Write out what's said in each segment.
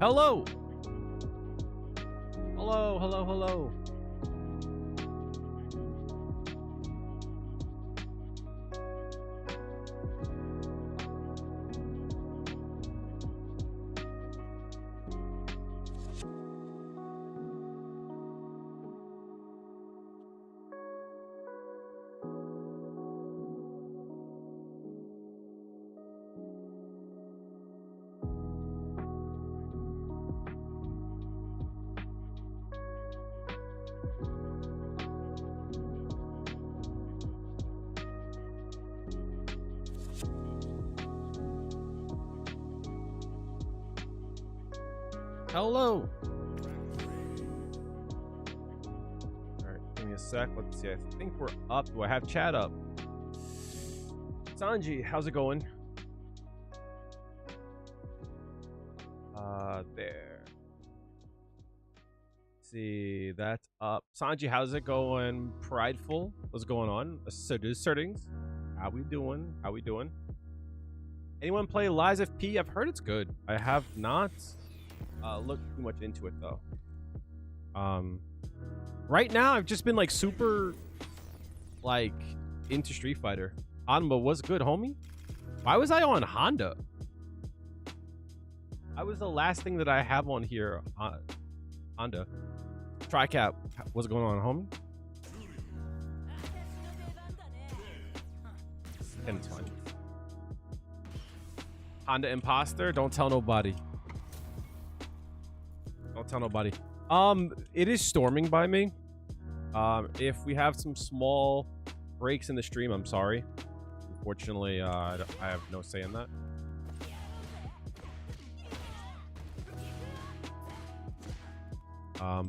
Hello. Hello, hello, hello. Hello. All right, give me a sec. Let's see. I think we're up. Do I have chat up? Sanji, how's it going? There. Let's see, that's up. Sanji, how's it going? Prideful, what's going on? Settings. How we doing? How we doing? Anyone play Lies of P? I've heard it's good. I have not looked too much into it though. Right now I've just been like super like into Street Fighter. Hanma was good, homie. Why was I on Honda? I was the last thing that I have on here. Honda. Tricap. What's going on, homie? And it's fine. Honda imposter. Don't tell nobody. Don't tell nobody. It is storming by me. If we have some small breaks in the stream, I'm sorry. Unfortunately, I have no say in that.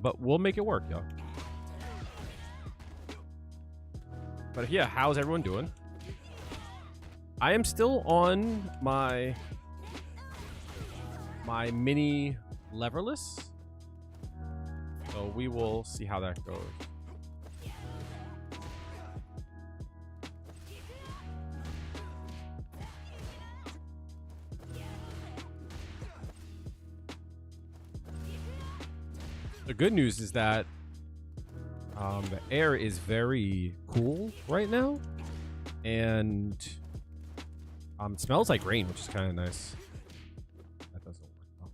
But we'll make it work, yo. But yeah, how's everyone doing? I am still on my mini leverless. So we will see how that goes. The good news is that the air is very cool right now, and it smells like rain, which is kind of nice. That doesn't work well.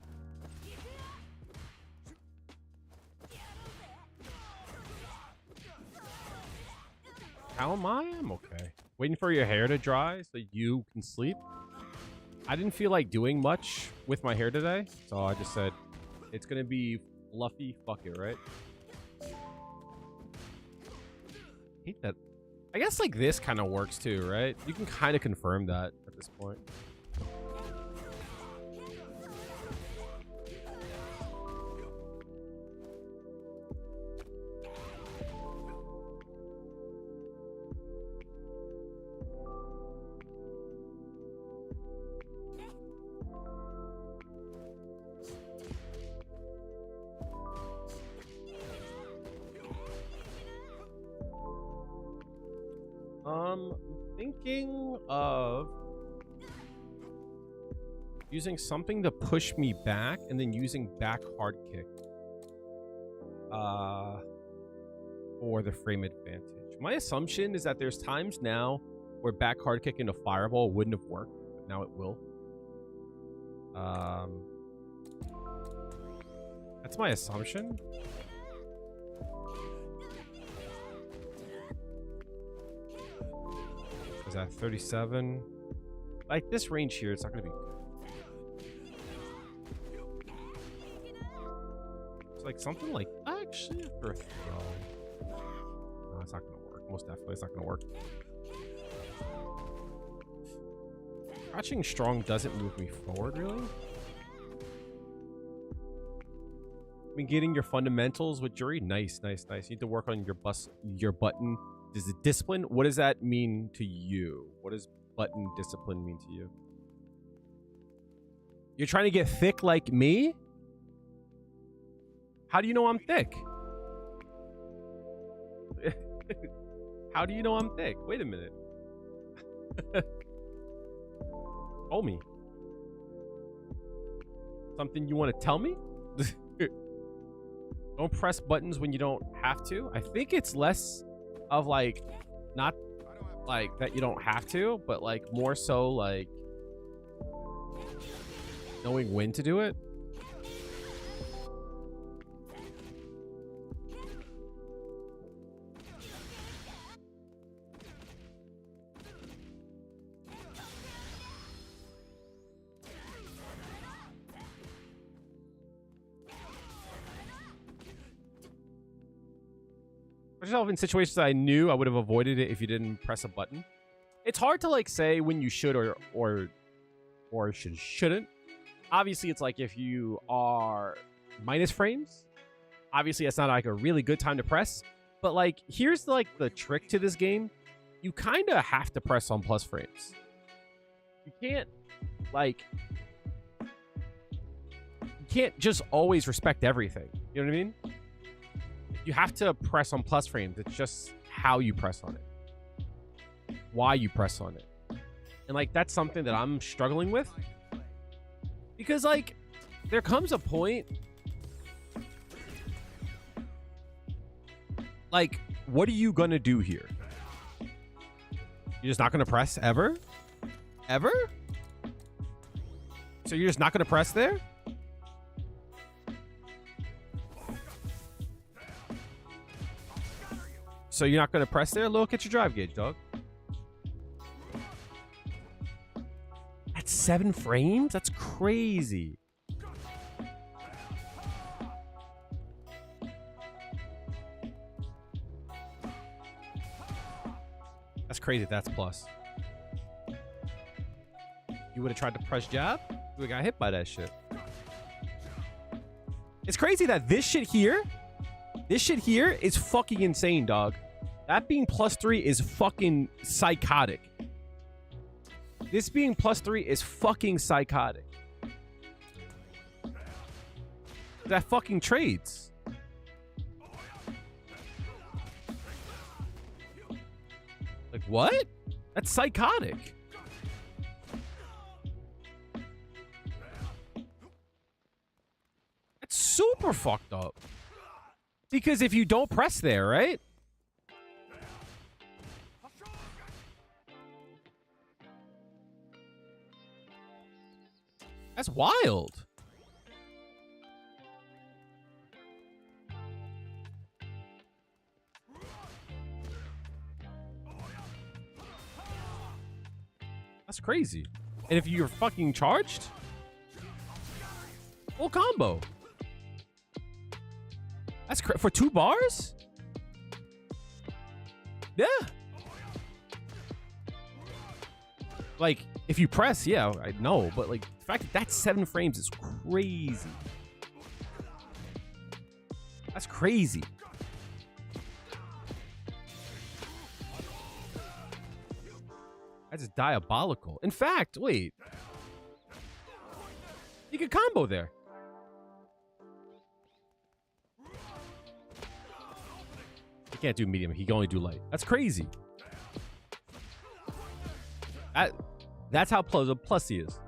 How am I? I'm okay. Waiting for your hair to dry so you can sleep. I didn't feel like doing much with my hair today, so I just said it's gonna be fluffy. Fuck it, right? Hate that. I guess like this kind of works too, right? You can kind of confirm that at this point. Thinking of using something to push me back and then using back hard kick for the frame advantage. My assumption is that there's times now where back hard kick into fireball wouldn't have worked, but now it will. That's my assumption. that? 37. Like this range here, it's not gonna be. It's like something like actually for a throw. No, it's not gonna work. Most definitely, it's not gonna work. Crouching strong doesn't move me forward, really. I mean, getting your fundamentals with Juri, nice, nice, nice. You need to work on your button. Does it discipline? What does that mean to you? What does button discipline mean to you? You're trying to get thick like me? How do you know I'm thick? How do you know I'm thick? Wait a minute. Tell me. Something you want to tell me? Don't press buttons when you don't have to. I think it's less of like, not like that you don't have to, but like more so like knowing when to do it. Put yourself in situations I knew I would have avoided it if you didn't press a button. It's hard to like say when you should or shouldn't. Obviously, it's like if you are minus frames, obviously that's not like a really good time to press. But like here's like the trick to this game. You kind of have to press on plus frames. You can't just always respect everything. You know what I mean? You have to press on plus frames. It's just how you press on it. Why you press on it. And like that's something that I'm struggling with. Because like there comes a point like what are you gonna do here? You're just not gonna press ever? Ever? So you're just not gonna press there? So you're not going to press there? Look at your drive gauge, dog. That's 7 frames? That's crazy. That's crazy. That's plus. You would have tried to press jab? You would have got hit by that shit. It's crazy that this shit here is fucking insane, dog. That being +3 is fucking psychotic. This being +3 is fucking psychotic. That fucking trades. Like, what? That's psychotic. That's super fucked up. Because if you don't press there, right? That's wild. That's crazy. And if you're fucking charged, full combo. That's for 2 bars? Yeah. Like, if you press, yeah, I know. But, like, the fact that that's 7 frames is crazy. That's crazy. That's diabolical. In fact, wait. You can combo there. He can't do medium. He can only do light. That's crazy. That's how plus he is.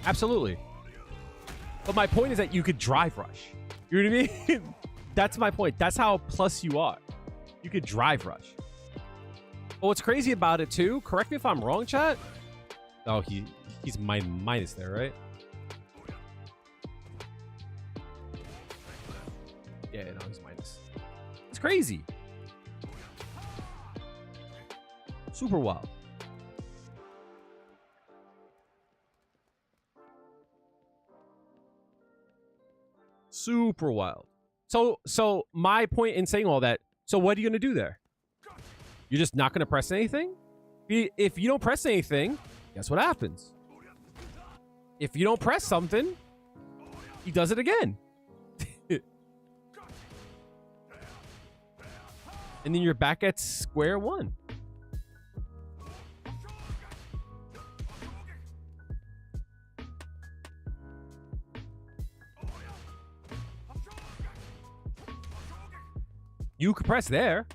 Absolutely. But my point is that you could drive rush. You know what I mean? That's my point. That's how plus you are. You could drive rush. But what's crazy about it too, correct me if I'm wrong, chat. Oh, he's minus there, right? Yeah, no, he's minus. It's crazy. Super wild. Super wild. So my point in saying all that, so what are you going to do there? You're just not going to press anything? If you don't press anything, guess what happens? If you don't press something, he does it again. And then you're back at square one. You could press there.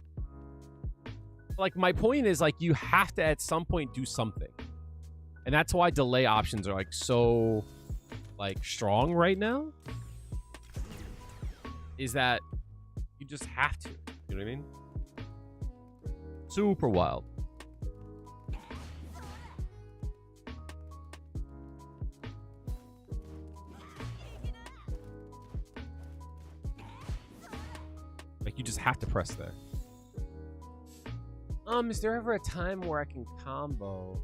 Like, my point is, like, you have to at some point do something. And that's why delay options are, like, so, like, strong right now. Is that you just have to. You know what I mean? Super wild. Like, you just have to press there. Is there ever a time where I can combo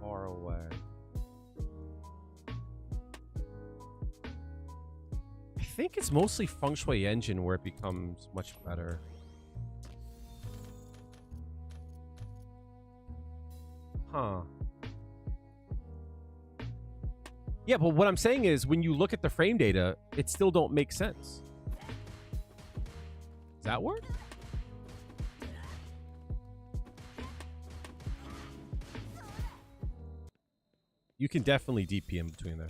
far away? I think it's mostly Feng Shui Engine where it becomes much better. Huh. Yeah, but what I'm saying is when you look at the frame data, it still don't make sense. Does that work? You can definitely DP in between there.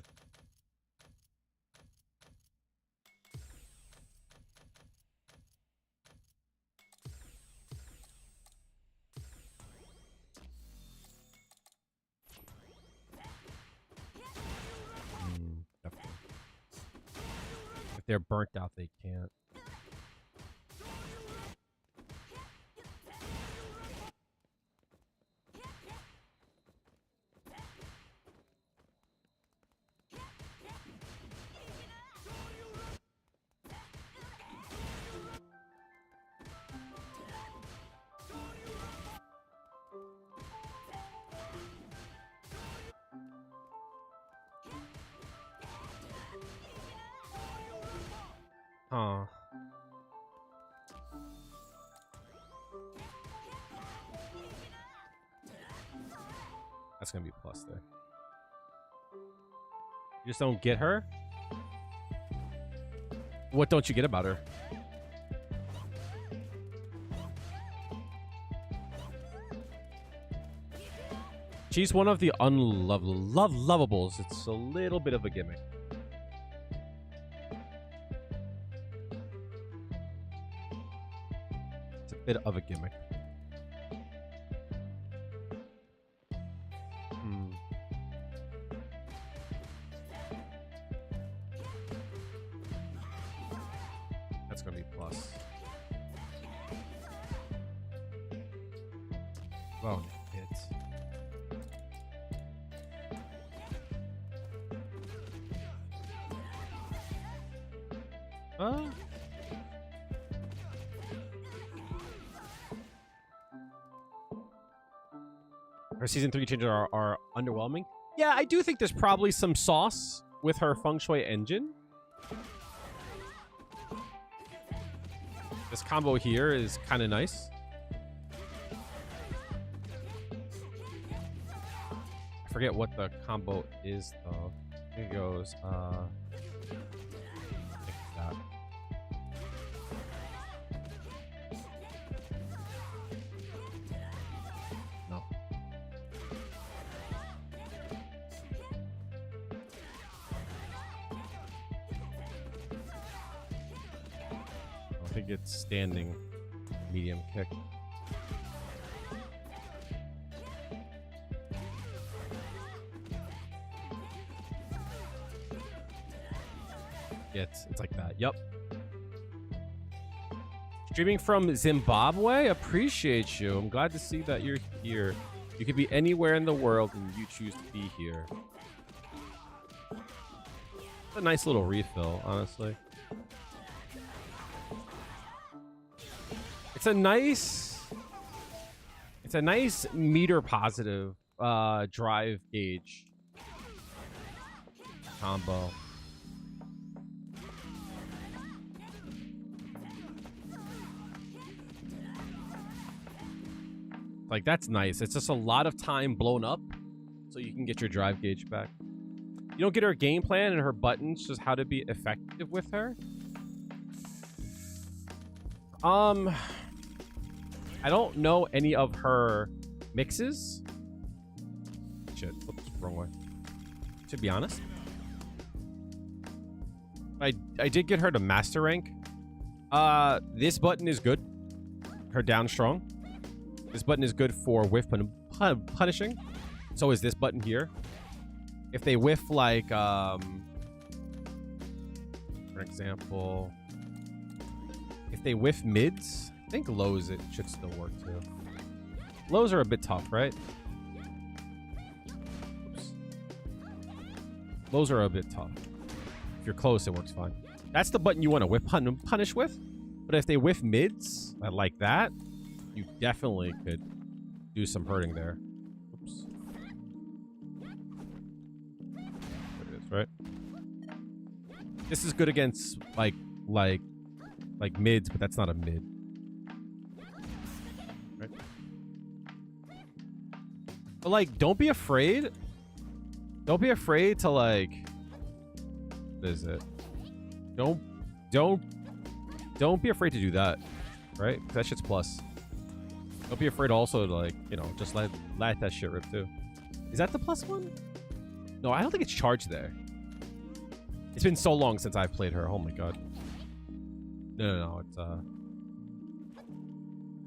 Definitely. If they're burnt out, they can't. Huh. That's gonna be a plus there. You just don't get her? What don't you get about her? She's one of the unlovables. It's a little bit of a gimmick. It's a bit of a gimmick. That's gonna be plus. Oh, hits. Her season 3 changes are underwhelming. Yeah, I do think there's probably some sauce with her Feng Shui engine. This combo here is kind of nice. I forget what the combo is though. Here goes like that. No. I think it's standing medium kick. It's like that. Yep. Streaming from Zimbabwe. Appreciate you. I'm glad to see that you're here. You could be anywhere in the world and you choose to be here. It's a nice little refill, honestly. It's a nice meter positive drive gauge combo. Like, that's nice. It's just a lot of time blown up so you can get your drive gauge back. You don't get her game plan and her buttons, just how to be effective with her. I don't know any of her mixes. Shit, whoops, wrong way. To be honest, I did get her to master rank. This button is good. Her down strong. This button is good for whiff punishing. So is this button here. If they whiff, like, for example, if they whiff mids, I think lows, it should still work too. Lows are a bit tough, right? Oops. Lows are a bit tough. If you're close, it works fine. That's the button you want to whiff punish with. But if they whiff mids, like that, you definitely could do some hurting there. Oops. There it is, right? This is good against like mids, but that's not a mid. Right? But like, don't be afraid. Don't be afraid to like visit. Don't be afraid to do that. Right? That shit's plus. Don't be afraid also to, like, you know, just let that shit rip too. Is that the plus one? No, I don't think it's charged there. It's been so long since I've played her. Oh my god. No, it's do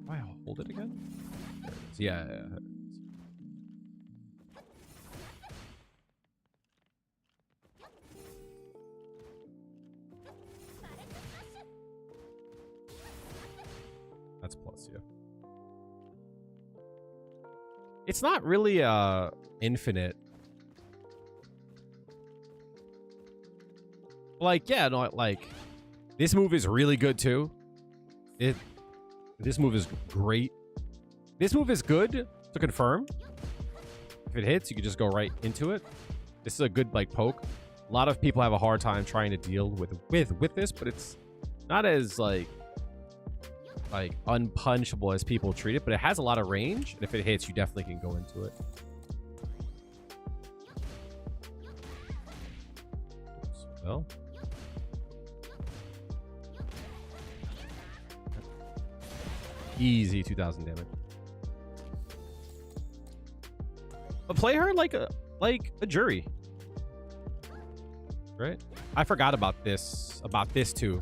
I hold it again? There it is. Yeah. That's plus, yeah. It's not really infinite. Like, yeah, no, like, this move is really good too. This move is great. This move is good to confirm. If it hits, you can just go right into it. This is a good, like, poke. A lot of people have a hard time trying to deal with this, but it's not as like unpunishable as people treat it, but it has a lot of range, and if it hits, you definitely can go into it. Well, easy 2,000 damage. But play her like a Juri, right? I forgot about this too.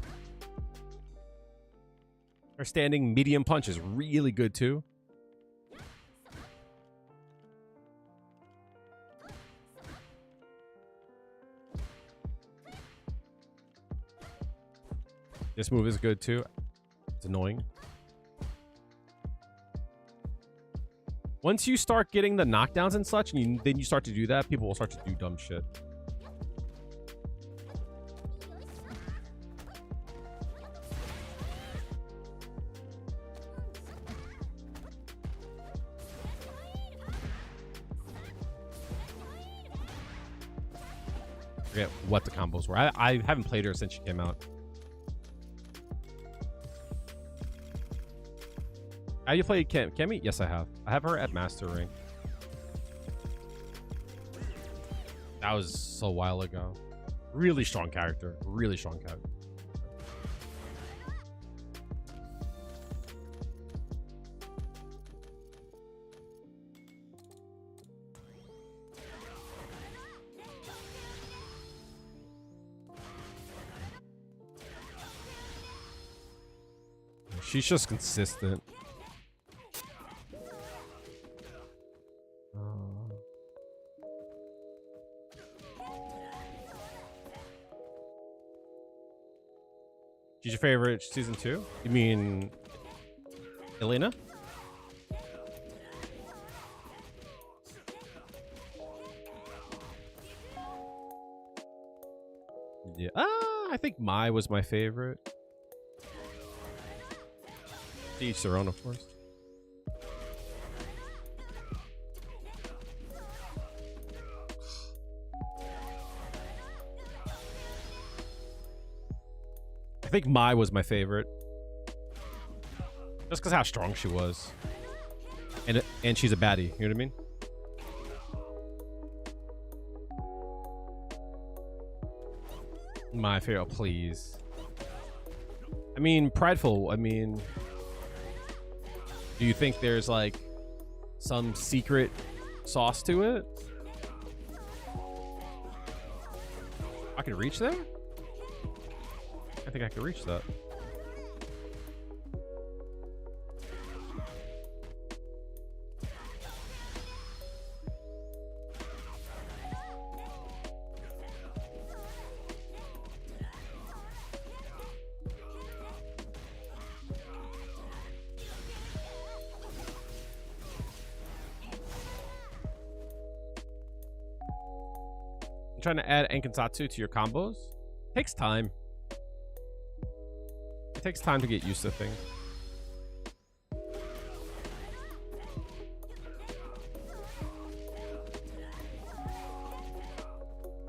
Her standing medium punch is really good too. This move is good too. It's annoying. Once you start getting the knockdowns and such, and then you start to do that, people will start to do dumb shit. Forget what the combos were. I haven't played her since she came out. Have you played Kemi? Yes, I have. I have her at Master Rank. That was a while ago. Really strong character. Really strong character. She's just consistent. She's your favorite season 2? You mean Elena? Yeah. I think Mai was my favorite. To each their own, of course. I think Mai was my favorite. Just because how strong she was. And she's a baddie, you know what I mean? My favorite, please. I mean, prideful. I mean, do you think there's like some secret sauce to it? I can reach there? I think I can reach that. Trying to add Ankensatsu to your combos takes time. It takes time to get used to things.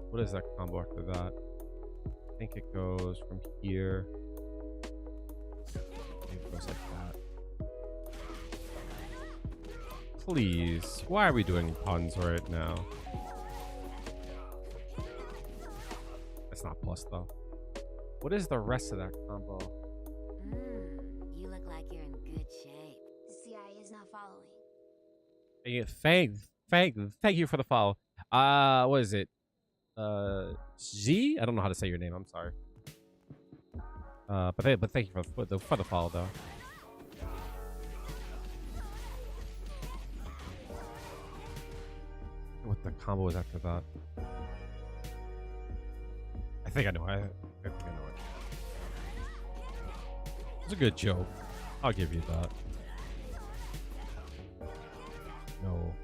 What is that combo after that? I think it goes from here. Maybe it goes like that. Please, why are we doing puns right now? It's not plus though. What is the rest of that combo? You look like you're in good shape. CIA is not following. Thank you for the follow. What is it? Z? I don't know how to say your name. I'm sorry. But thank you for the follow though. What the combo is after that? I think I know. I think I know it. It's a good joke. I'll give you that. No.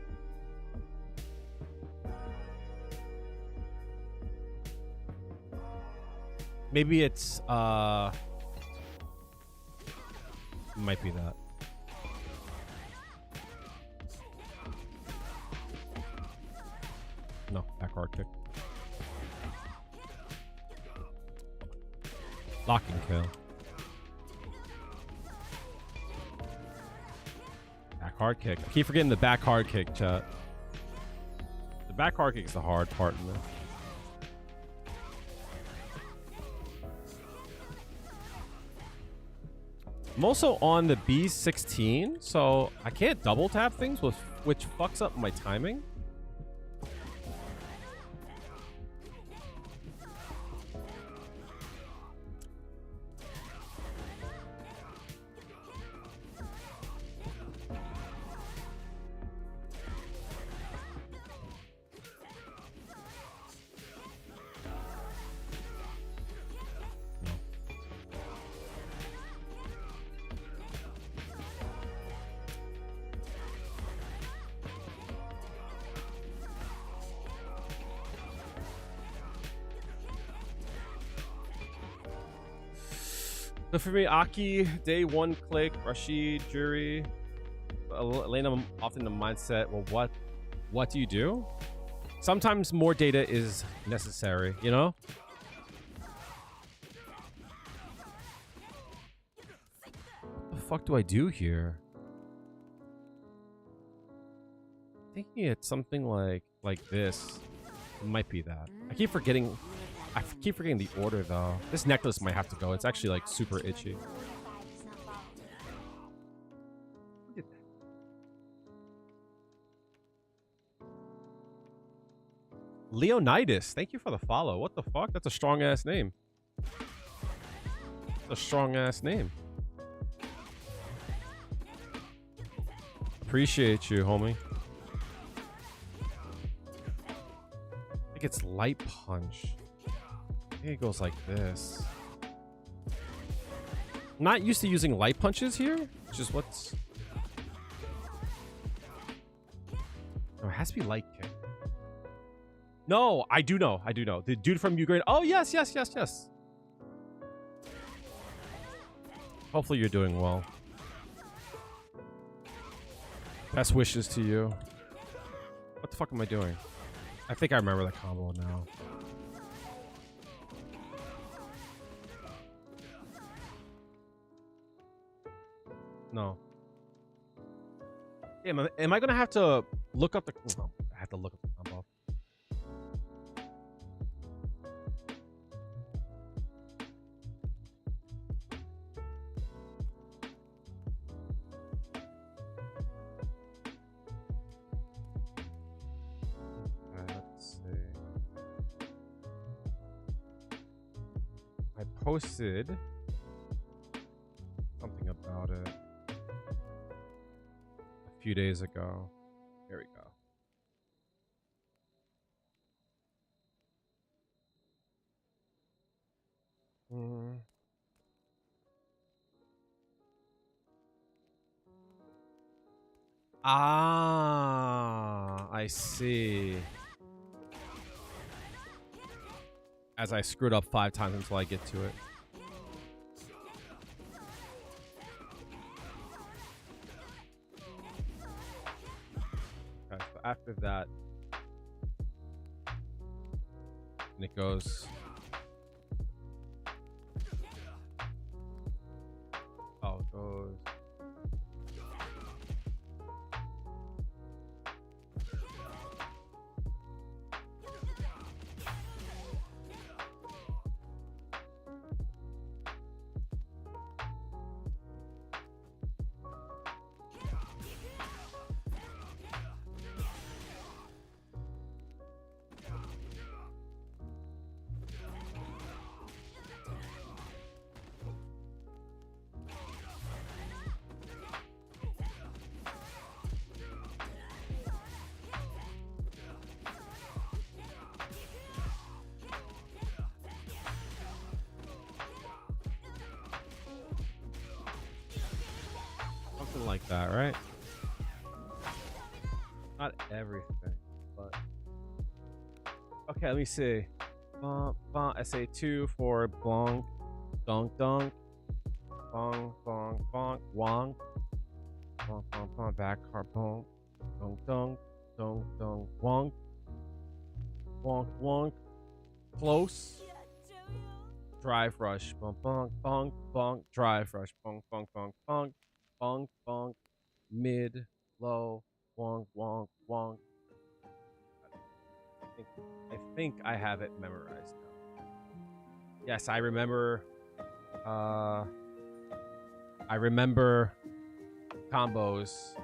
Maybe it's might be that. No, back hard kick. Lock and kill. Back hard kick. I keep forgetting the back hard kick, chat. The back hard kick is the hard part in this. I'm also on the B16, so I can't double tap things, which fucks up my timing. So for me, Aki, day one click, Rashid, Juri, Elena, often the mindset, well, what do you do? Sometimes more data is necessary, you know? What the fuck do I do here? Thinking it's something like this. It might be that. I keep forgetting the order though. This necklace might have to go. It's actually like super itchy. Leonidas, thank you for the follow. What the fuck? That's a strong ass name. That's a strong ass name. Appreciate you, homie. I think it's light punch. I think it goes like this. I'm not used to using light punches here. It's just what's... Oh, it has to be light kick. No, I do know. I do know. The dude from Ukraine. Oh, yes, yes, yes, yes. Hopefully you're doing well. Best wishes to you. What the fuck am I doing? I think I remember the combo now. No. Am I gonna have to look up the... Oh, I have to look up the combo. Let's see. I posted something about it a few days ago. Here we go. Ah, I see. As I screwed up 5 times until I get to it. Okay, so after that, and it goes. Oh, it goes. Something like that, right? Not everything, but okay. Let me see. SA2 for bonk, dunk, dunk, bong, bong, bonk, wong, bonk, bonk, bonk, back car, bonk, dunk, dunk, dunk, dunk, wonk, wonk, wonk, close. Drive rush, bonk, bonk, bonk, bonk, drive rush, bonk, bonk, bonk, bonk. Bonk, bonk, mid, low, wonk, wonk, wonk. I think I have it memorized now. Yes, I remember. I remember combos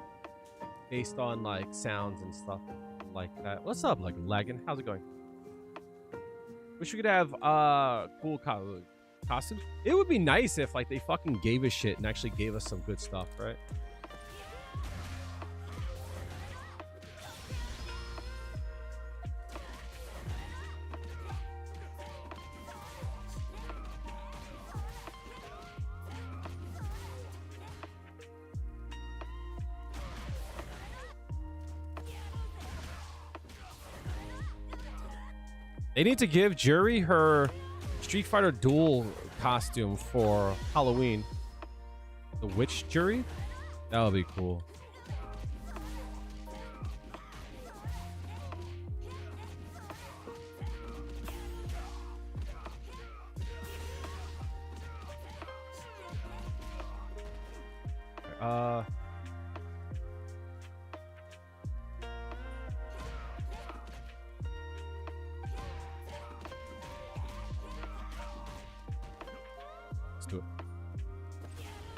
based on like sounds and stuff like that. What's up, like lagging? How's it going? Wish we could have cool costumes. It would be nice if like they fucking gave a shit and actually gave us some good stuff, right? They need to give Juri her Street Fighter Duel costume for Halloween. The witch Juri? That would be cool.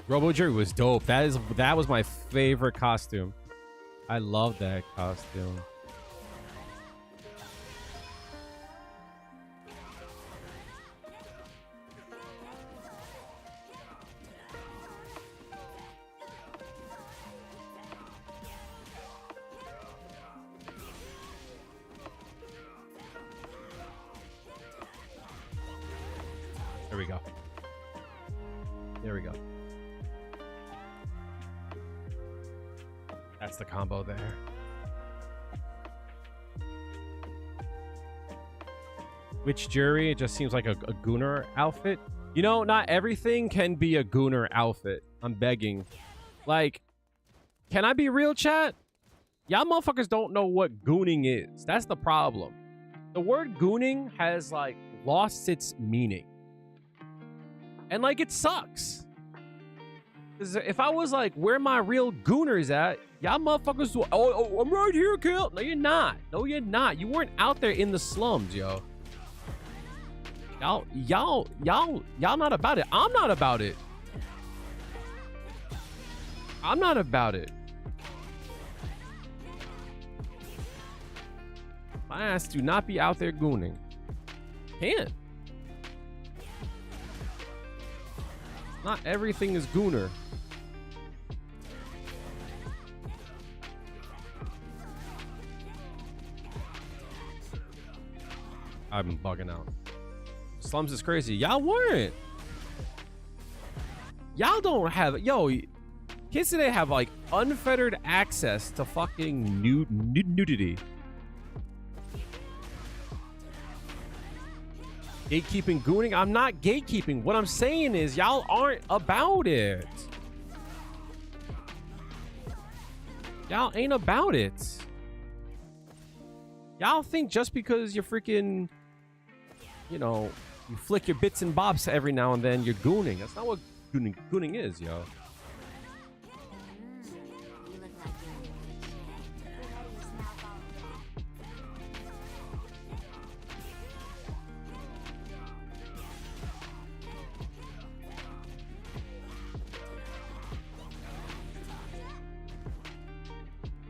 Robo Juri was dope. That was my favorite costume. I love that costume. There we go. There we go. That's the combo there. Which Juri? It just seems like a gooner outfit. You know, not everything can be a gooner outfit. I'm begging. Like, can I be real, chat? Y'all motherfuckers don't know what gooning is. That's the problem. The word gooning has, like, lost its meaning. And, like, it sucks. Because if I was like, where my real gooners at, y'all motherfuckers will, oh, I'm right here, Kill. No, you're not. No, you're not. You weren't out there in the slums, yo. Y'all not about it. I'm not about it. I'm not about it. My ass do not be out there gooning. Can't. Not everything is gooner. I've been bugging out. Slums is crazy. Y'all weren't. Y'all don't have, yo, kids today have like unfettered access to fucking nudity. Gatekeeping, gooning. I'm not gatekeeping. What I'm saying is y'all aren't about it. Y'all ain't about it. Y'all think just because you're freaking, you know, you flick your bits and bobs every now and then, you're gooning. That's not what gooning is, yo.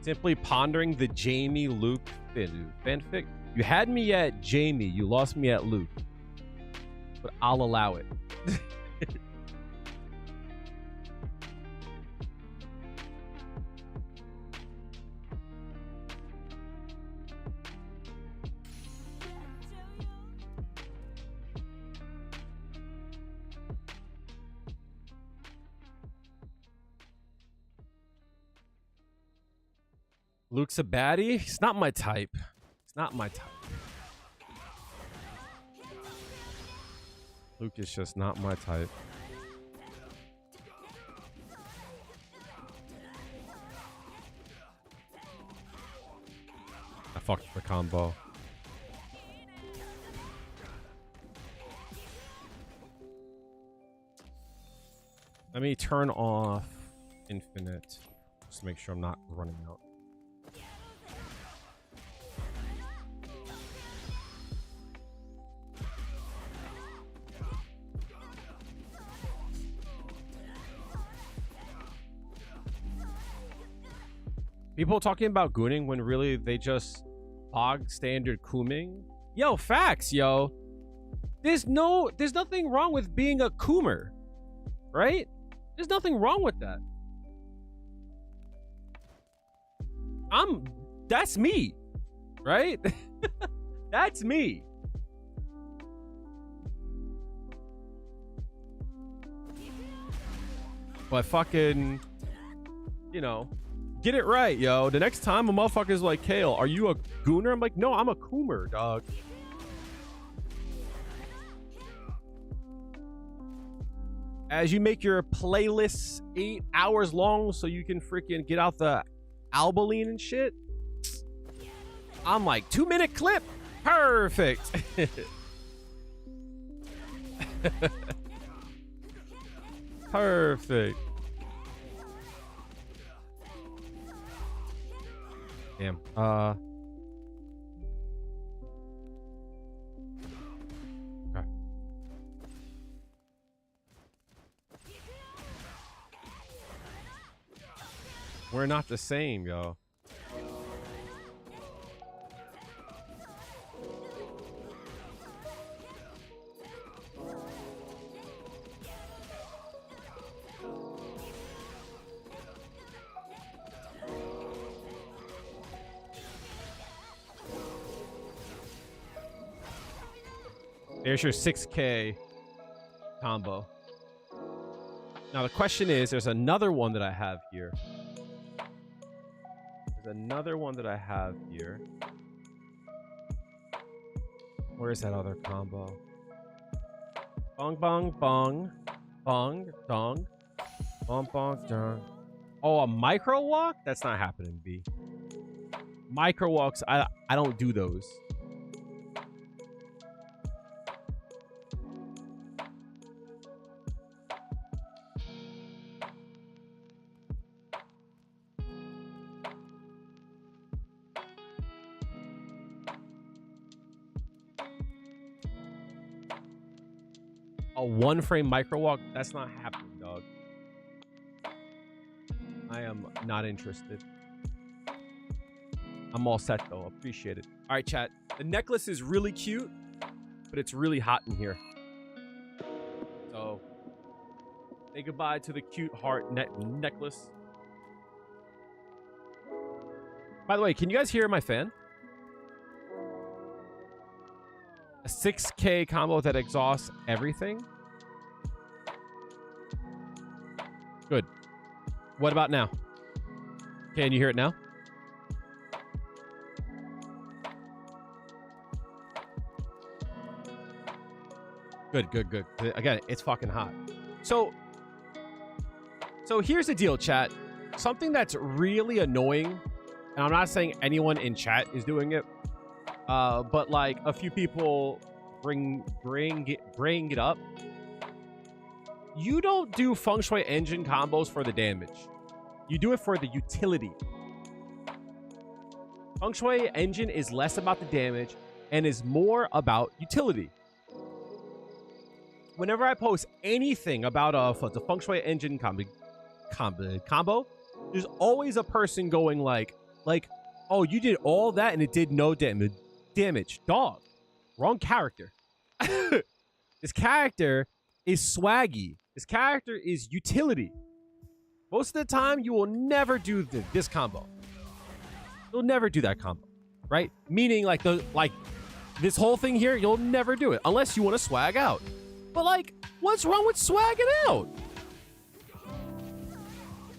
Simply pondering the Jamie Luke fanfic. You had me at Jamie, you lost me at Luke. But I'll allow it. Luke's a baddie? He's not my type. It's not my type. Luke is just not my type. I fucked the combo. Let me turn off infinite. Just to make sure I'm not running out. People talking about gooning when really they just hog standard cooming. Yo, facts, yo. There's nothing wrong with being a coomer, right? There's nothing wrong with that. That's me, right? That's me. But fucking, you know, get it right, yo. The next time a motherfucker's like, Kale, are you a gooner? I'm like, no, I'm a coomer, dog. As you make your playlists 8 hours long so you can freaking get out the albaline and shit, I'm like, 2-minute clip. Perfect. Perfect. Damn. Okay. We're not the same, yo. There's your 6K combo. Now the question is, there's another one that I have here. another one that I have here. Where's that other combo? Bong, bong, bong. Bong, dong. Bong, bong, dong. Oh, a micro walk? That's not happening, B. Micro walks, I don't do those. A one frame micro walk? That's not happening, dog. I am not interested. I'm all set though. Appreciate it. All right, chat. The necklace is really cute, but it's really hot in here. So, say goodbye to the cute heart necklace. By the way, can you guys hear my fan? A 6K combo that exhausts everything. Good. What about now? Can you hear it now? Good, good, good. Again, it's fucking hot. So here's the deal, chat. Something that's really annoying, and I'm not saying anyone in chat is doing it, but like a few people bring it up. You don't do Feng Shui engine combos for the damage. You do it for the utility. Feng Shui engine is less about the damage and is more about utility. Whenever I post anything about the Feng Shui engine combo, there's always a person going like, oh, you did all that and it did no damage. Dog, wrong character. This character is swaggy. This character is utility. Most of the time, you will never do this combo. You'll never do that combo, right? Meaning like this whole thing here, you'll never do it unless you want to swag out. But like, what's wrong with swagging out?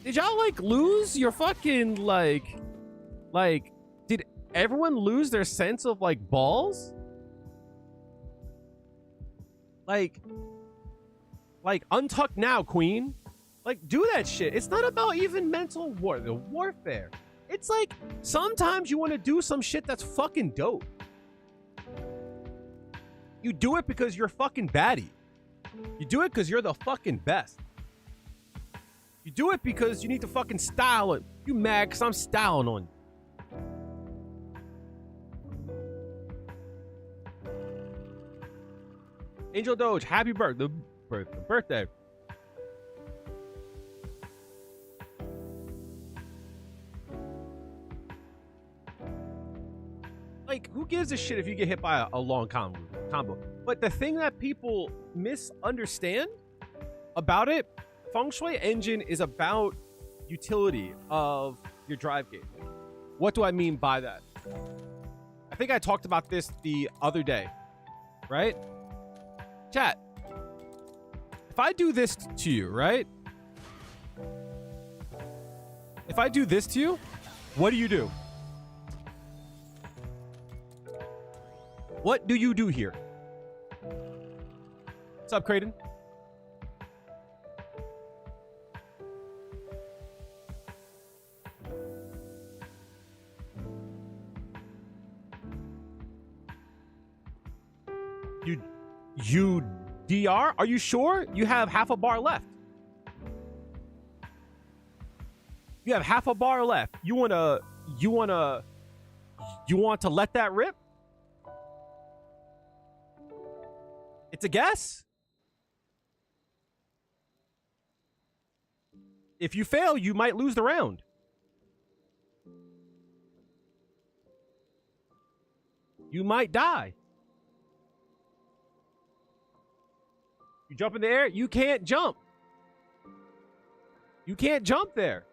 Did y'all like lose your fucking like did everyone lose their sense of like balls? Like untuck now, queen. Like, do that shit. It's not about even mental warfare. It's like sometimes you want to do some shit that's fucking dope. You do it because you're fucking baddie. You do it because you're the fucking best. You do it because you need to fucking style it. You mad because I'm styling on you. Angel Doge, happy birthday. Like, who gives a shit if you get hit by a long combo? But the thing that people misunderstand about it, Feng Shui engine is about utility of your drive gauge. What do I mean by that? I think I talked about this the other day, right? Chat, if I do this to you, right? If I do this to you, what do you do? What do you do here? What's up, Creighton? You DR? Are you sure? You have half a bar left. You have half a bar left. You want to let that rip? It's a guess. If you fail, you might lose the round. You might die. You jump in the air, you can't jump. You can't jump there.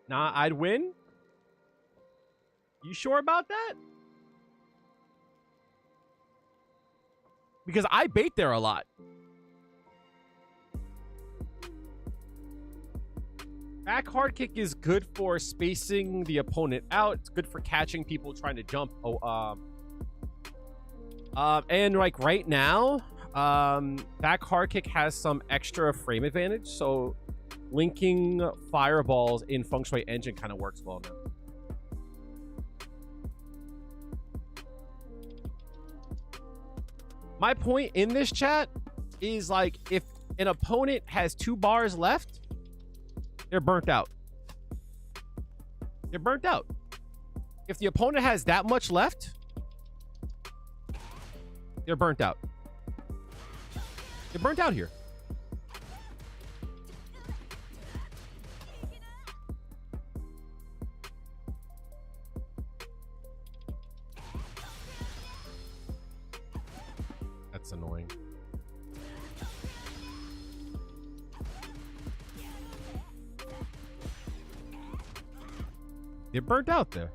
Nah, I'd win. You sure about that? Because I bait there a lot. Back hard kick is good for spacing the opponent out. It's good for catching people trying to jump. And like right now, back hard kick has some extra frame advantage. So linking fireballs in Feng Shui Engine kind of works well now. My point in this chat is like if an opponent has 2 bars left, they're burnt out. They're burnt out. If the opponent has that much left, they're burnt out. They're burnt out here. That's annoying. They're burnt out there.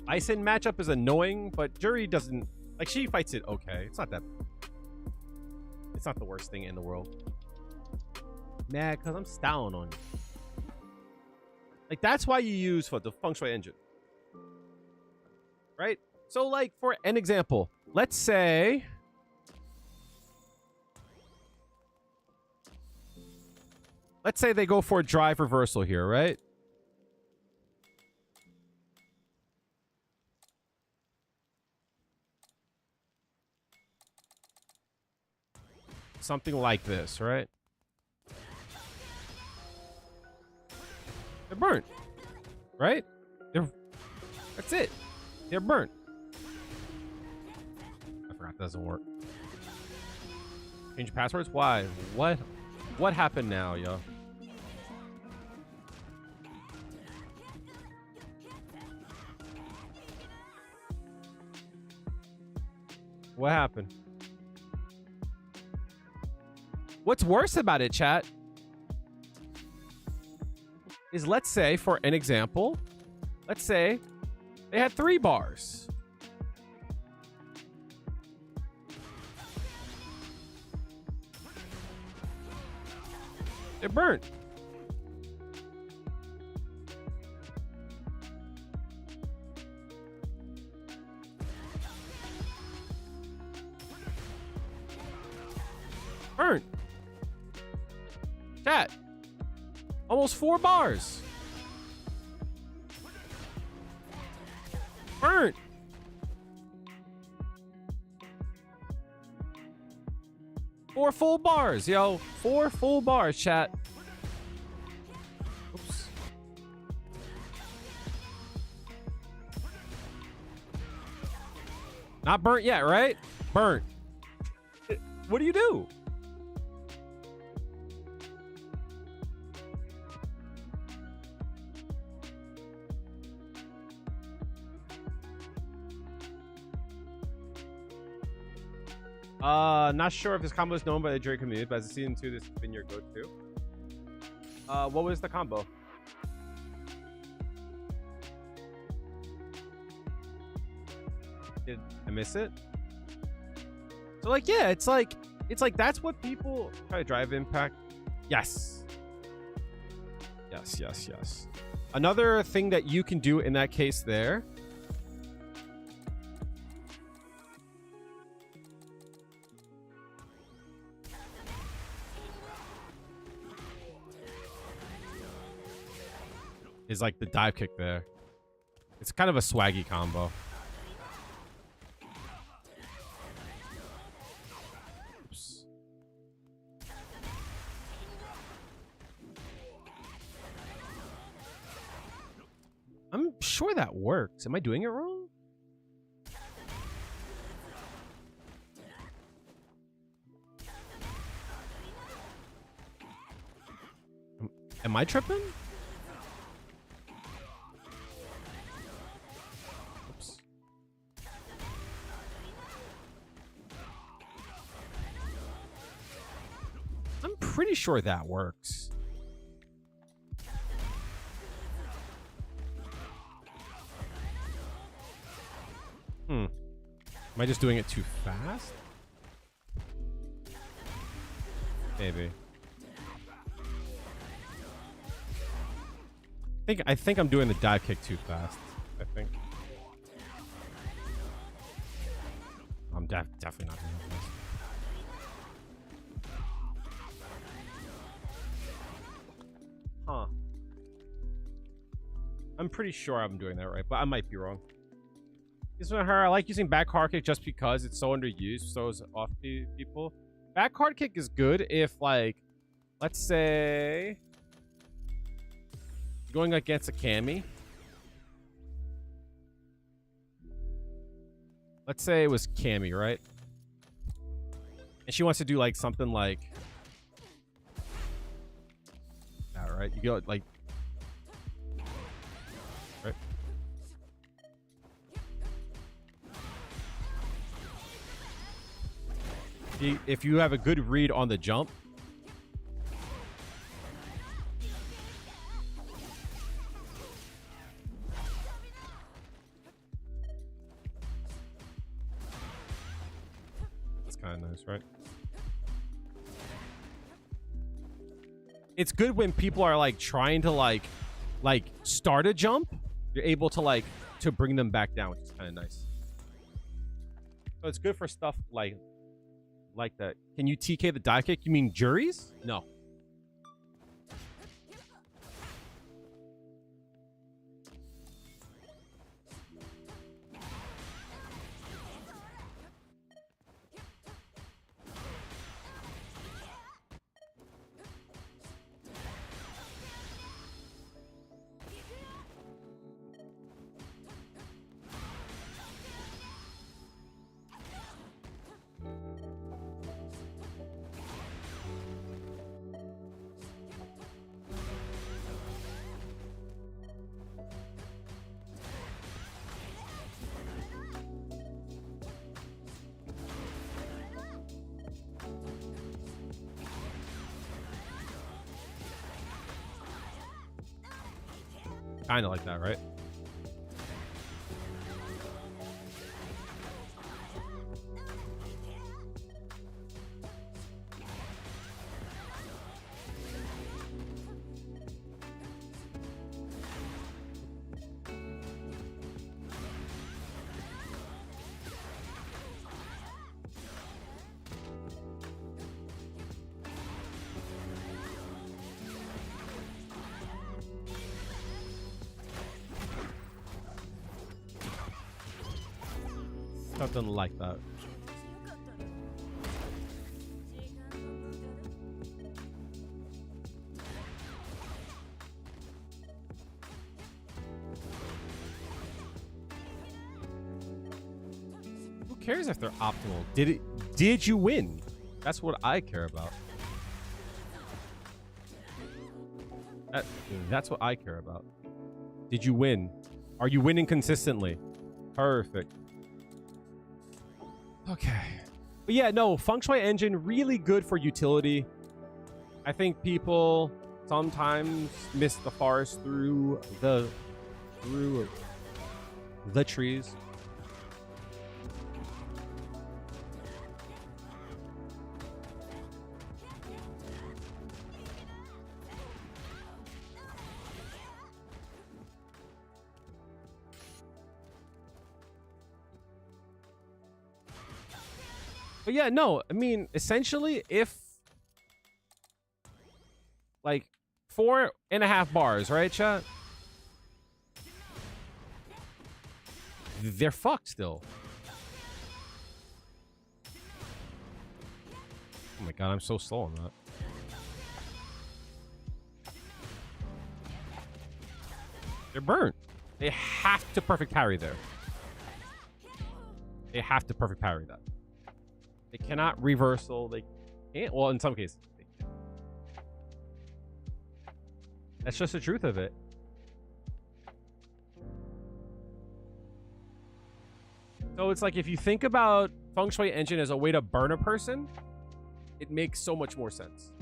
Ison matchup is annoying, but Juri doesn't like. She fights it okay. It's not that. It's not the worst thing in the world. Mad because I'm styling on you. Like that's why you use for the Feng Shui Engine, right? So like for an example, let's say. Let's say they go for a drive reversal here, right? Something like this, right? They're burnt, right? That's it. They're burnt. I forgot that doesn't work. Change passwords? Why? What happened now, yo? What happened? What's worse about it, chat, is let's say, for an example, let's say they had 3 bars. They're burnt. Burnt. Chat. Almost 4 bars. Burnt. Four full bars, yo. 4 full bars, chat. Oops. Not burnt yet, right? Burnt. What do you do? Not sure if this combo is known by the Juri community, but as a season 2, this has been your go-to. What was the combo? Did I miss it? So like, yeah, it's like that's what people try to drive impact. Yes. Yes, yes, yes. Another thing that you can do in that case there is like the dive kick there. It's kind of a swaggy combo. Oops. I'm sure that works. Am I doing it wrong? Am I tripping? Pretty sure that works. Am I just doing it too fast? Maybe. I think I'm doing the dive kick too fast. I think. I'm definitely not doing this. Huh. I'm pretty sure I'm doing that right, but I might be wrong. This one, her. I like using back hard kick just because it's so underused. So is off people. Back hard kick is good if, like, let's say, going against a Cammy. Let's say it was Cammy, right? And she wants to do like something like, all right, you go like, right? If you have a good read on the jump, that's kind of nice, right? It's good when people are like trying to like start a jump. You're able to like to bring them back down, which is kind of nice. So it's good for stuff like that. Can you TK the dive kick? You mean Juris? No. Kind of like that, right? Something like that. Who cares if they're optimal? Did you win? That's what I care about. That's what I care about. Did you win? Are you winning consistently? Perfect. Okay. But yeah, no, Feng Shui Engine, really good for utility. I think people sometimes miss the forest through the trees. But yeah, no, I mean, essentially, if like 4.5 bars, right, chat? They're fucked still. Oh my god, I'm so slow on that. They're burnt. They have to perfect parry there. They have to perfect parry that. They cannot reversal. They can't. Well, in some cases, they can. That's just the truth of it. So it's like if you think about Feng Shui Engine as a way to burn a person, it makes so much more sense.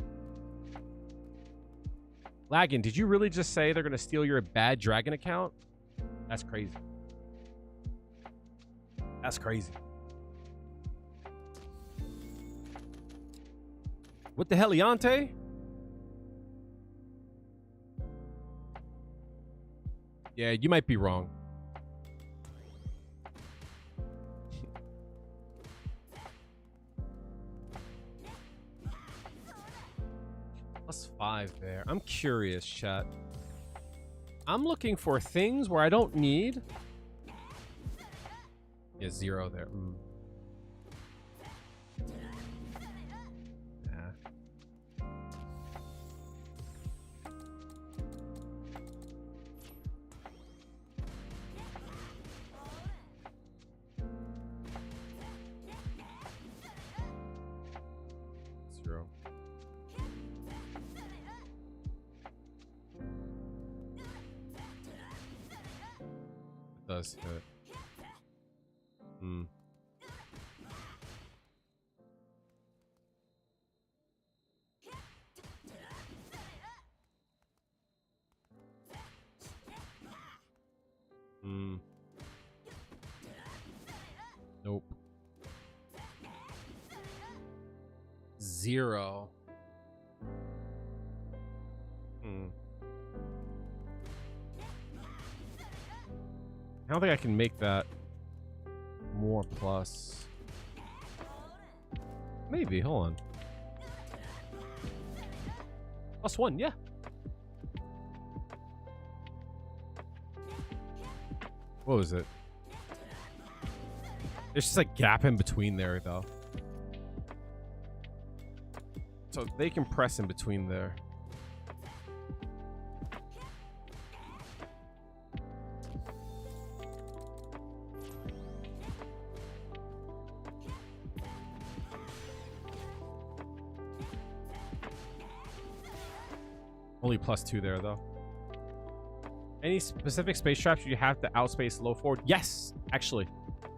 Laggin, did you really just say they're going to steal your bad dragon account? That's crazy. That's crazy. What the hell, Yante? Yeah, you might be wrong. +5 there. I'm curious, chat. I'm looking for things where I don't need. Yeah, 0 there. Does hit. Nope. 0. I don't think I can make that more plus. Maybe, hold on. +1, yeah. What was it? There's just a gap in between there, though. So they can press in between there. Only +2 there, though. Any specific space traps you have to outspace low forward? Yes, actually.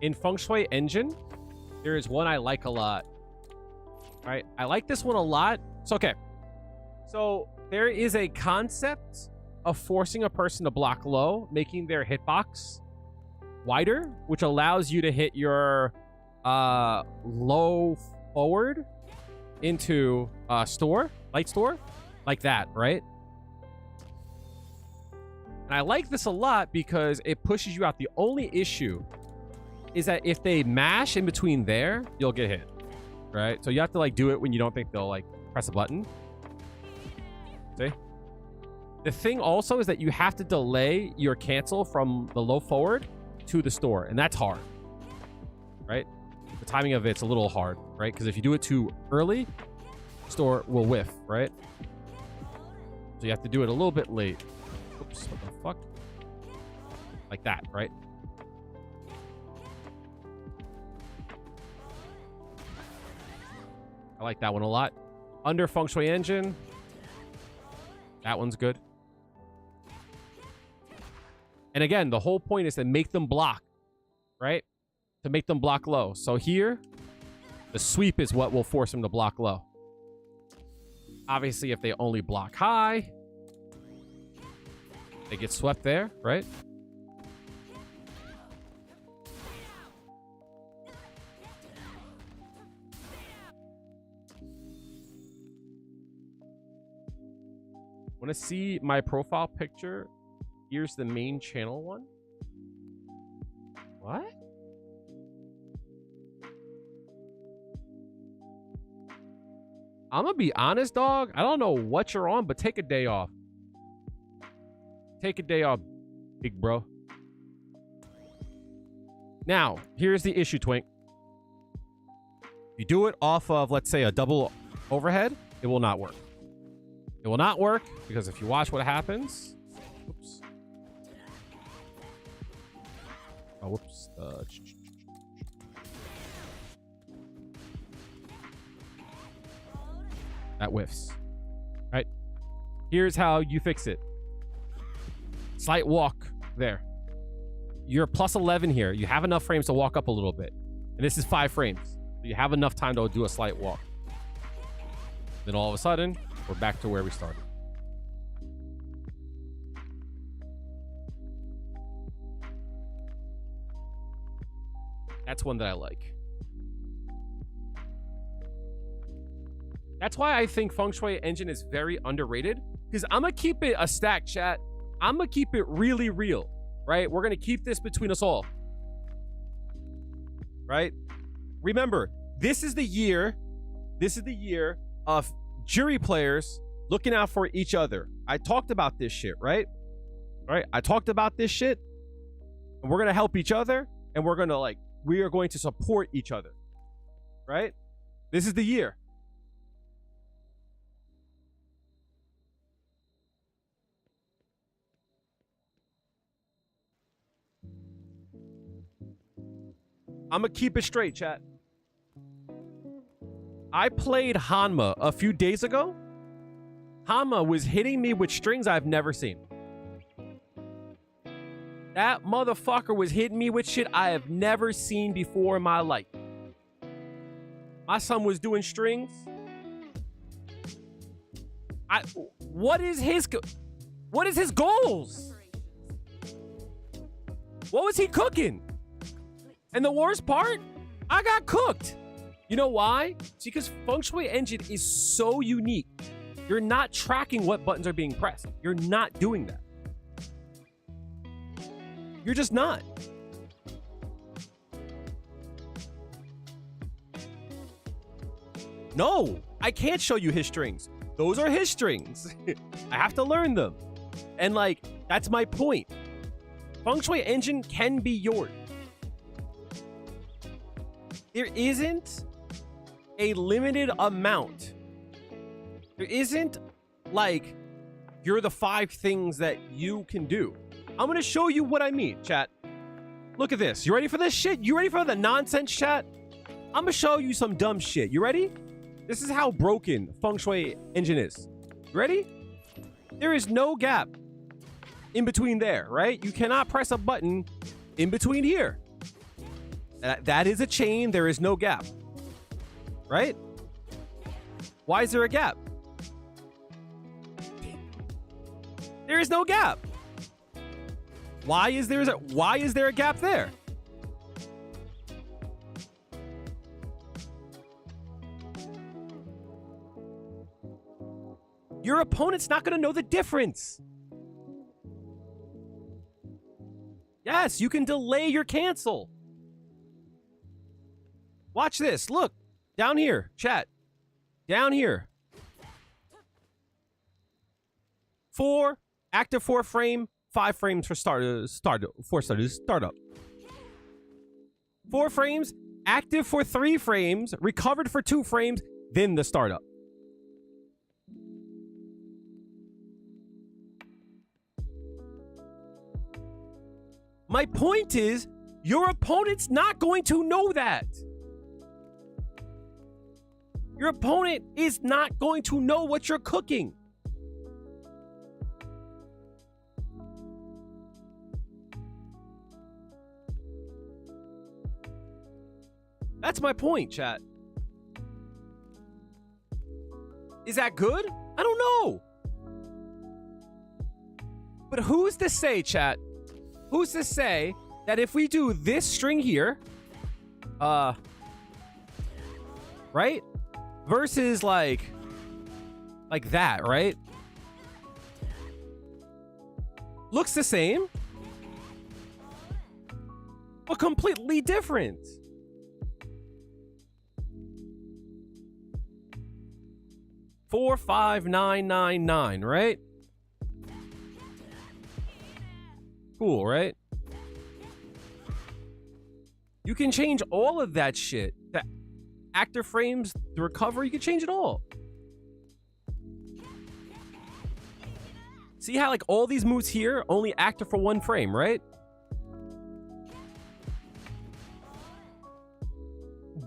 In Feng Shui Engine, there is one I like a lot. Right? I like this one a lot. So, okay. So, there is a concept of forcing a person to block low, making their hitbox wider, which allows you to hit your low forward into light store, like that, right? And I like this a lot because it pushes you out. The only issue is that if they mash in between there, you'll get hit, right? So you have to like do it when you don't think they'll like press a button. See? The thing also is that you have to delay your cancel from the low forward to the store, and that's hard, right? The timing of it's a little hard, right? Because if you do it too early, store will whiff, right? So you have to do it a little bit late. Oops, what the fuck? Like that, right? I like that one a lot. Under Feng Shui Engine. That one's good. And again, the whole point is to make them block, right? To make them block low. So here, the sweep is what will force them to block low. Obviously, if they only block high, they get swept there, right? Want to see my profile picture? Here's the main channel one. What? I'm gonna be honest, dog. I don't know what you're on, but take a day off. Take a day off, big bro. Now, here's the issue, Twink. You do it off of, let's say, a double overhead, it will not work. It will not work because if you watch what happens... Oops. Oh, whoops. That whiffs. Right? Here's how you fix it. Slight walk there. You're plus 11 here. You have enough frames to walk up a little bit. And this is 5 frames. So you have enough time to do a slight walk. Then all of a sudden, we're back to where we started. That's one that I like. That's why I think Feng Shui Engine is very underrated, because I'm going to keep it a stack, chat. I'm going to keep it really real, right? We're going to keep this between us all, right? Remember, this is the year of Juri players looking out for each other. I talked about this shit, right? Right? I talked about this shit, and we're going to help each other, and we are going to support each other, right? This is the year. I'm gonna keep it straight, chat. I played Hanma a few days ago. Hanma was hitting me with strings I've never seen. That motherfucker was hitting me with shit I have never seen before in my life. My son was doing strings. What is his goals? What was he cooking? And the worst part, I got cooked. You know why? It's because Feng Shui Engine is so unique. You're not tracking what buttons are being pressed. You're not doing that. You're just not. No, I can't show you his strings. Those are his strings. I have to learn them. And that's my point. Feng Shui Engine can be yours. There isn't a limited amount. There isn't you're the 5 things that you can do. I'm going to show you what I mean, chat. Look at this. You ready for this shit? You ready for the nonsense, chat? I'm going to show you some dumb shit. You ready? This is how broken Feng Shui Engine is. You ready? There is no gap in between there, right? You cannot press a button in between here. That is a chain. There is no gap. Right? Why is there a gap? There is no gap. Why is there a gap there? Your opponent's not going to know the difference. Yes, you can delay your cancel. Watch this. Look. Down here. Chat. Down here. 4. Active 4 frame. 5 frames for startup. 4 frames. Active for 3 frames. Recovered for 2 frames. Then the startup. My point is, your opponent's not going to know that. Your opponent is not going to know what you're cooking. That's my point, chat. Is that good? I don't know. But who's to say, chat? Who's to say that if we do this string here, right? Versus like that, right? Looks the same, but completely different. Four, 5, 9, 9, 9, right? Cool, right? You can change all of that shit. The active frames, the recovery, you can change it all. See how all these moves here only active for 1 frame, right?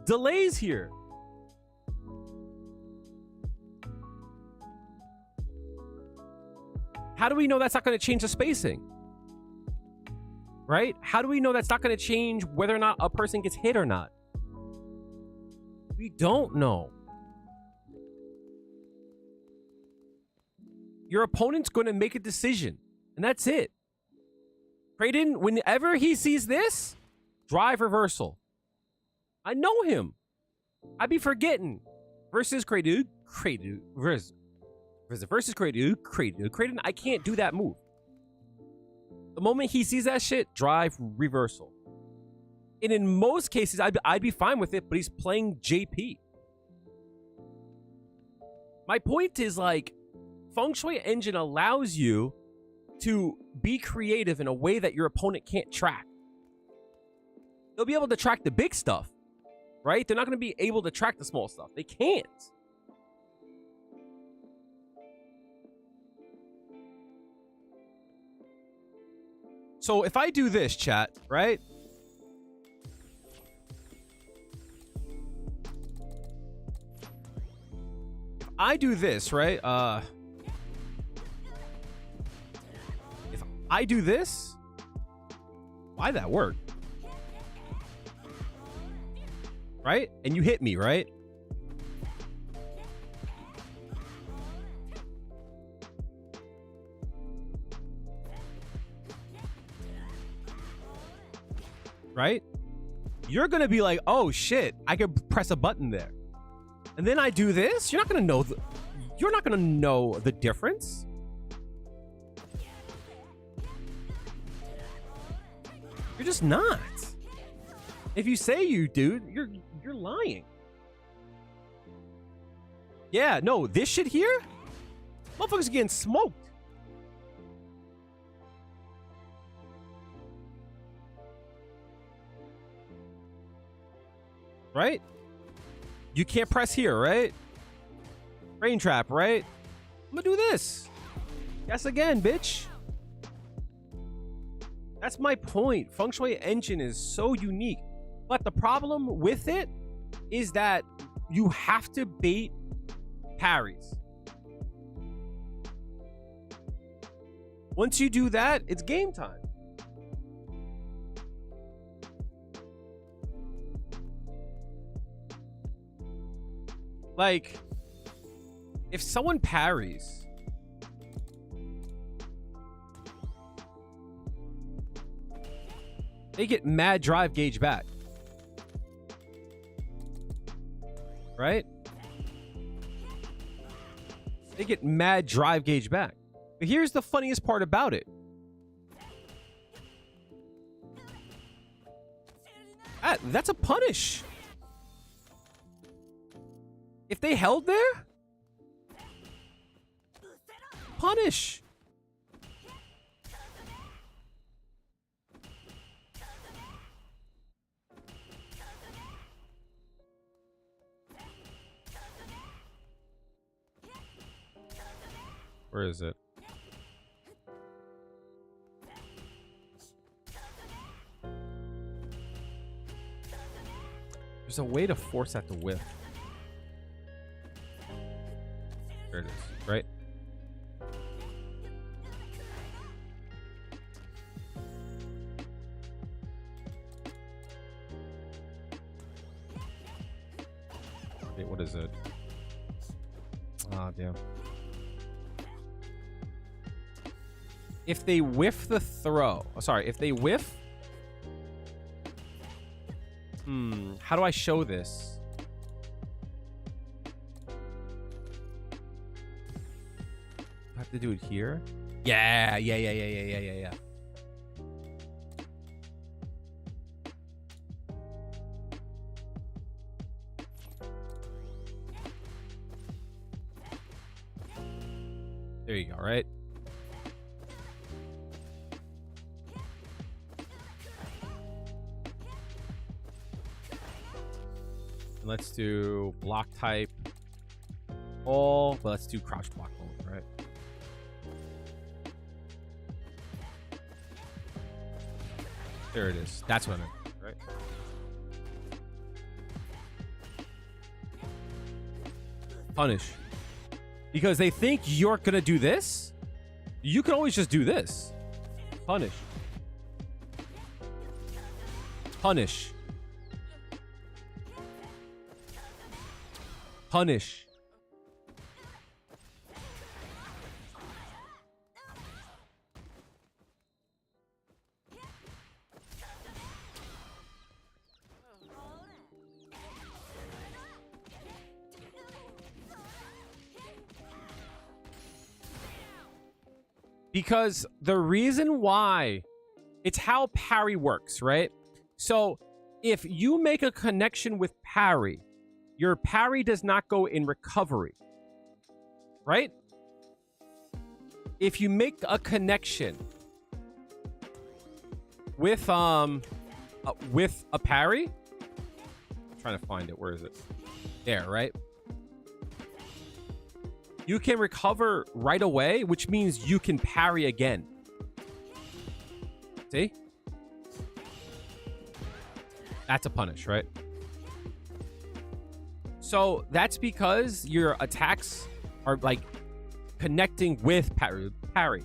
Delays here. How do we know that's not going to change the spacing? Right? How do we know that's not going to change whether or not a person gets hit or not? We don't know. Your opponent's going to make a decision, and that's it. Kraden, whenever he sees this, drive reversal. I know him. I be forgetting. Versus Kraden. created versus created. I can't do that move. The moment he sees that shit, drive reversal. And in most cases, I'd be fine with it, but he's playing JP. My point is, like, Feng Shui Engine allows you to be creative in a way that your opponent can't track. They'll be able to track the big stuff, right? They're not going to be able to track the small stuff. They can't. So if I do this, chat, right? If I do this, right? If I do this, why'd that work? Right? And you hit me, right? Right? You're gonna be like, oh shit, I could press a button there. And then I do this, you're not gonna know the difference. You're just not. If you say you do, you're lying. Yeah, no, this shit here, motherfuckers getting smoked. Right? You can't press here, right? Rain trap, right? I'm gonna do this. Guess again, bitch. That's my point. Feng Shui Engine is so unique. But the problem with it is that you have to bait parries. Once you do that, it's game time. Like, if someone parries, they get mad drive gauge back. Right? They get mad drive gauge back. But here's the funniest part about it. That's a punish. If they held there, punish. Where is it? There's a way to force that to whiff. There it is, right? Wait, what is it? Ah, damn. If they whiff the throw, oh, sorry, if they whiff, how do I show this? I have to do it here? Yeah. There you go, right? Let's do block type all, but let's do crouch block only, right? There it is. That's what I meant, right? Punish. Because they think you're gonna do this. You can always just do this. Punish. Punish. Punish. Because the reason why, it's how parry works, right? So if you make a connection with parry, your parry does not go in recovery, right? If you make a connection with a parry, I'm trying to find it. Where is it? There, right? You can recover right away, which means you can parry again. See? That's a punish, right? So that's because your attacks are like connecting with parry.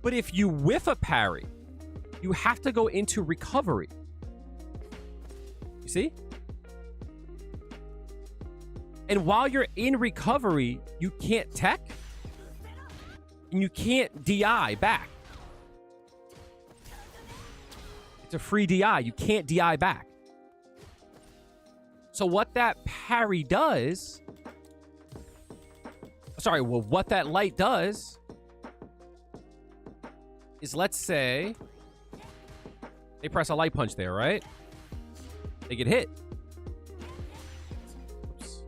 But if you whiff a parry, you have to go into recovery. You see? And while you're in recovery, you can't tech and you can't DI back. It's a free DI. You can't DI back. So what that parry does... Sorry, well, what that light does is, let's say they press a light punch there, right? They get hit. Oops.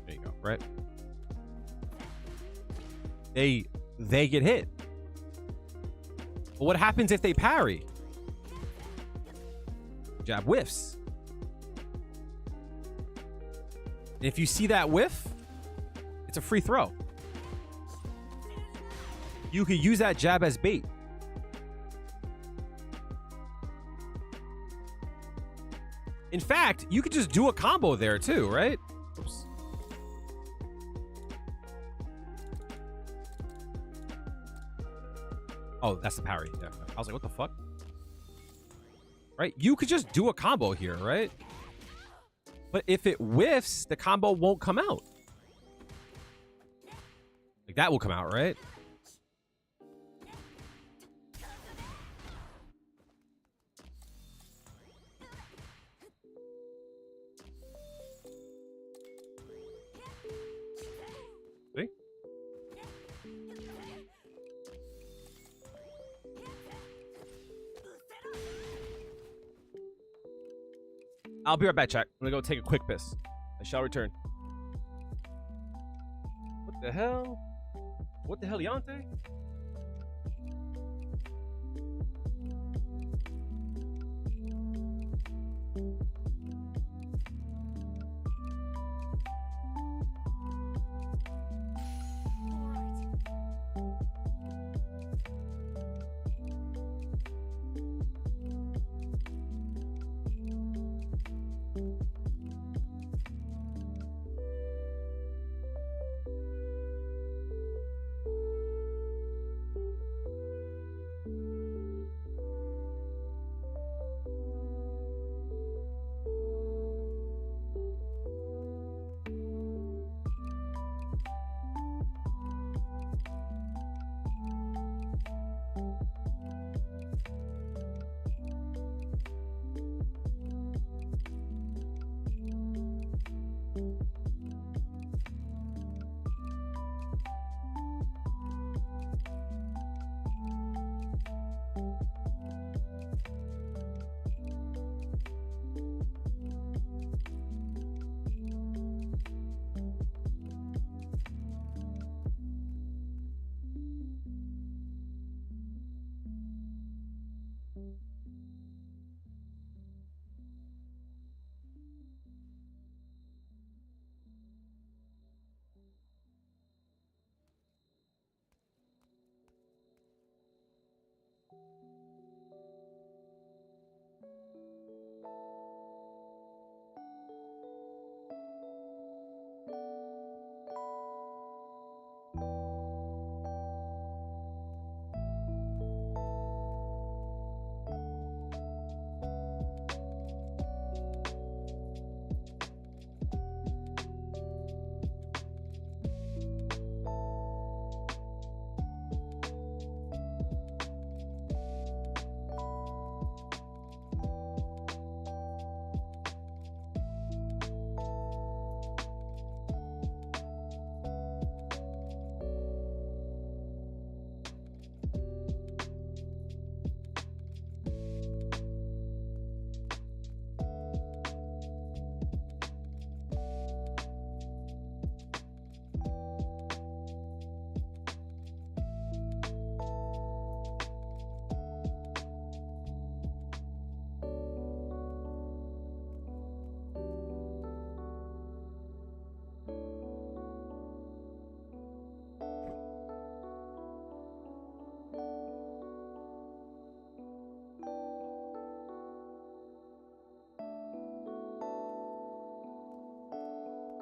There you go, right? They get hit. But what happens if they parry? Jab whiffs. And if you see that whiff, it's a free throw. You could use that jab as bait. In fact, you could just do a combo there too, right? Oops. Oh, that's the parry. Yeah. I was like, what the fuck? Right? You could just do a combo here, right? But if it whiffs, the combo won't come out. Like, that will come out, right? See? I'll be right back, chat. I'm gonna go take a quick piss. I shall return. What the hell? What the hell, Yante?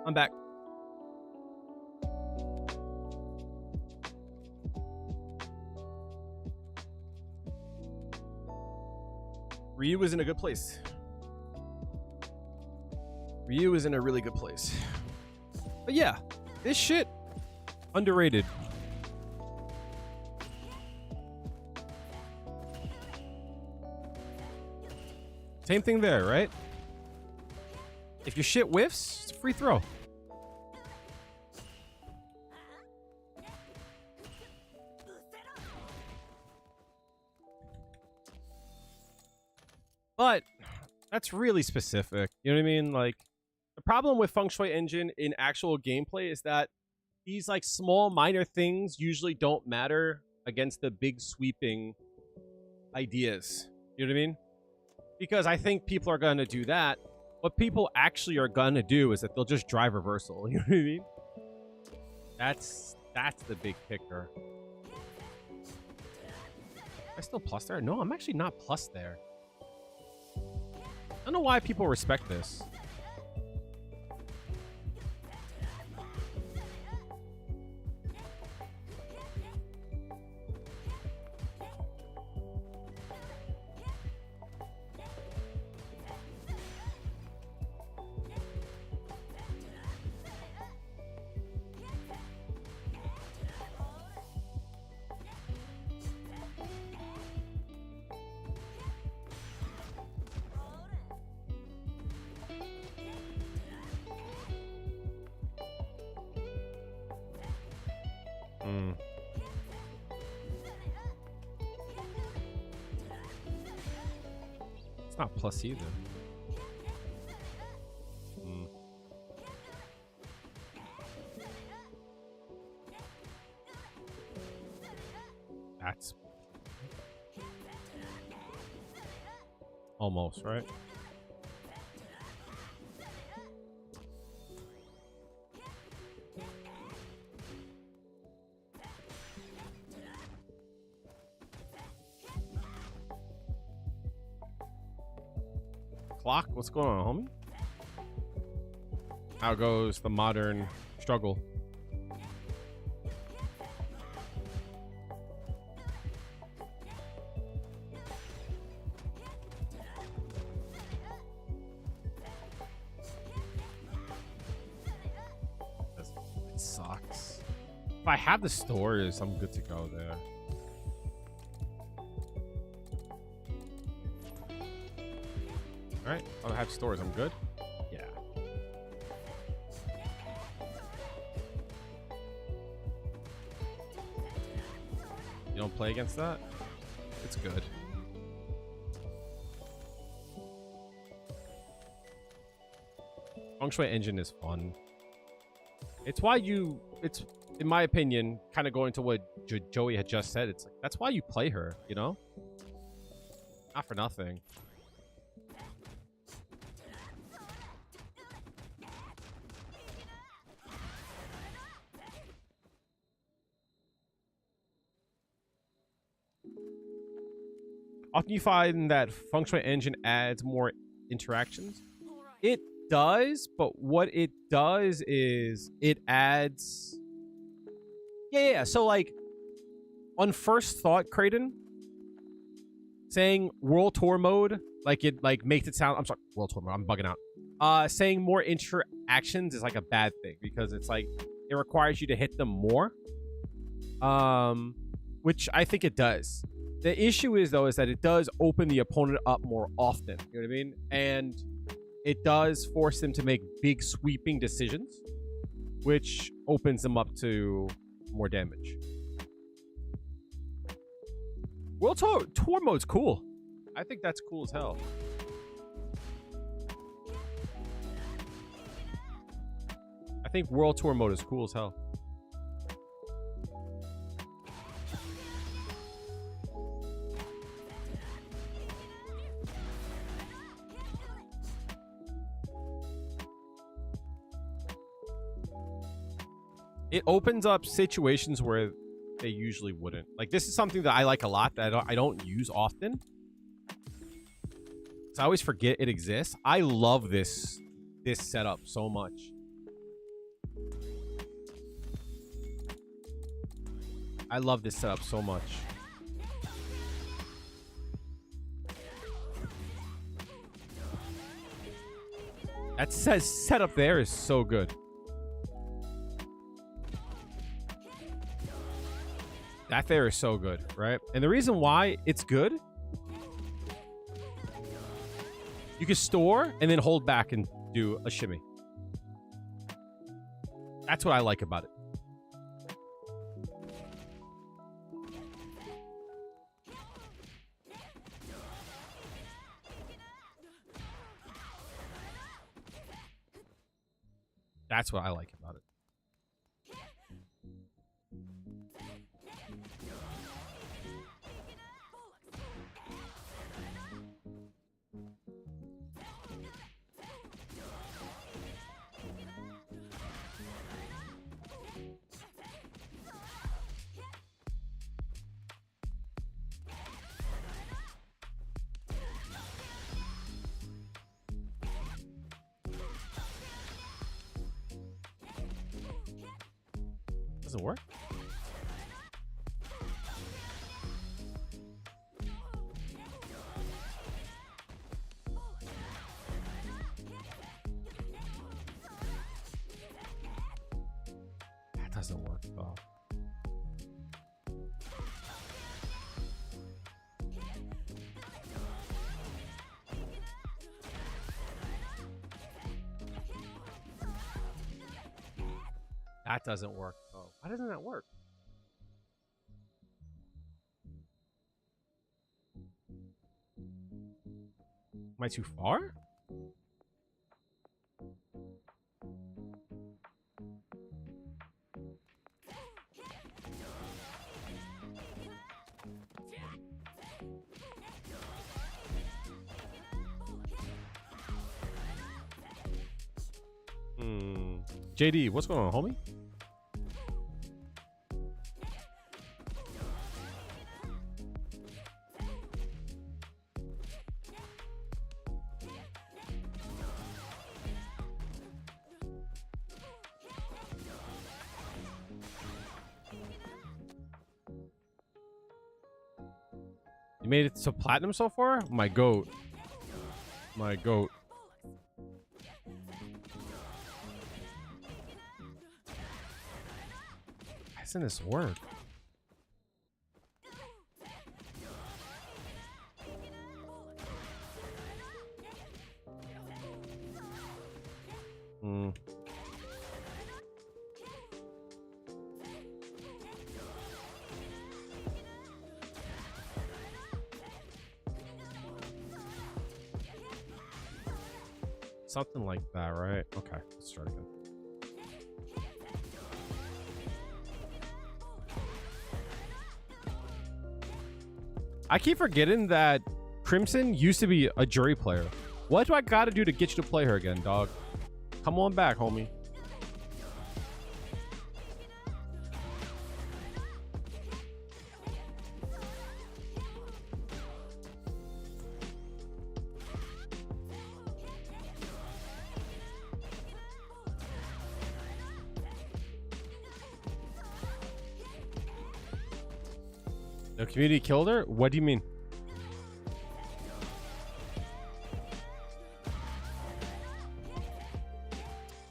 I'm back. Ryu is in a good place. Ryu is in a really good place. But yeah, this shit, underrated. Same thing there, right? If your shit whiffs, it's a free throw. But that's really specific. You know what I mean? Like, the problem with Feng Shui Engine in actual gameplay is that these like small minor things usually don't matter against the big sweeping ideas. You know what I mean? Because I think people are going to do that. What people actually are going to do is that they'll just drive reversal. You know what I mean? That's the big kicker. Am I still plus there? No, I'm actually not plus there. I don't know why people respect this. It's not plus either. That's almost right. Clock, what's going on, homie? How goes the modern struggle? It sucks. If I have the stores, I'm good to go there. All right, I have stores. I'm good. Yeah. You don't play against that? It's good. Feng Shui Engine is fun. It's why it's, in my opinion, kind of going to what Joey had just said. It's like, that's why you play her, you know? Not for nothing. Often you find that Feng Shui Engine adds more interactions. It does, but what it does is it adds... Yeah. So, like, on first thought, Kraden, saying World Tour mode, like, it, like, makes it sound... I'm sorry, World Tour mode, I'm bugging out. Saying more interactions is, like, a bad thing, because it's, like, it requires you to hit them more. Which I think it does. The issue is, though, is that it does open the opponent up more often. You know what I mean? And it does force them to make big sweeping decisions, which opens them up to more damage. World Tour mode's cool. I think that's cool as hell. I think World Tour mode is cool as hell. It opens up situations where they usually wouldn't. Like, this is something that I like a lot that I don't use often. So I always forget it exists. I love this setup so much. I love this setup so much. That setup there is so good. That there is so good, right? And the reason why it's good, you can store and then hold back and do a shimmy. That's what I like about it. That's what I like about it. Doesn't work. That doesn't work at all. That doesn't work. Oh, why doesn't that work? Am I too far? JD, what's going on, homie? You made it to platinum so far? My goat. My goat. Why doesn't this work? Something like that, right? Okay, let's try again. I keep forgetting that Crimson used to be a Juri player. What do I gotta do to get you to play her again, dog? Come on back, homie. The community killed her? What do you mean?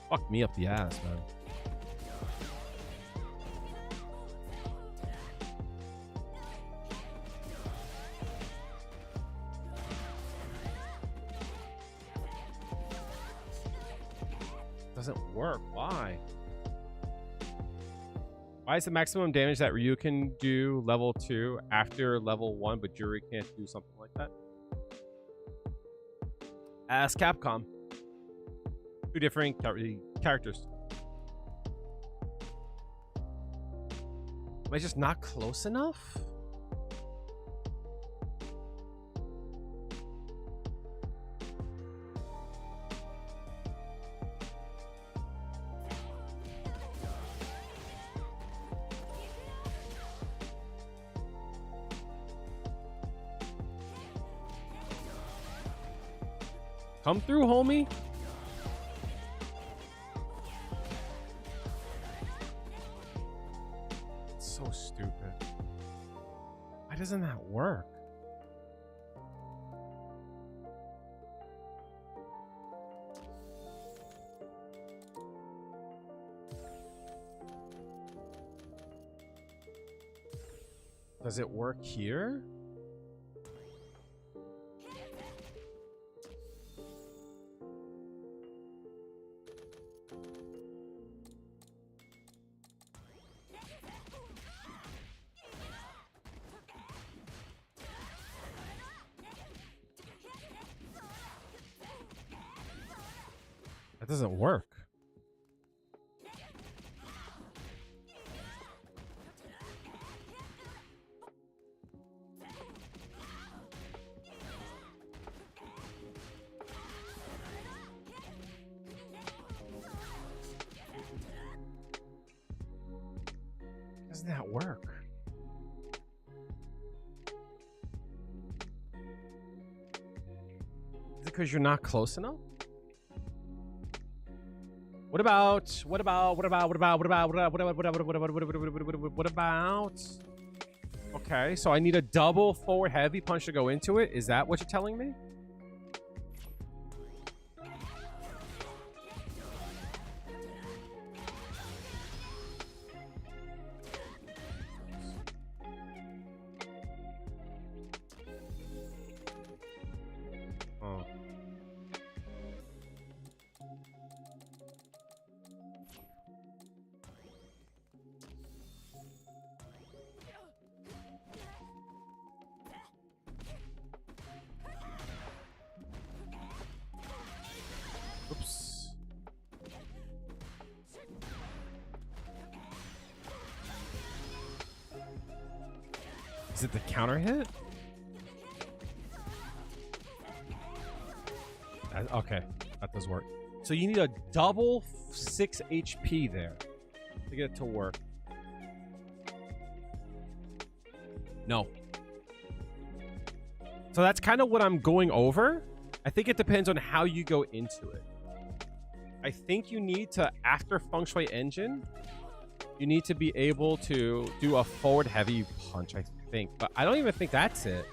Fuck me up the ass, man. Doesn't work. Why? Why is the maximum damage that Ryu can do level 2 after level 1, but Juri can't do something like that? Ask Capcom. Two different characters. Am I just not close enough? Come through, homie. so stupid. Why doesn't that work? Does it work here? That doesn't work. Doesn't that work? Is it because you're not close enough? What about? Okay, so I need a double forward heavy punch to go into it. Is that what you're telling me? Oh. Oops. Is it the counter hit? Okay, that does work. So you need a double 6 HP there to get it to work. No. So that's kind of what I'm going over. I think it depends on how you go into it. I think you need to, after Feng Shui Engine, you need to be able to do a forward heavy punch, I think. But I don't even think that's it.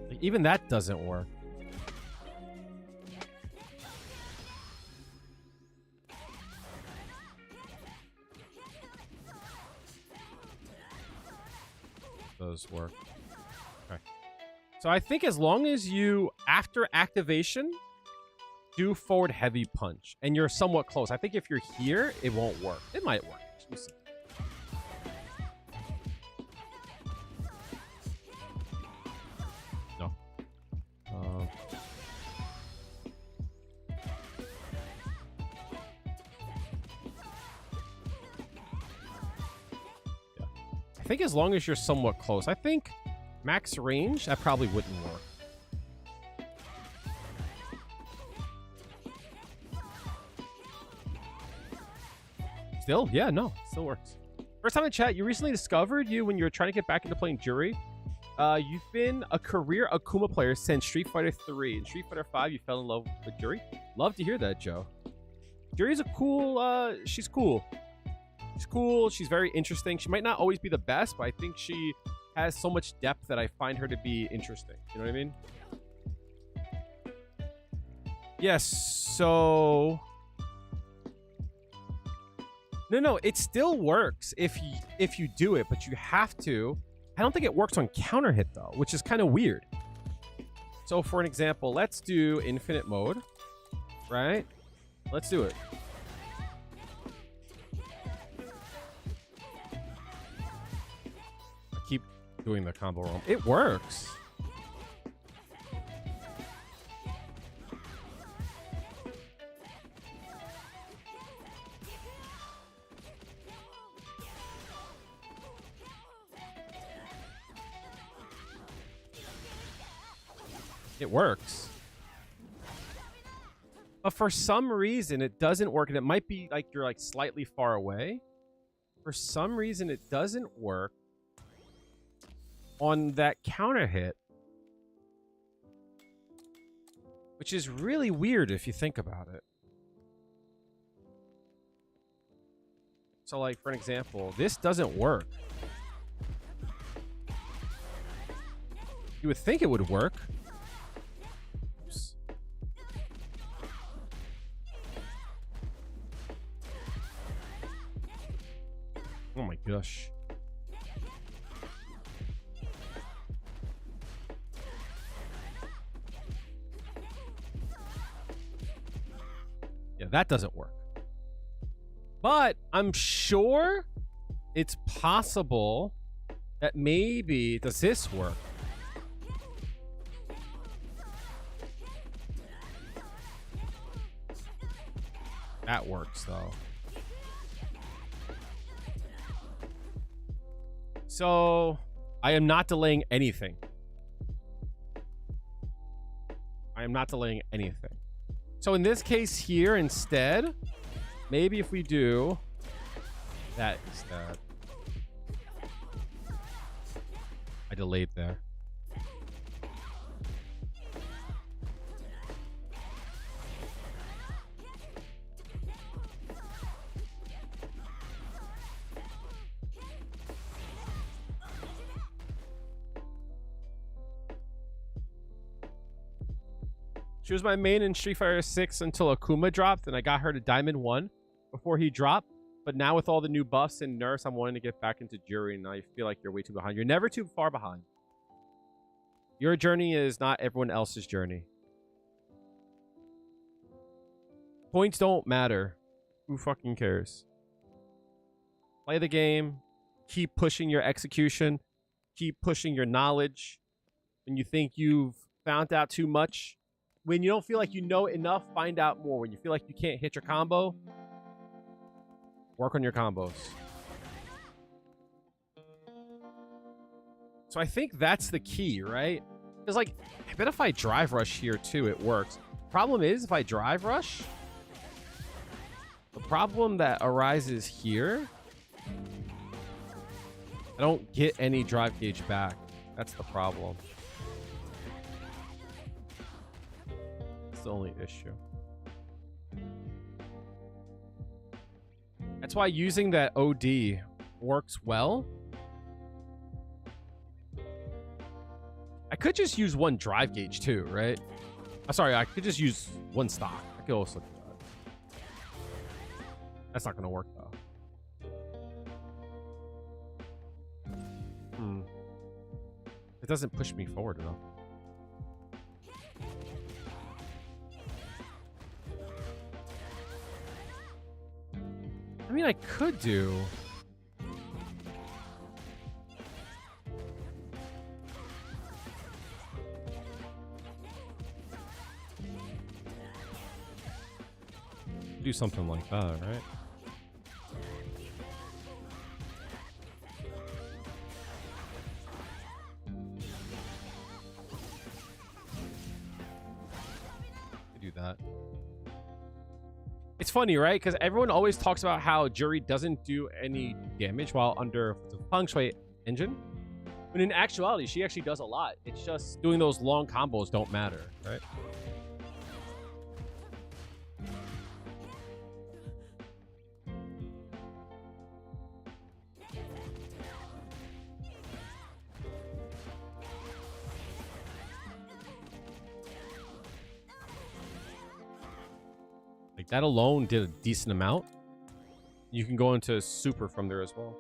Like, even that doesn't work. Those work. Okay. So I think as long as you, after activation, do forward heavy punch, and you're somewhat close. I think if you're here, it won't work. It might work. Let me see. No. Yeah. I think as long as you're somewhat close. I think max range, that probably wouldn't work. Still, yeah, no, still works. First time in chat, you recently discovered you when you were trying to get back into playing Juri. You've been a career Akuma player since Street Fighter 3. In Street Fighter 5, you fell in love with Juri. Love to hear that, Joe. Juri's a cool, she's cool. She's cool, she's very interesting. She might not always be the best, but I think she has so much depth that I find her to be interesting. You know what I mean? Yes, so... No, it still works if you do it, but you have to. I don't think it works on counter hit though, which is kind of weird. So for an example, let's do infinite mode, right? Let's do it. I keep doing the combo wrong. It works. It works. But for some reason, it doesn't work. And it might be like you're like slightly far away. For some reason, it doesn't work on that counter hit. Which is really weird if you think about it. So, like, for an example, this doesn't work. You would think it would work. Oops. Oh my gosh. Yeah, that doesn't work. But I'm sure it's possible that maybe... Does this work? That works, though. So, I am not delaying anything. I am not delaying anything. So, in this case here, instead, maybe if we do that instead. I delayed there. She was my main in Street Fighter 6 until Akuma dropped, and I got her to Diamond 1 before he dropped. But now with all the new buffs and nerfs, I'm wanting to get back into Juri, and I feel like you're way too behind. You're never too far behind. Your journey is not everyone else's journey. Points don't matter. Who fucking cares? Play the game. Keep pushing your execution. Keep pushing your knowledge. When you think you've found out too much, when you don't feel like you know enough, find out more. When you feel like you can't hit your combo, work on your combos. So I think that's the key, right? Because, like, I bet if I drive rush here too, it works. Problem is, if I drive rush, the problem that arises here, I don't get any drive gauge back. That's the problem. That's the only issue. That's why using that OD works well. I could just use one drive gauge too, right? Sorry, I could just use one stock. I could also do that. That's not gonna work though. It doesn't push me forward enough. I mean, I could do... do something like that, right? Do that. It's funny, right? Because everyone always talks about how Juri doesn't do any damage while under the Feng Shui engine. But in actuality, she actually does a lot. It's just doing those long combos don't matter, right? Like, that alone did a decent amount. You can go into super from there as well.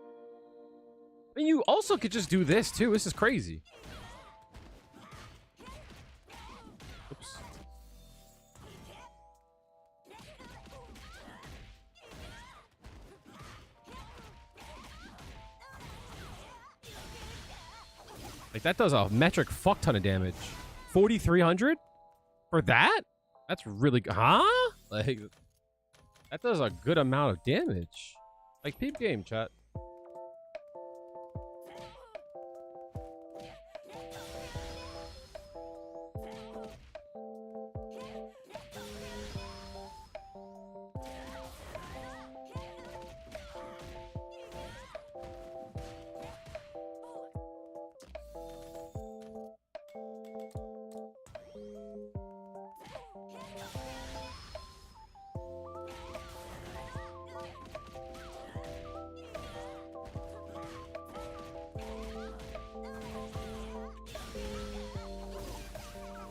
And you also could just do this too. This is crazy. Oops. Like, that does a metric fuck ton of damage. 4,300 for that? That's really good. Huh? Like, that does a good amount of damage. Like, peep game, chat.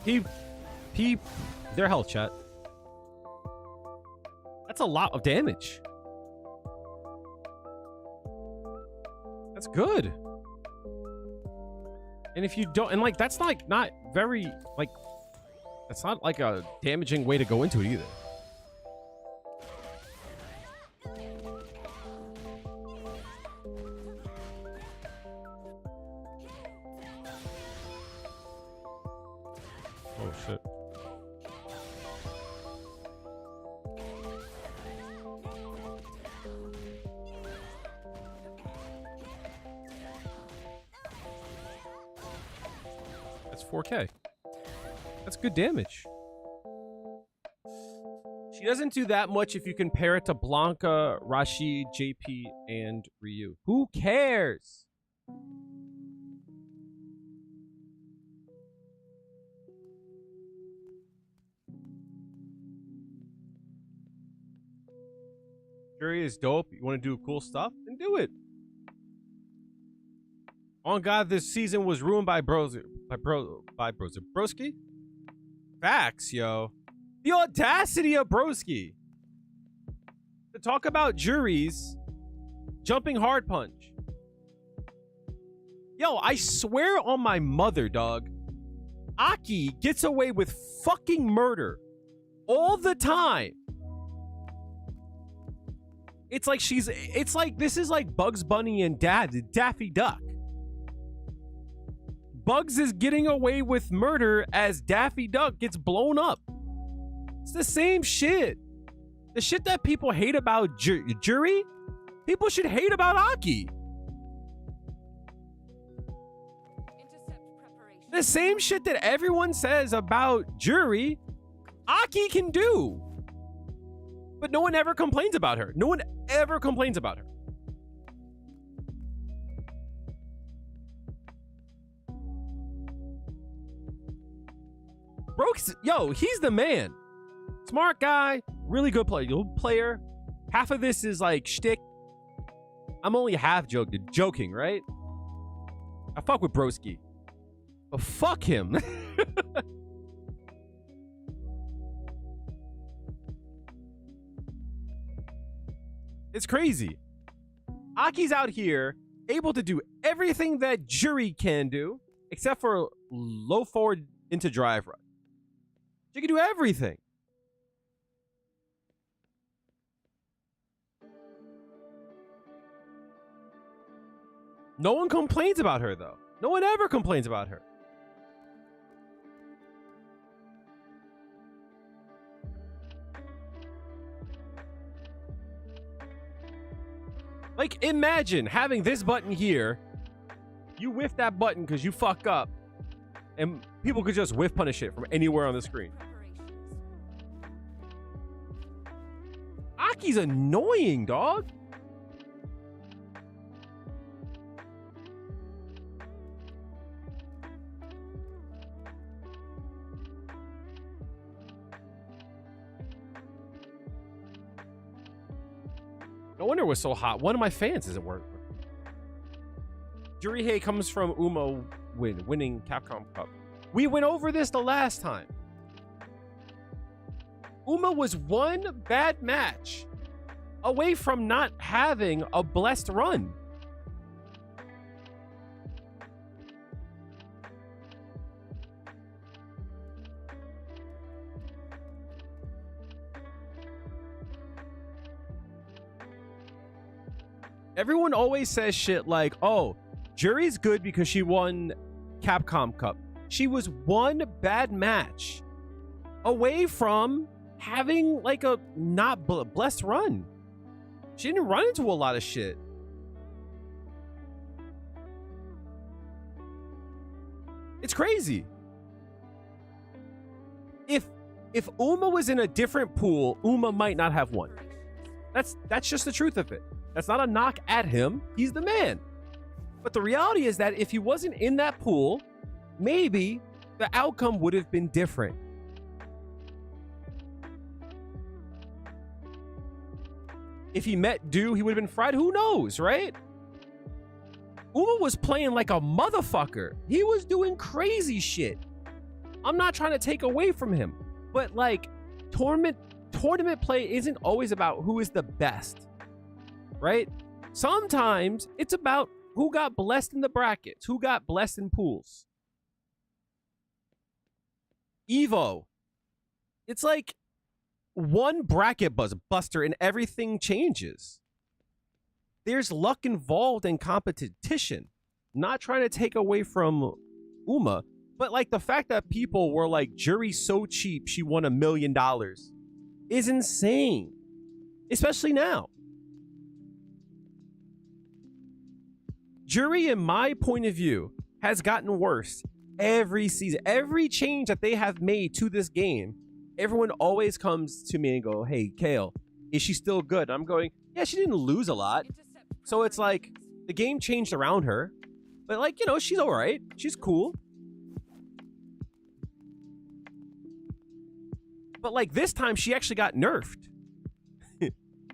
He, their health, chat. That's a lot of damage. That's good. And if you don't, and like, that's like not very, like, that's not like a damaging way to go into it either. Oh shit. That's 4K. That's good damage. She doesn't do that much if you compare it to Blanca, Rashid, JP, and Ryu. Who cares? Juri is dope. You want to do cool stuff? Then do it. Oh God, this season was ruined by Broski. Facts, yo. The audacity of Broski to talk about Juri's jumping hard punch. Yo, I swear on my mother, dog. Aki gets away with fucking murder all the time. It's like this is like Bugs Bunny and Daffy Duck. Bugs is getting away with murder as Daffy Duck gets blown up. It's the same shit. The shit that people hate about Juri, people should hate about Aki. The same shit that everyone says about Juri, Aki can do. But no one ever complains about her. No one ever complains about her. Brooks, yo, he's the man. Smart guy, really good player. Half of this is like shtick. I'm only half joking, right? I fuck with Broski. But fuck him. It's crazy. Aki's out here able to do everything that Juri can do, except for low forward into drive run. She can do everything. No one complains about her, though. No one ever complains about her. Like, imagine having this button here. You whiff that button because you fuck up. And people could just whiff punish it from anywhere on the screen. Aki's annoying, dog. No wonder it was so hot. One of my fans isn't working. Juri comes from Uma winning Capcom Cup. We went over this the last time. Uma was one bad match away from not having a blessed run. Everyone always says shit like, oh, Juri's good because she won Capcom Cup. She was one bad match away from having like a not blessed run. She didn't run into a lot of shit. It's crazy. If Uma was in a different pool, Uma might not have won. That's just the truth of it. That's not a knock at him. He's the man. But the reality is that if he wasn't in that pool, maybe the outcome would have been different. If he met Do, he would have been fried. Who knows, right? Uma was playing like a motherfucker. He was doing crazy shit. I'm not trying to take away from him, but like tournament play isn't always about who is the best, right? Sometimes it's about who got blessed in the brackets, who got blessed in pools. Evo, it's like one bracket buster and everything changes. There's luck involved in competition. Not trying to take away from Uma, but like the fact that people were like, Juri's so cheap, she won $1 million is insane, especially now. Juri, in my point of view, has gotten worse every season. Every change that they have made to this game, everyone always comes to me and go, hey, Kale, is she still good? And I'm going, yeah, she didn't lose a lot. So it's like the game changed around her, but like, you know, she's all right. She's cool. But like this time she actually got nerfed.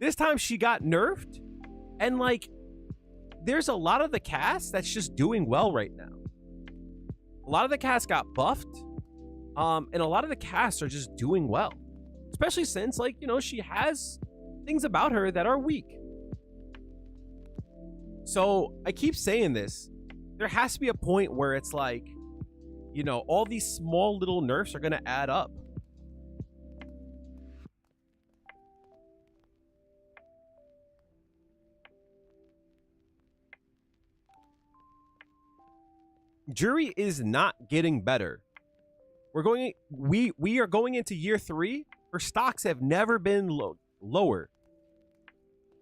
This time she got nerfed, and like there's a lot of the cast that's just doing well right now. A lot of the cast got buffed, and a lot of the casts are just doing well, especially since, like, you know, she has things about her that are weak. So I keep saying this, there has to be a point where it's like, you know, all these small little nerfs are going to add up. Juri is not getting better. We are going into year 3. Her stocks have never been lower.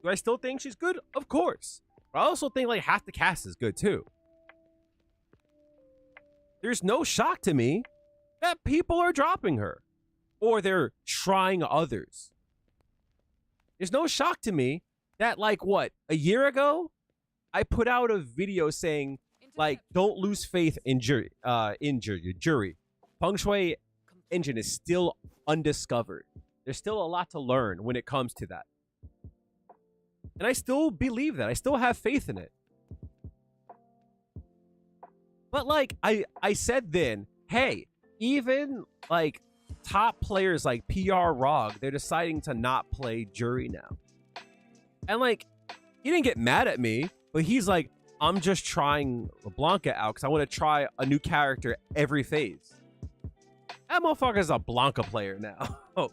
Do I still think she's good? Of course. But I also think like half the cast is good too. There's no shock to me that people are dropping her or they're trying others. There's no shock to me that, like, what, a year ago I put out a video saying, like, don't lose faith in Juri. Feng Shui engine is still undiscovered. There's still a lot to learn when it comes to that. And I still believe that. I still have faith in it. But like I said then, hey, even like top players like PR Rog, they're deciding to not play Juri now. And like, he didn't get mad at me, but he's like, I'm just trying Blanca out because I want to try a new character every phase. That motherfucker's a Blanca player now. Oh,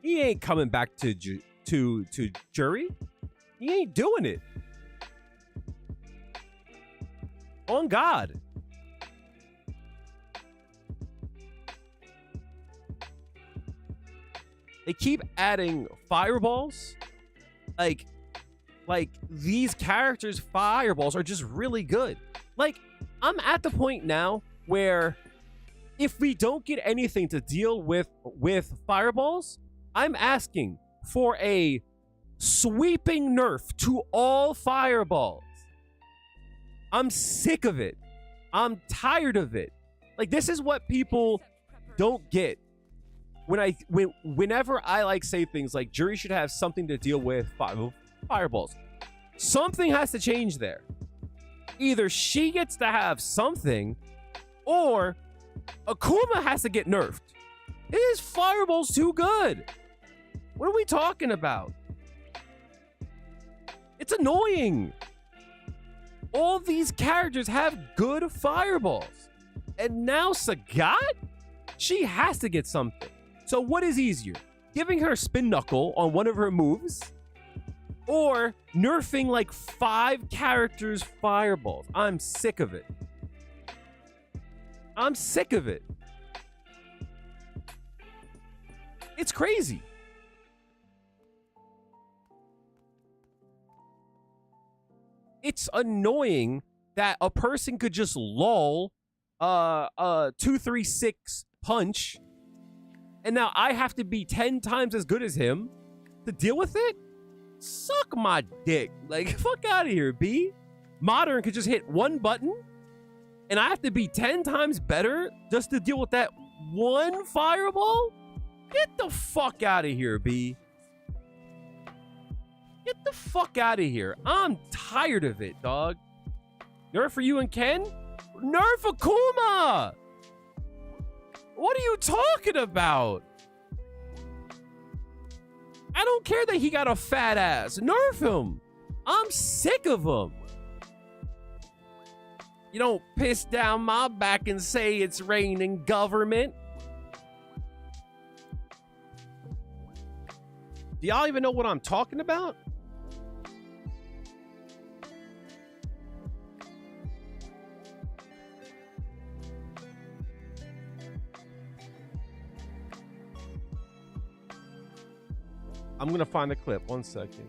he ain't coming back to Juri. He ain't doing it. On God. They keep adding fireballs. Like these characters' fireballs are just really good. Like, I'm at the point now where if we don't get anything to deal with fireballs, I'm asking for a sweeping nerf to all fireballs. I'm sick of it. I'm tired of it. Like, this is what people don't get. Whenever I like say things like Juri should have something to deal with fireballs, something has to change there. Either she gets to have something, or Akuma has to get nerfed. His fireball's too good. What are we talking about? It's annoying. All these characters have good fireballs, and now Sagat, she has to get something. So what is easier? Giving her spin knuckle on one of her moves, or nerfing like 5 characters' fireballs? I'm sick of it. I'm sick of it. It's crazy. It's annoying that a person could just lull a 2-3-6 punch, and now I have to be 10 times as good as him to deal with it? Suck my dick. Like, fuck out of here, B. Modern could just hit one button, and I have to be 10 times better just to deal with that one fireball? Get the fuck out of here, B. Get the fuck out of here. I'm tired of it, dog. Nerf for you and Ken? Nerf Akuma! What are you talking about? I don't care that he got a fat ass. Nerf him. I'm sick of him. You don't piss down my back and say it's raining, government. Do y'all even know what I'm talking about? I'm gonna find the clip. 1 second.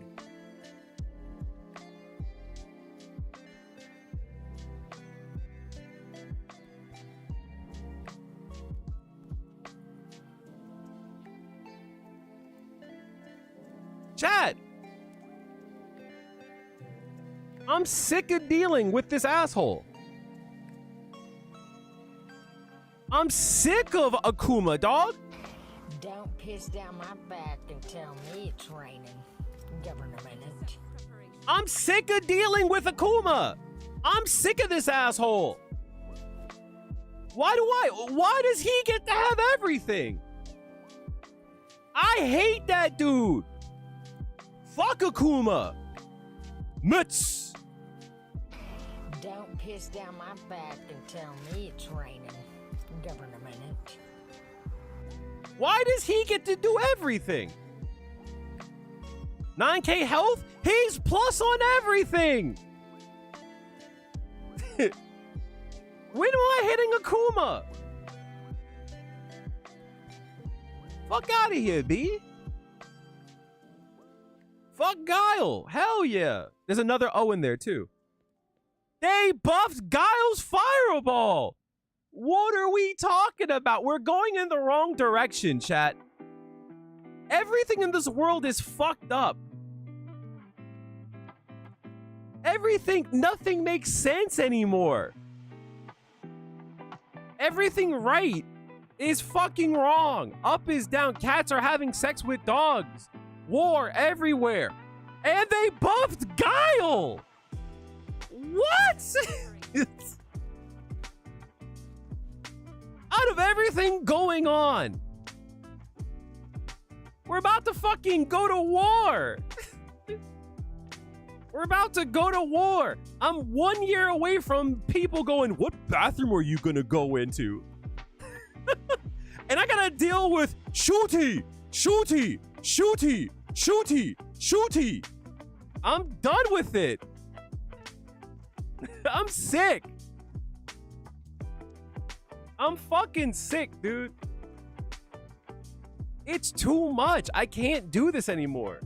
Chat. I'm sick of dealing with this asshole. I'm sick of Akuma, dog. Don't piss down my back and tell me it's raining, government. I'm sick of dealing with Akuma. I'm sick of this asshole. Why does he get to have everything? I hate that dude. Fuck Akuma. Nuts. Don't piss down my back and tell me it's raining, government. Why does he get to do everything? 9K health? He's plus on everything. When am I hitting Akuma? Fuck out of here, B. Fuck Guile. Hell yeah. There's another O in there too. They buffed Guile's fireball. What are we talking about? We're going in the wrong direction, chat. Everything in this world is fucked up. Nothing makes sense anymore. Everything right is fucking wrong. Up is down. Cats are having sex with dogs. War everywhere. And they buffed Guile. What? Out of everything going on, we're about to fucking go to war. We're about to go to war. I'm 1 year away from people going, what bathroom are you gonna go into? And I gotta deal with shooty. I'm done with it. I'm sick. I'm fucking sick, dude. It's too much. I can't do this anymore.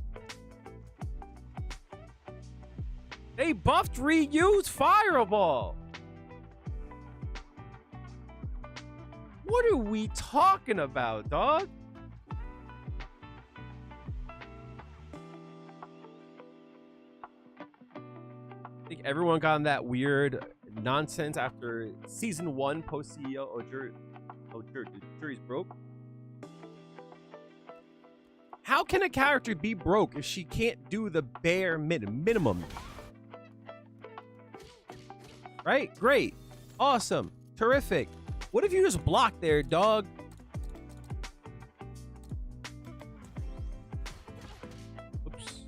They buffed Ryu's fireball. What are we talking about, dog? I think everyone got on that weird nonsense after season 1 post CEO. Juri's broke. How can a character be broke if she can't do the bare minimum? Right? Great. Awesome. Terrific. What if you just block there, dog? Oops.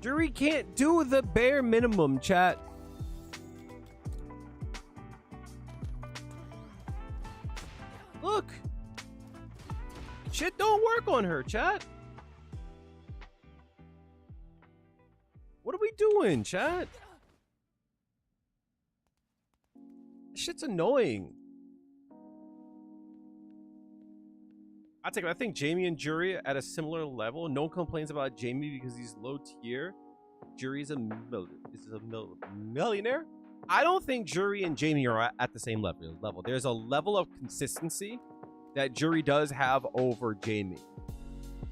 Juri can't do the bare minimum, chat. Look. Shit don't work on her, chat. What are we doing, chat? Shit's annoying. I think Jamie and Juri at a similar level. No one complains about Jamie because he's low tier. Juri's a millionaire. I don't think Juri and Jamie are at the same level. There's a level of consistency that Juri does have over Jamie.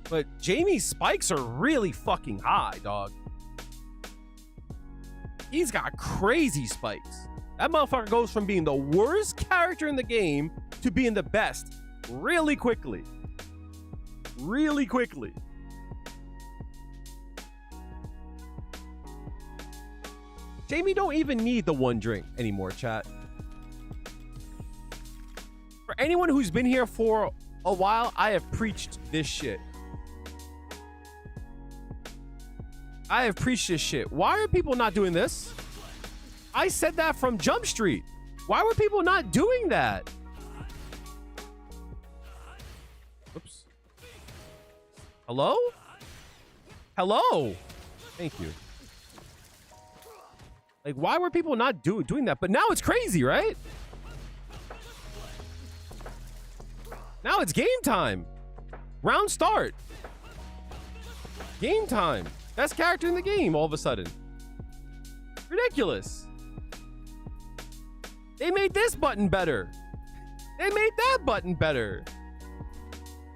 But Jamie's spikes are really fucking high, dog. He's got crazy spikes. That motherfucker goes from being the worst character in the game to being the best really quickly. really quickly. Jamie don't even need the one drink anymore, chat. For anyone who's been here for a while, I have preached this shit. I have preached this shit. Why are people not doing this? I said that from Jump Street. Why were people not doing that? Oops. Hello? Hello? Thank you. Like, why were people not doing that? But now it's crazy, right? Now it's game time. Round start. Game time. Best character in the game all of a sudden. Ridiculous. They made this button better. They made that button better.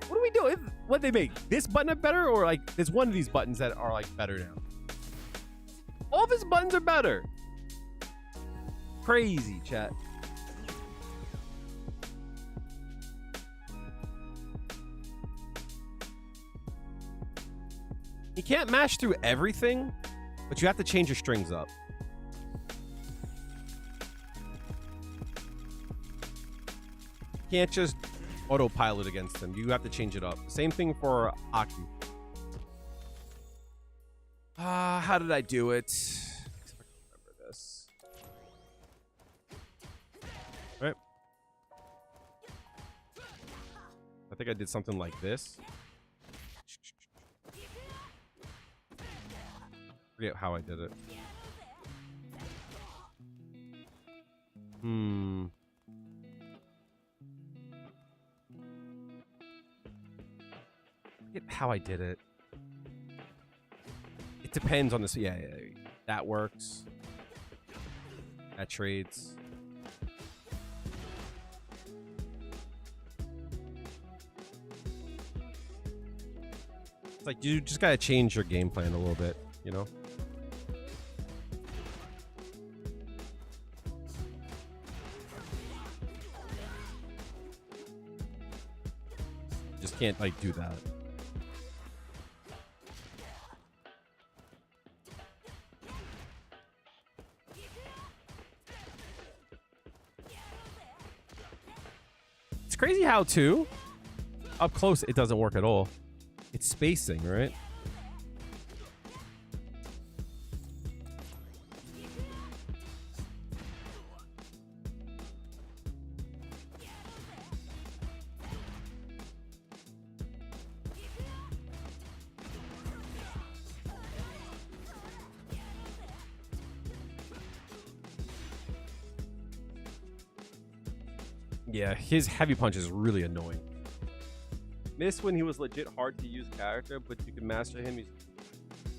What do we do? What they make? This button better, or like there's one of these buttons that are like better now? All of his buttons are better. Crazy, chat. You can't mash through everything, but you have to change your strings up. You can't just autopilot against them. You have to change it up. Same thing for Aki. How did I do it? Let's see if I can remember this. All right. I think I did something like this. Forget how I did it. Forget how I did it. It depends on this. Yeah, that works. That trades. It's like you just gotta change your game plan a little bit, you know? Just can't like do that. It's crazy how too up close it doesn't work at all. It's spacing, right? Yeah, his heavy punch is really annoying. Miss when he was legit hard to use character, but you can master him.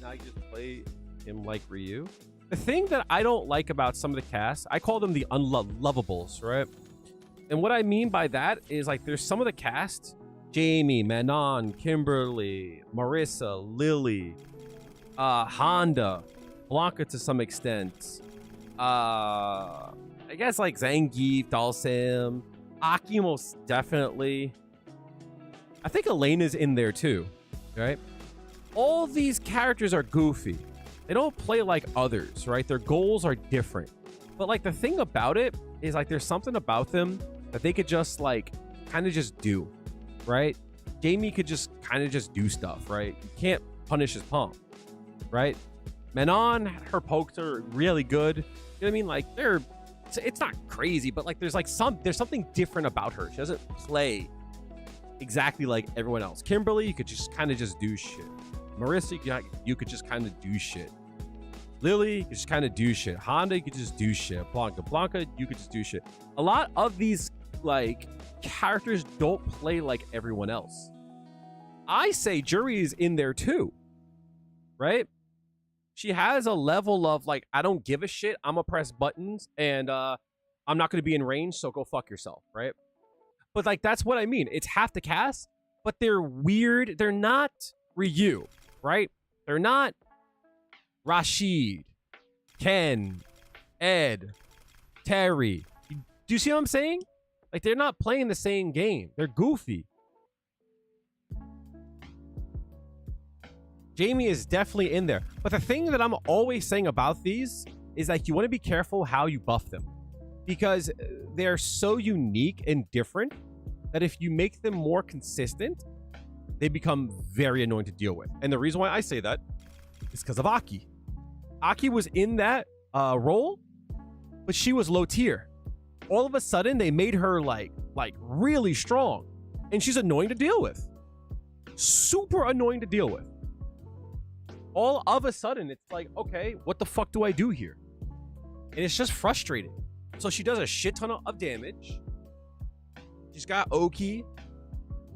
Now you just play him like Ryu. The thing that I don't like about some of the cast, I call them the unlovables, right? And what I mean by that is like there's some of the cast, Jamie, Manon, Kimberly, Marissa, Lily, Honda, Blanca to some extent. I guess like Zangief, Dalsam, Aki most definitely. I think Elena's in there too, right? All these characters are goofy. They don't play like others, right? Their goals are different. But like the thing about it is like there's something about them that they could just like kind of just do, right? Jamie could just kind of just do stuff, right? You can't punish his palm, right? Manon, her pokes are really good. You know what I mean? Like it's not crazy, but like there's something different about her. She doesn't play exactly like everyone else. Kimberly, you could just kind of just do shit. Marissa, you could just kind of do shit. Lily, you could just kind of do shit. Honda, you could just do shit. Blanca, you could just do shit. A lot of these like characters don't play like everyone else. I say Juri is in there too, right? She has a level of like, I don't give a shit. I'm gonna press buttons and I'm not gonna be in range, so go fuck yourself, right? But like, that's what I mean. It's half the cast, but they're weird. They're not Ryu, right? They're not Rashid, Ken, Ed, Terry. Do you see what I'm saying? Like, they're not playing the same game. They're goofy. Jamie is definitely in there. But the thing that I'm always saying about these is that you want to be careful how you buff them, because they're so unique and different that if you make them more consistent, they become very annoying to deal with. And the reason why I say that is because of Aki. Aki was in that role, but she was low tier. All of a sudden, they made her like really strong, and she's annoying to deal with. Super annoying to deal with. All of a sudden, it's like, okay, what the fuck do I do here? And it's just frustrating. So she does a shit ton of damage. She's got Oki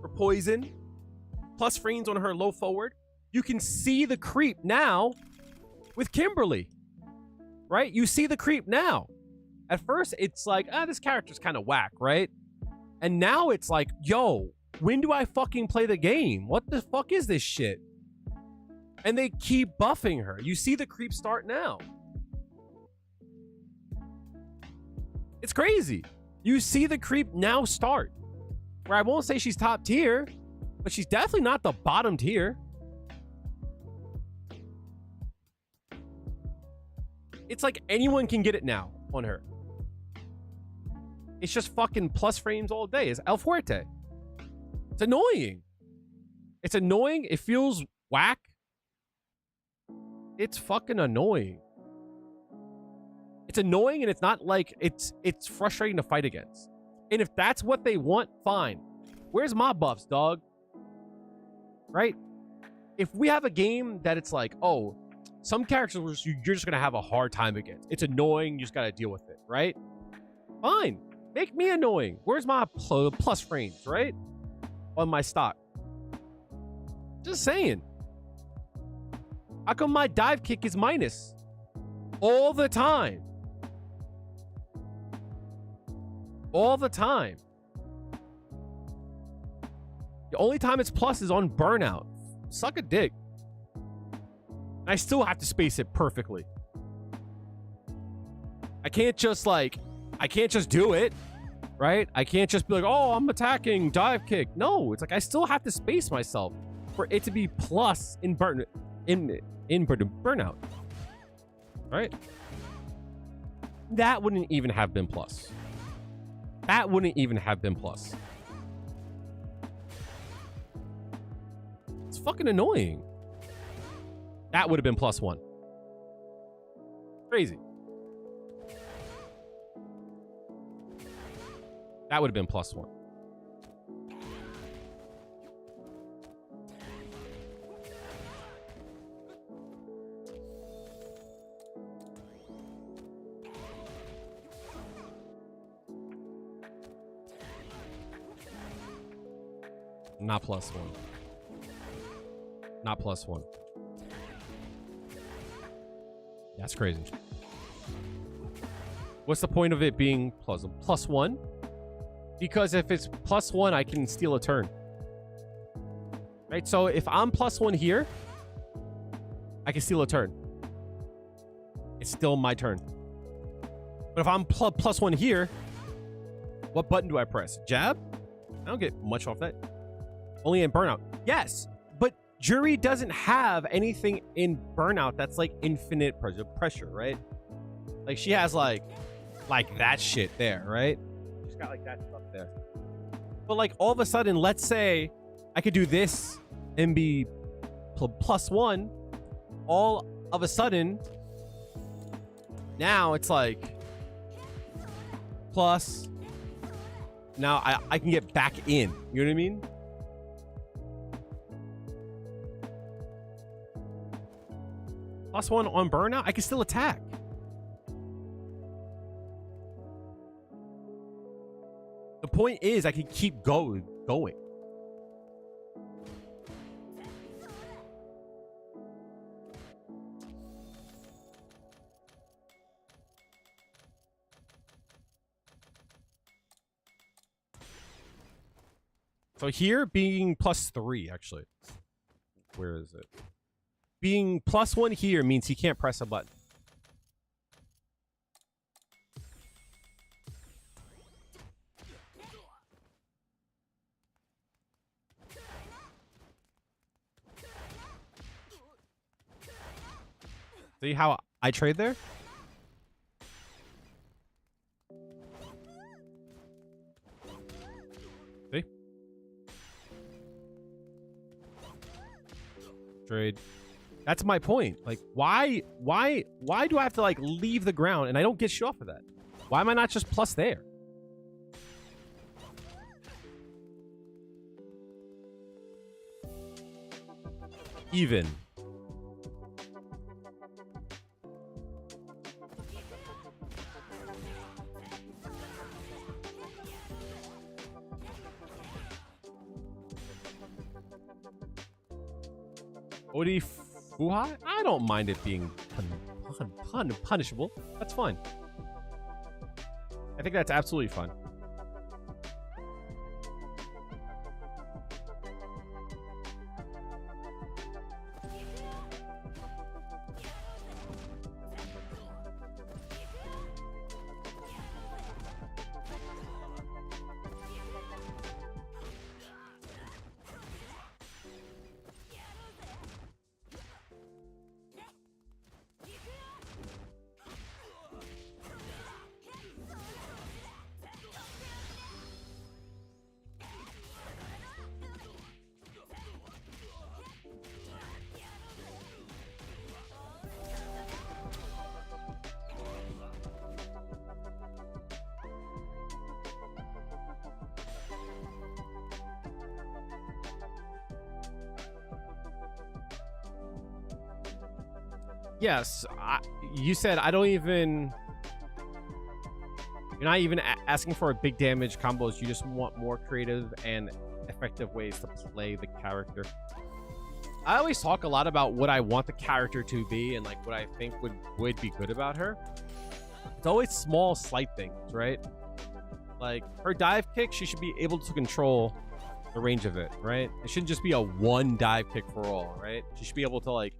for poison, plus frames on her low forward. You can see the creep now with Kimberly, right? You see the creep now. At first, it's like, this character's kind of whack, right? And now it's like, yo, when do I fucking play the game? What the fuck is this shit? And they keep buffing her. You see the creep start now. It's crazy. You see the creep now start. Where I won't say she's top tier, but she's definitely not the bottom tier. It's like anyone can get it now on her. It's just fucking plus frames all day. It's El Fuerte. It's annoying. It's annoying. It feels whack. It's fucking annoying. It's annoying, and it's not like it's frustrating to fight against. And if that's what they want, fine. Where's my buffs, dog? Right? If we have a game that it's like, oh, some characters you're just gonna have a hard time against. It's annoying. You just gotta deal with it, right? Fine. Make me annoying. Where's my plus frames, right? On my stock. Just saying. How come my dive kick is minus all the time? All the time. The only time it's plus is on burnout. Suck a dick. I still have to space it perfectly. I can't just do it, right? I can't just be like, oh, I'm attacking dive kick. No, it's like I still have to space myself for it to be plus in burnout. Right? That wouldn't even have been plus. That wouldn't even have been plus. It's fucking annoying. That would have been +1. Crazy. That would have been +1. Not +1. Not +1. That's crazy. What's the point of it being +1? Because if it's +1, I can steal a turn. Right? So if I'm +1 here, I can steal a turn. It's still my turn. But if I'm +1 here, what button do I press? Jab? I don't get much off that. Only in burnout. Yes, but Juri doesn't have anything in burnout that's like infinite pressure, right? Like she has like that shit there, right? She's got like that stuff there. But like all of a sudden, let's say I could do this and be +1. All of a sudden, now it's like plus. Now I can get back in. You know what I mean? +1 on burnout, I can still attack. The point is I can keep going. So here being +3, actually. Where is it? Being +1 here means he can't press a button. See how I trade there? See? Trade. That's my point. Like, why do I have to like leave the ground and I don't get shit off of that? Why am I not just plus there? Even. Odi Fuha? I don't mind it being punishable. That's fine. I think that's absolutely fine. Yes, you said I don't even... You're not even asking for a big damage combos. You just want more creative and effective ways to play the character. I always talk a lot about what I want the character to be and like what I think would be good about her. It's always small, slight things, right? Like her dive kick, she should be able to control the range of it, right? It shouldn't just be a one dive kick for all, right? She should be able to like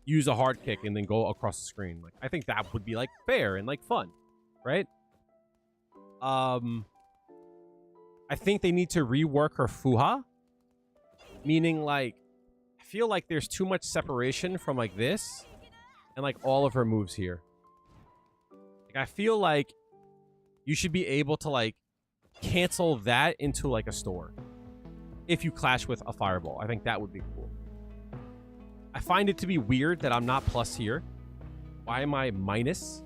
use a hard kick and then go across the screen. Like I think that would be like fair and like fun, right? I think they need to rework her Fuha, meaning like I feel like there's too much separation from like this and like all of her moves here. Like I feel like you should be able to like cancel that into like a store if you clash with a fireball. I think that would be cool. I find it to be weird that I'm not plus here. Why am I minus?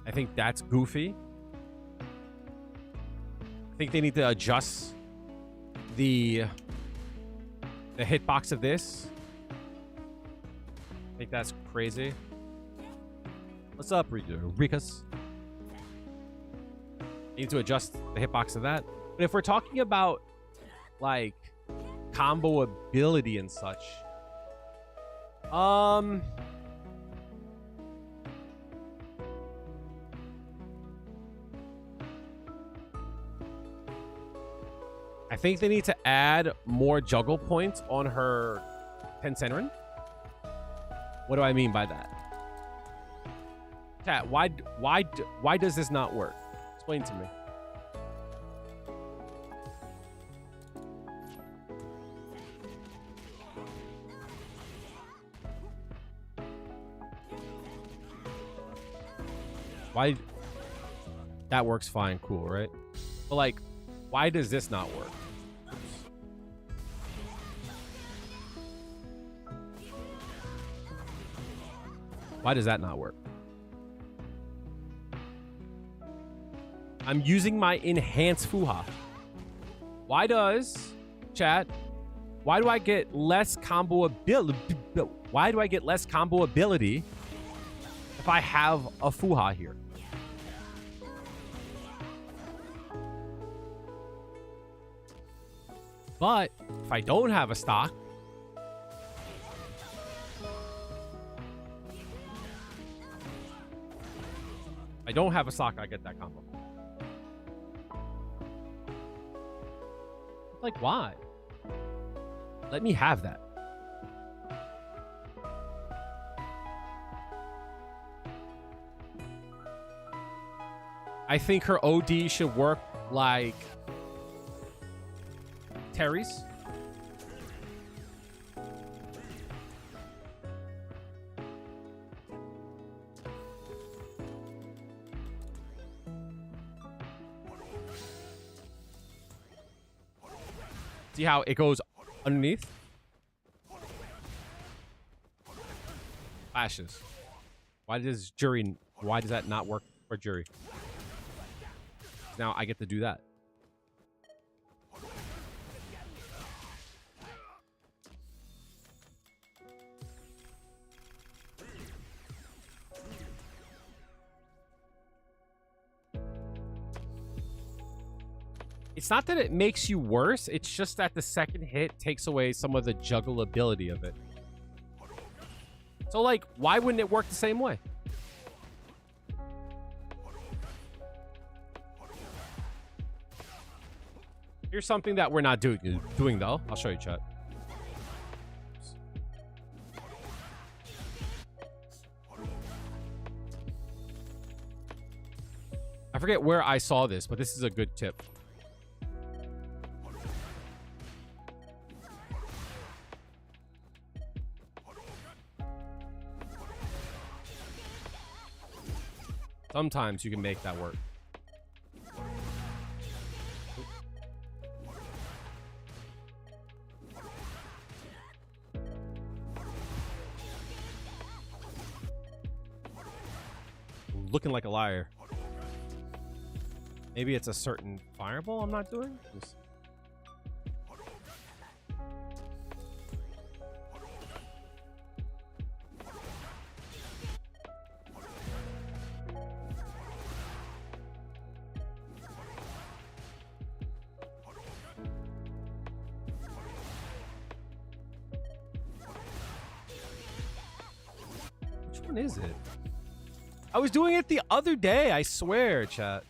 I think that's goofy. I think they need to adjust the hitbox of this. I think that's crazy. What's up, Rikas? Need to adjust the hitbox of that. But if we're talking about like combo ability and such, I think they need to add more juggle points on her Tensenrin. What do I mean by that? Chat, why does this not work? Explain to me. Why? That works fine, cool, right? But like, why does this not work? Why does that not work? I'm using my enhanced Fuha. Why does, chat, why do I get less combo ability? Why do I get less combo ability if I have a Fuha here? But if I don't have a stock, I don't have a stock, I get that combo. Like, why? Let me have that. I think her OD should work like Terry's. See how it goes underneath? Flashes. Why does that not work for Juri? Now I get to do that. It's not that it makes you worse, it's just that the second hit takes away some of the juggleability of it. So, like, why wouldn't it work the same way? Here's something that we're not doing though. I'll show you, chat. I forget where I saw this, but this is a good tip. Sometimes you can make that work. Looking like a liar. Maybe it's a certain fireball I'm not doing? Which one is it? I was doing it the other day, I swear, chat.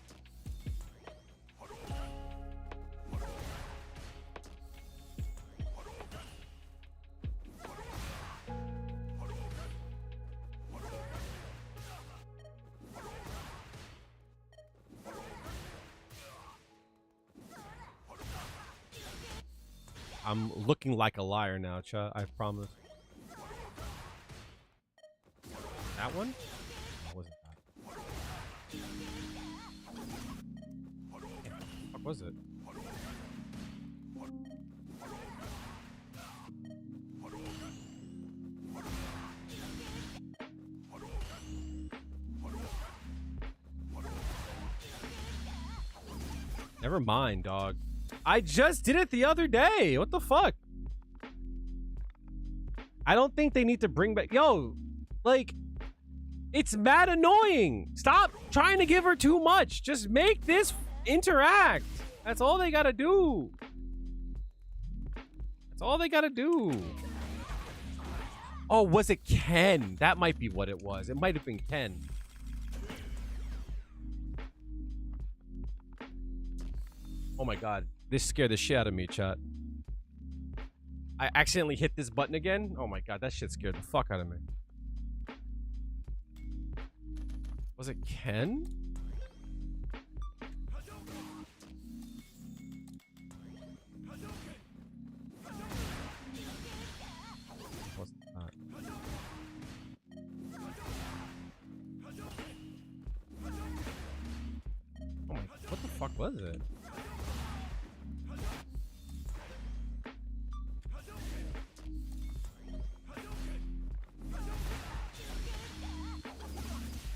I'm looking like a liar now, chat. I promise. That one? No, wasn't that? What was it? Never mind, dog. I just did it the other day. What the fuck? I don't think they need to bring back... Yo, like... It's mad annoying. Stop trying to give her too much. Just make this interact. That's all they gotta do. That's all they gotta do. Oh, was it Ken? That might be what it was. It might have been Ken. Oh my god. This scared the shit out of me, chat. I accidentally hit this button again. Oh my god, that shit scared the fuck out of me. Was it Ken? What's that? Oh my, what the fuck was it?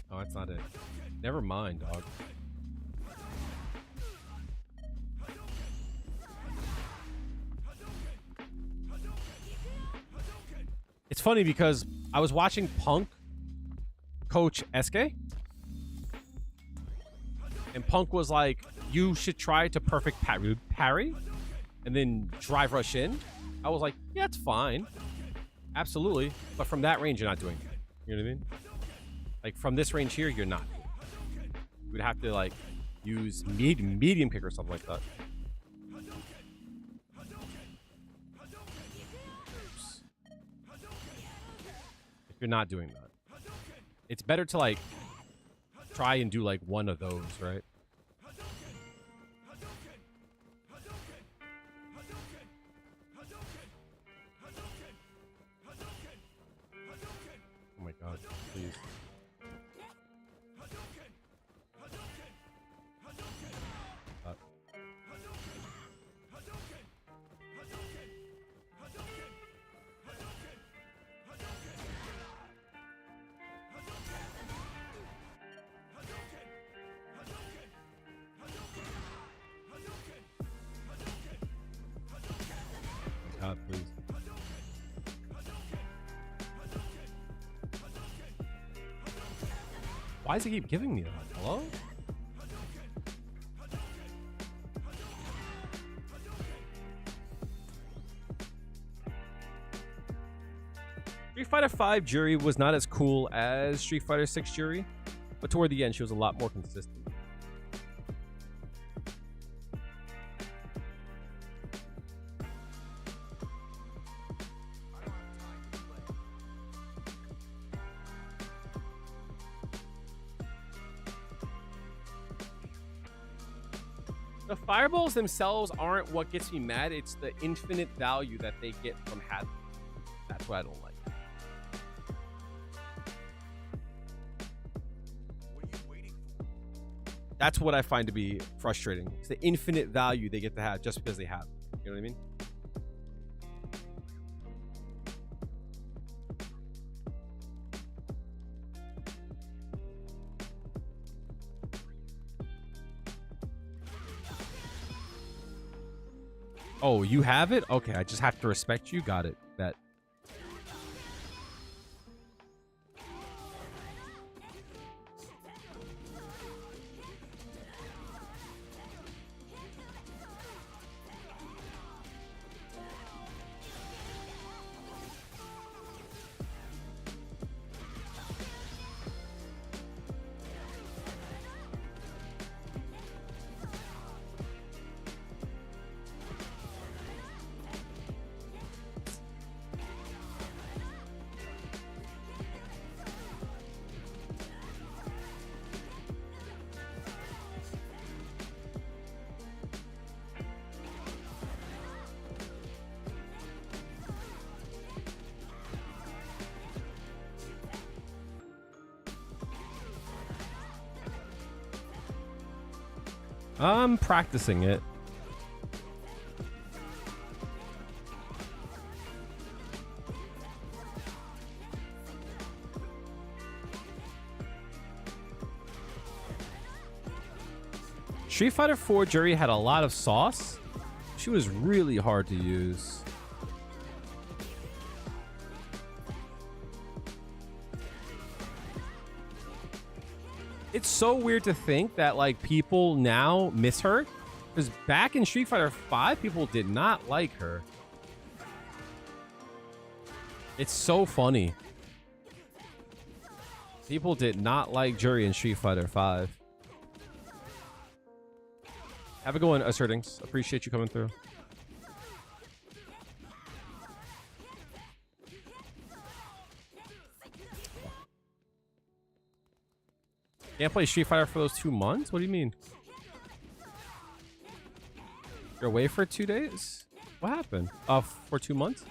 Oh, that's not it. Never mind, dog. It's funny because I was watching Punk coach SK, and Punk was like, you should try to perfect parry and then drive rush in. I was like, yeah, it's fine. Absolutely. But from that range, you're not doing it. You know what I mean? Like, from this range here, you're not. You would have to, like, use medium kick or something like that. If you're not doing that. It's better to, like, try and do, like, one of those, right? Oh my god, please. Why does he keep giving me that? Hello? Street Fighter V Juri was not as cool as Street Fighter 6 Juri, but toward the end she was a lot more consistent. The fireballs themselves aren't what gets me mad. It's the infinite value that they get from having. That's what I don't like. That's what I find to be frustrating. It's the infinite value they get to have just because they have it. You know what I mean? Oh, you have it? Okay, I just have to respect you. Got it. Bet. I'm practicing it. Street Fighter 4 Juri had a lot of sauce. She was really hard to use. It's so weird to think that like people now miss her, because back in Street Fighter 5 people did not like her. It's so funny. People did not like Juri in Street Fighter 5. Have a good one, Assertings. Appreciate you coming through. Can't play Street Fighter for those 2 months? What do you mean? You're away for 2 days? What happened? For 2 months?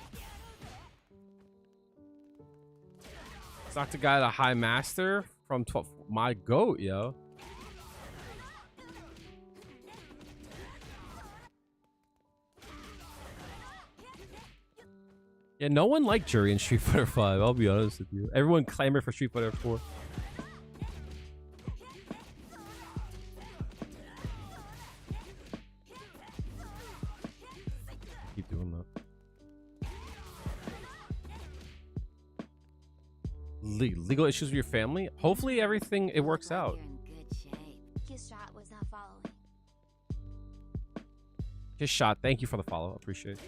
Knocked a guy at a high master from 12. My goat, yo. Yeah, no one liked Juri in Street Fighter 5. I'll be honest with you. Everyone clamored for Street Fighter 4. Keep doing that. Legal issues with your family? Hopefully everything it works out. You're in good shape. Kiss shot was not following. Just shot. Thank you for the follow. Appreciate it.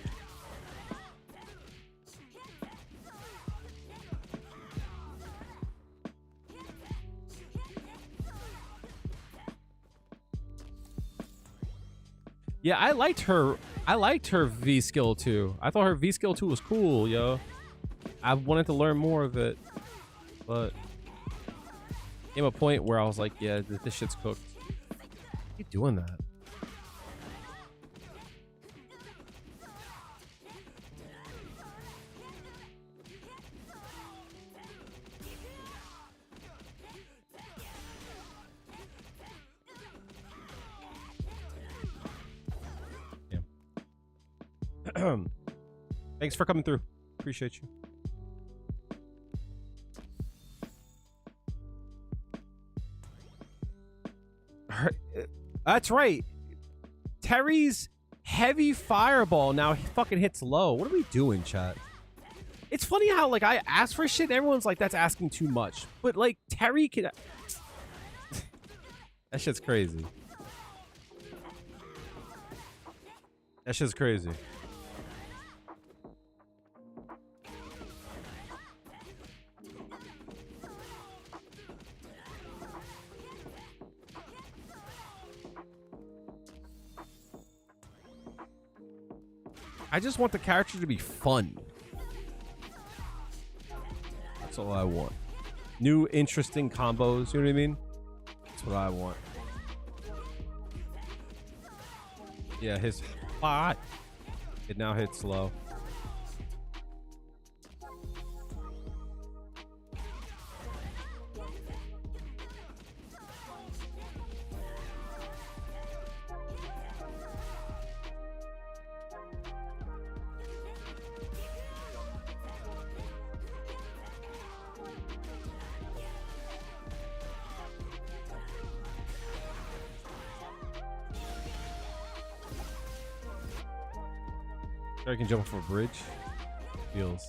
Yeah, I liked her. I liked her V skill too. I thought her V skill 2 was cool, yo. I wanted to learn more of it, but came a point where I was like, yeah, this shit's cooked. Keep doing that. Thanks for coming through. Appreciate you. That's right. Terry's heavy fireball now fucking hits low. What are we doing, chat? It's funny how like I ask for shit, everyone's like, that's asking too much. But like Terry can... That shit's crazy. That shit's crazy. I just want the character to be fun. That's all I want. New, interesting combos. You know what I mean? That's what I want. Yeah, his spot. It now hits low. I can jump off a bridge. Feels.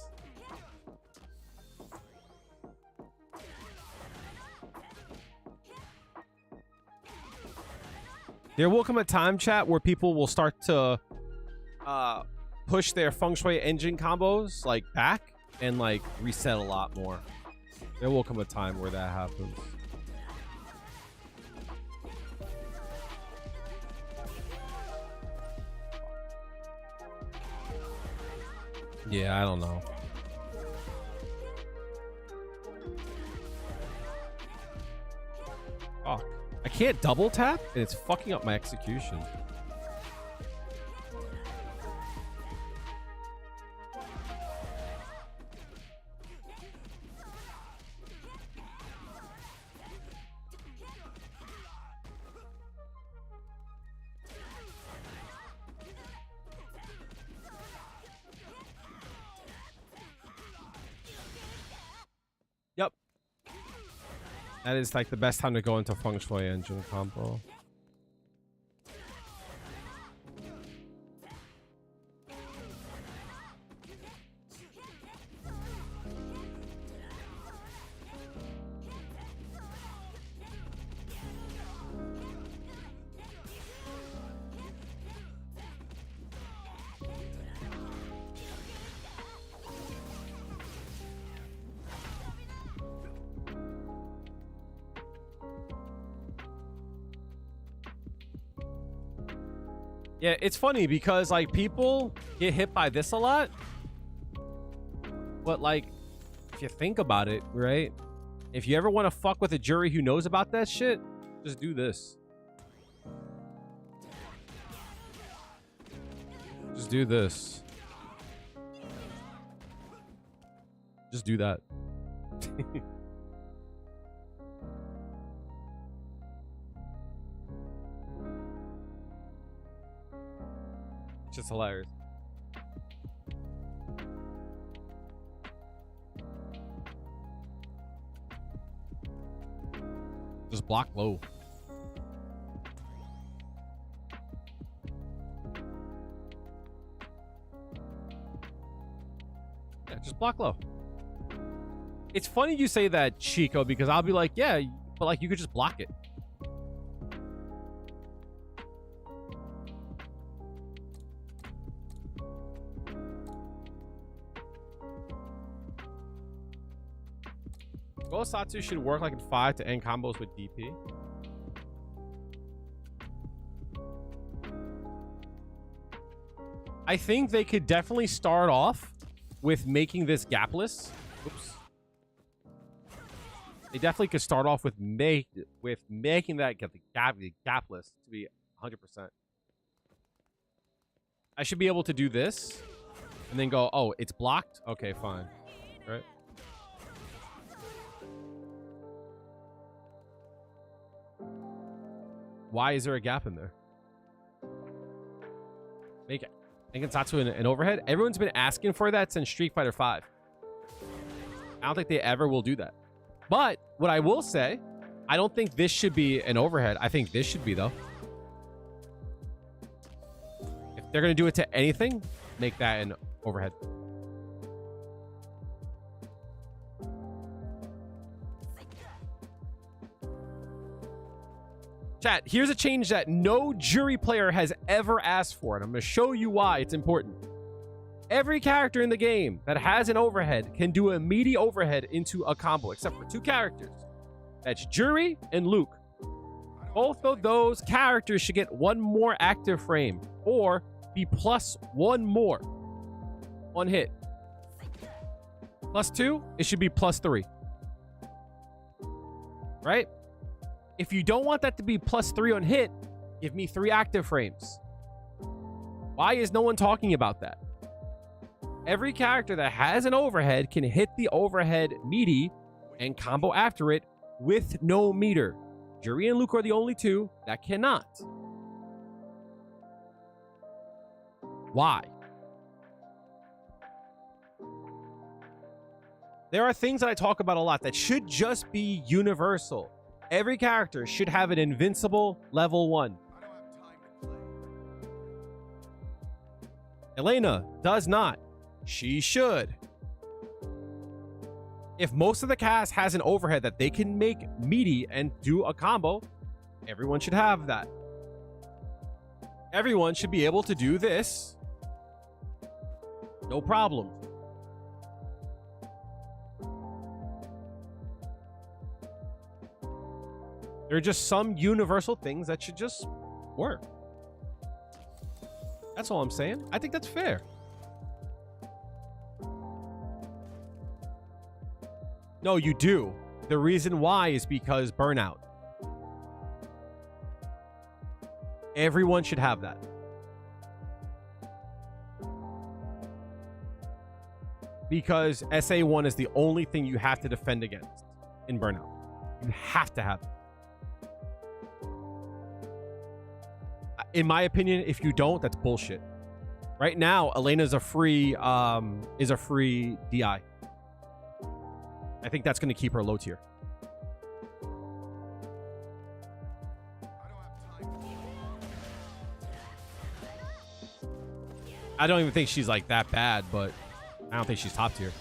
There will come a time, chat, where people will start to push their feng shui engine combos like back and like reset a lot more. There will come a time where that happens. Yeah, I don't know. Fuck. I can't double tap, and it's fucking up my execution. Yep. That is like the best time to go into feng shui engine combo. Yeah, it's funny because like people get hit by this a lot. But like, if you think about it, right? If you ever want to fuck with a Juri who knows about that shit, just do this. Just do this. Just do that. It's just hilarious. Just block low. Yeah, just block low. It's funny you say that, Chico, because I'll be like, yeah, but like you could just block it. Satsu should work like in 5 to end combos with DP. I think they could definitely start off with making this gapless. Oops. They definitely could start off with making that gapless to be 100%. I should be able to do this and then go, oh, it's blocked? Okay, fine. Right? Why is there a gap in there? Make Satsu an overhead. Everyone's been asking for that since Street Fighter 5. I don't think they ever will do that. But what I will say, I don't think this should be an overhead. I think this should be, though. If they're going to do it to anything, make that an overhead. Chat, here's a change that no Juri player has ever asked for, and I'm going to show you why it's important. Every character in the game that has an overhead can do a meaty overhead into a combo, except for 2 characters. That's Juri and Luke. Both of those characters should get 1 more active frame, or be plus 1 more on hit. Plus 2, it should be plus 3. Right? If you don't want that to be plus 3 on hit, give me 3 active frames. Why is no one talking about that? Every character that has an overhead can hit the overhead meaty and combo after it with no meter. Juri and Luke are the only 2 that cannot. Why? There are things that I talk about a lot that should just be universal. Every character should have an invincible level 1. Elena does not. She should. If most of the cast has an overhead that they can make meaty and do a combo, everyone should have that. Everyone should be able to do this. No problem. There are just some universal things that should just work. That's all I'm saying. I think that's fair. No, you do. The reason why is because burnout. Everyone should have that. Because SA1 is the only thing you have to defend against in burnout. You have to have it. In my opinion, if you don't, that's bullshit. Right now, Elena's a free DI. I think that's going to keep her low tier. I don't even think she's like that bad, but I don't think she's top tier.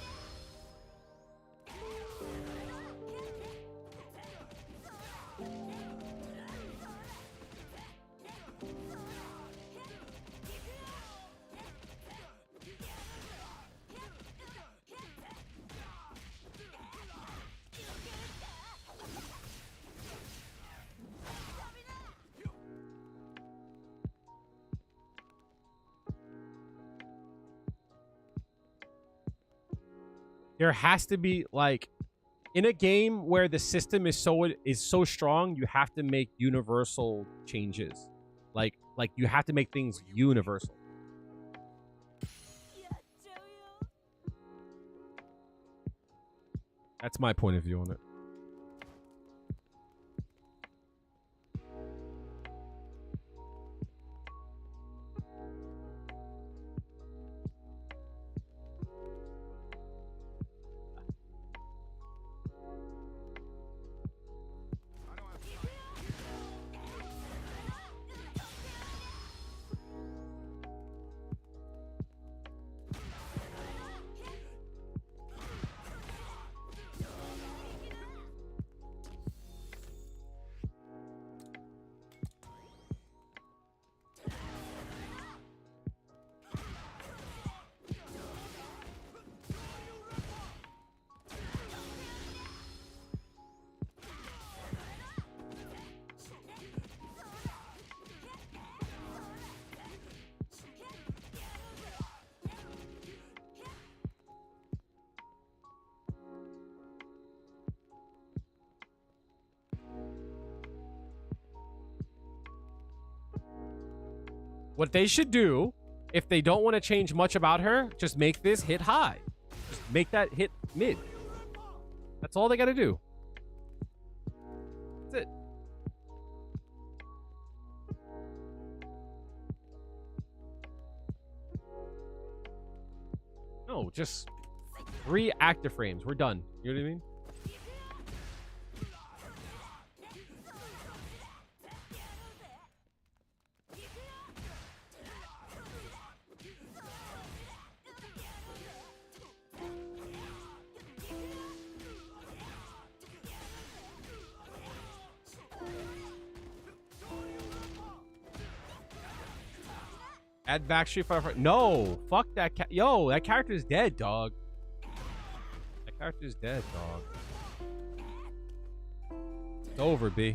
There has to be, like, in a game where the system is so strong, you have to make universal changes. Like you have to make things universal. That's my point of view on it. What they should do, if they don't want to change much about her, just make this hit high. Just make that hit mid. That's all they got to do. That's it. No, just 3 active frames. We're done. You know what I mean? Add back Street Fighter. No, fuck that. Yo, that character's dead, dog. That character's dead, dog. It's over, B.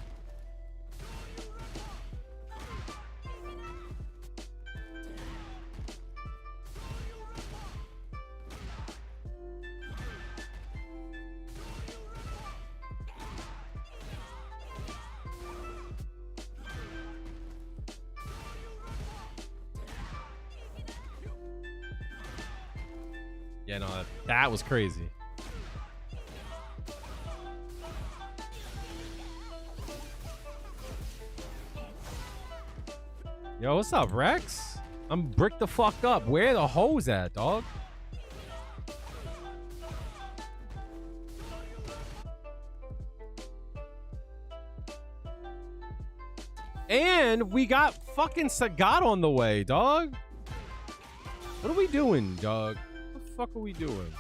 Yeah, no, that was crazy. Yo, what's up, Rex? I'm bricked the fuck up. Where the hoes at, dog? And we got fucking Sagat on the way, dog. What are we doing, dog? What the fuck are we doing?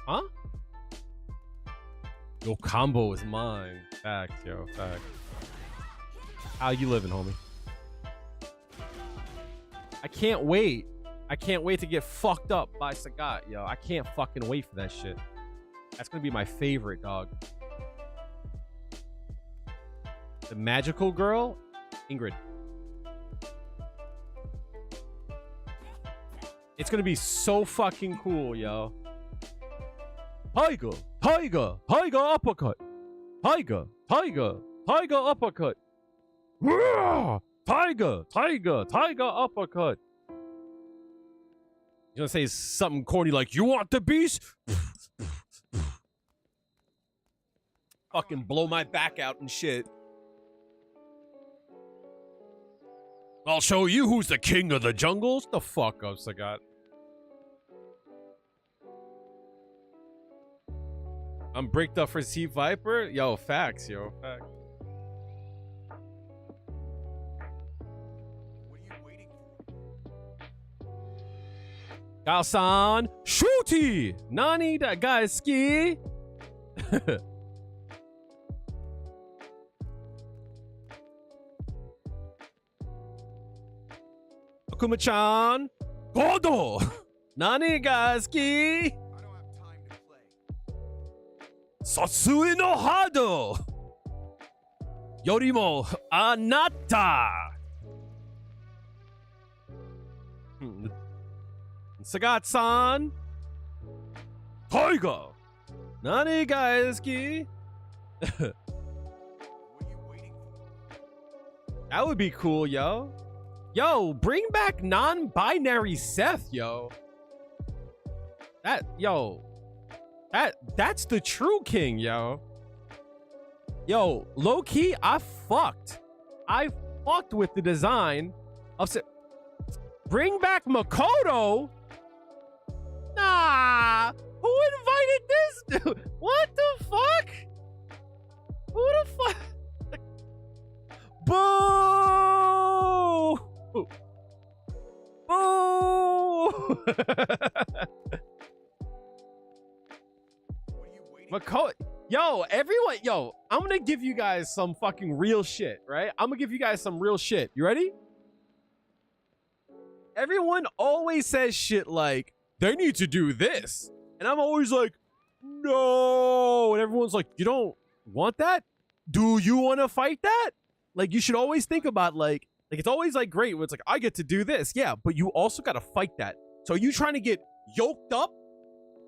Huh? Your combo is mine. Facts, yo. Facts. How you living, homie? I can't wait. I can't wait to get fucked up by Sagat, yo. I can't fucking wait for that shit. That's gonna be my favorite, dog. The magical girl, Ingrid. It's gonna be so fucking cool, yo. Tiger, tiger, tiger uppercut. Tiger, tiger, tiger uppercut. Tiger, tiger, tiger uppercut. You're gonna say something corny like, "You want the beast?" Fucking blow my back out and shit. I'll show you who's the king of the jungles. The fuck up, Sagat. I'm bricked up for Sea Viper. Yo, facts, yo, facts. What are you waiting for? Galsan, shooty, nani da guy ski. Akuma-chan, Godo, nani ga ski. I don't have time to play. Satsui no Hado Yorimo Anata. Sagat-san, Tiger, nani ga ski. What are you waiting for? That would be cool, yo. Yo, bring back non-binary Seth, yo. That's the true king, yo. Yo, low-key, I fucked with the design of Seth. Bring back Makoto? Nah. Who invited this dude? What the fuck? Who the fuck? Boo! Boo! What are you waiting for? Makoto, yo, everyone, yo, I'm gonna give you guys some fucking real shit, right? I'm gonna give you guys some real shit. You ready? Everyone always says shit like, they need to do this. And I'm always like, no. And everyone's like, you don't want that? Do you want to fight that? Like, you should always think about, like it's always, like, great when it's like, I get to do this. Yeah, but you also got to fight that. So are you trying to get yoked up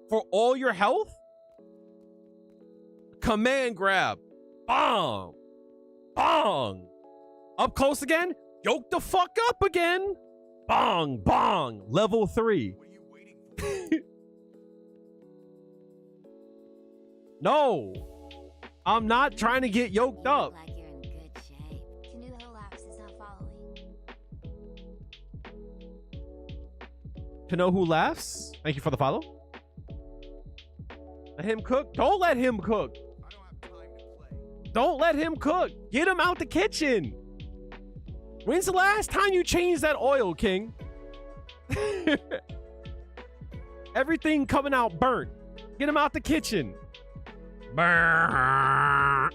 for all your health? Command grab. Bong. Bong. Up close again. Yoke the fuck up again. Bong. Bong. Level 3. What are you waiting for? No. I'm not trying to get yoked You up. look like you're in good shape. Canoe the Lapse is not following. To know who laughs? Thank you for the follow. Let him cook. Don't let him cook. I don't have time to play. Don't let him cook. Get him out the kitchen. When's the last time you changed that oil, King? Everything coming out burnt. Get him out the kitchen. Burn.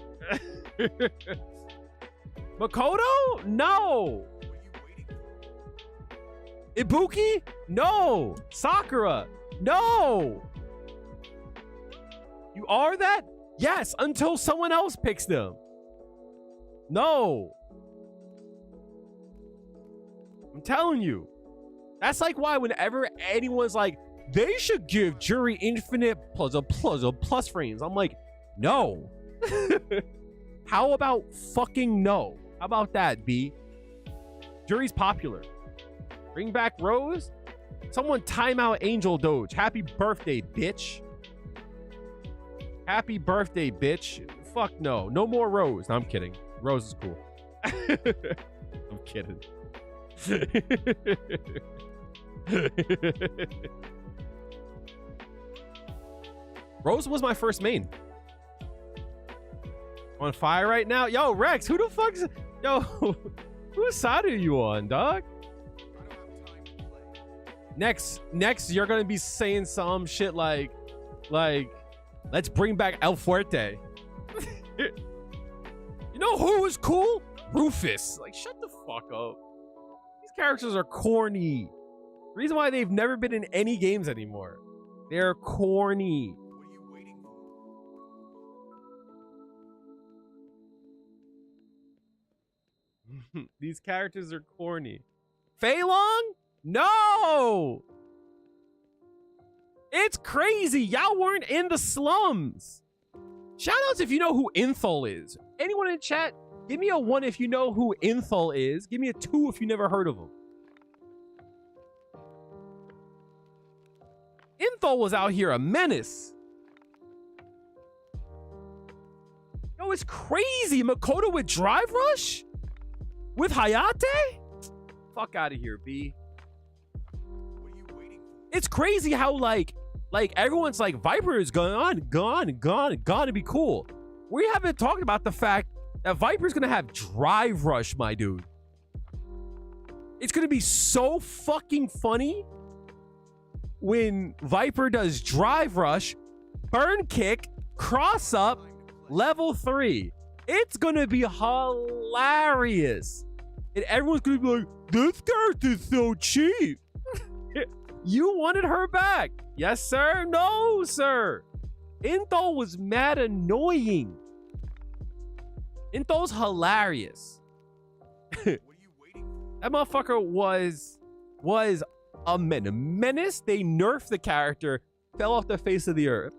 Makoto? No. What are you waiting for? Ibuki? No. Sakura? No. You are that? Yes, until someone else picks them. No. I'm telling you. That's like why whenever anyone's like, they should give Juri infinite plus frames. I'm like, no. How about fucking no? How about that, B? Juri's popular. Bring back Rose? Someone time out Angel Doge. Happy birthday, bitch. Happy birthday, bitch. Fuck no. No more Rose. No, I'm kidding. Rose is cool. I'm kidding. Rose was my first main. On fire right now? Yo, Rex, who the fuck's... Yo, whose side are you on, dog? I don't have time to play. Next, you're gonna be saying some shit like, let's bring back El Fuerte. You know who was cool? Rufus. Like, shut the fuck up. These characters are corny. The reason why they've never been in any games anymore. They're corny. What are you waiting for? These characters are corny. Fei Long? No! It's crazy. Y'all weren't in the slums. Shoutouts if you know who Inthol is. Anyone in chat, give me a 1 if you know who Inthol is. Give me a 2 if you never heard of him. Inthol was out here a menace. Yo, it's crazy. Makoto with Drive Rush? With Hayate? Fuck out of here, B. What are you waiting for? It's crazy how like everyone's like Viper is gone to be cool. We haven't talked about the fact that Viper's gonna have Drive Rush, my dude. It's gonna be so fucking funny when Viper does Drive Rush, Burn Kick, Cross Up, level 3. It's gonna be hilarious. And everyone's gonna be like, this character's so cheap. You wanted her back. Yes, sir. No, sir. Inthol was mad annoying. Inthol's hilarious. What are you waiting for? That motherfucker was a menace. They nerfed the character, fell off the face of the earth.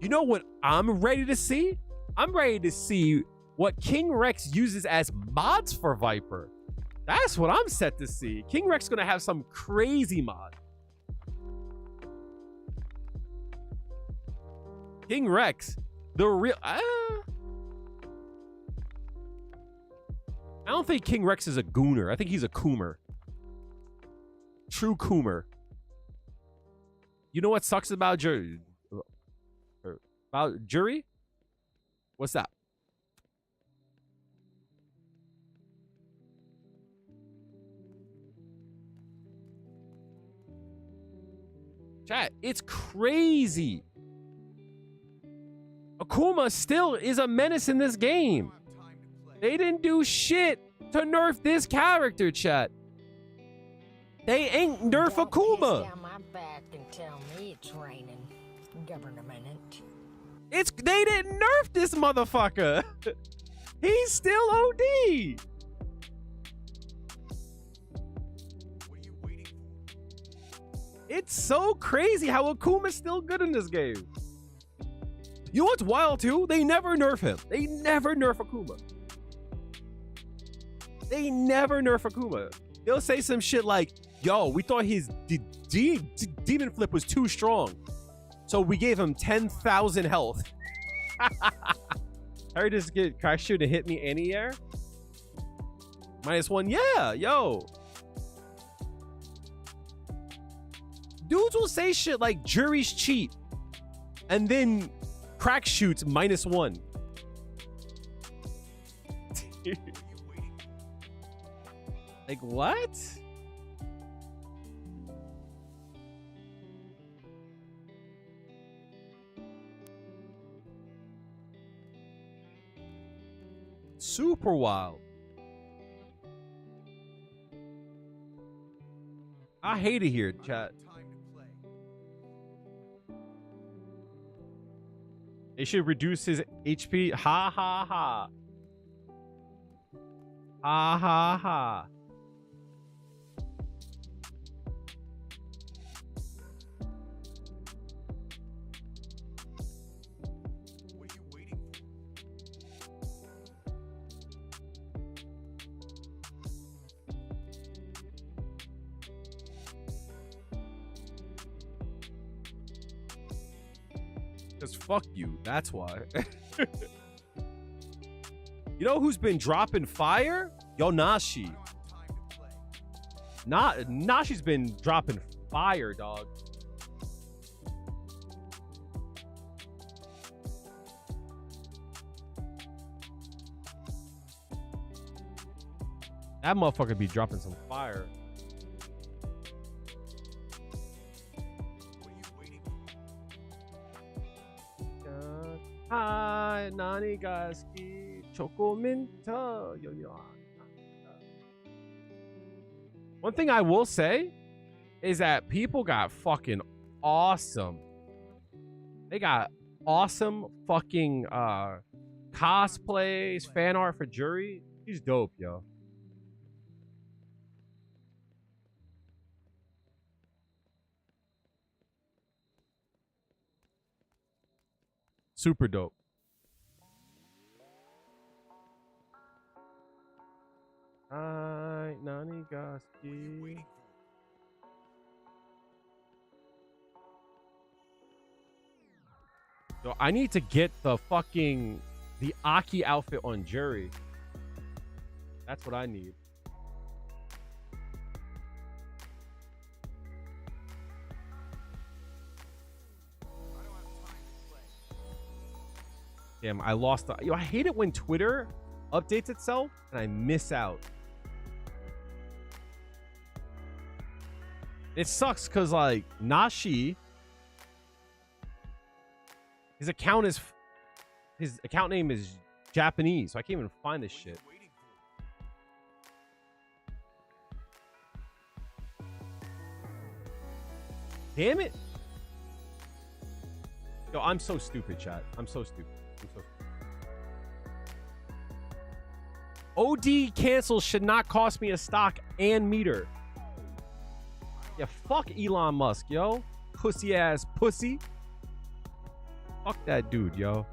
You know what I'm ready to see? I'm ready to see what King Rex uses as mods for Viper. That's what I'm set to see. King Rex gonna have some crazy mod. King Rex, the real... I don't think King Rex is a gooner. I think he's a coomer. True coomer. You know what sucks about Juri? About Juri? What's that? Chat, it's crazy. Akuma still is a menace in this game. I don't have time to play. They didn't do shit to nerf this character, chat. They ain't nerf Don't piss Akuma. down my back and tell me it's raining. Government. They didn't nerf this motherfucker. He's still OD. What are you waiting for? It's so crazy how Akuma's still good in this game. You know what's wild too? They never nerf him. They never nerf Akuma. They never nerf Akuma. They'll say some shit like, yo, we thought his demon flip was too strong, so we gave him 10,000 health. Harry just get crash shoot and hit me any air? -1. Yeah, yo. Dudes will say shit like Juri's cheat and then crack shoots -1. What are you waiting for? Like, what? Super wild. I hate it here, chat. It should reduce his HP. Ha ha ha. Ha ha ha. What are you waiting Because fuck you. That's why. You know who's been dropping fire? Yo, Nashi. Nashi's been dropping fire, dog. That motherfucker be dropping some fire. Hi, Nani Gaski, Chocominta. One thing I will say is that people got fucking awesome. They got awesome fucking cosplays, fan art for Juri. He's dope, yo. Super dope. Hi, Nani Gaski. So I need to get the Aki outfit on Juri. That's what I need. Damn, I lost the... Yo, I hate it when Twitter updates itself and I miss out. It sucks because, like, Nashi... His account name is Japanese, so I can't even find this shit. Damn it. Yo, I'm so stupid, chat. I'm so stupid. OD cancels should not cost me a stock and meter. Yeah, fuck Elon Musk, yo. Pussy ass pussy. Fuck that dude, yo.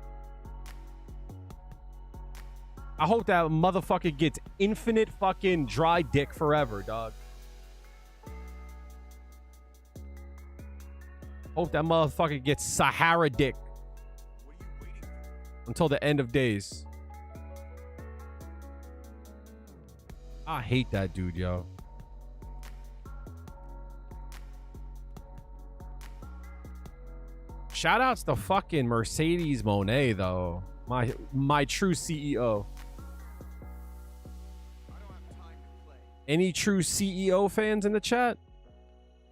I hope that motherfucker gets infinite fucking dry dick forever, dog. Hope that motherfucker gets Sahara dick until the end of days. I hate that dude, yo. Shout outs to fucking Mercedes Monet, though. My true CEO. Any true CEO fans in the chat?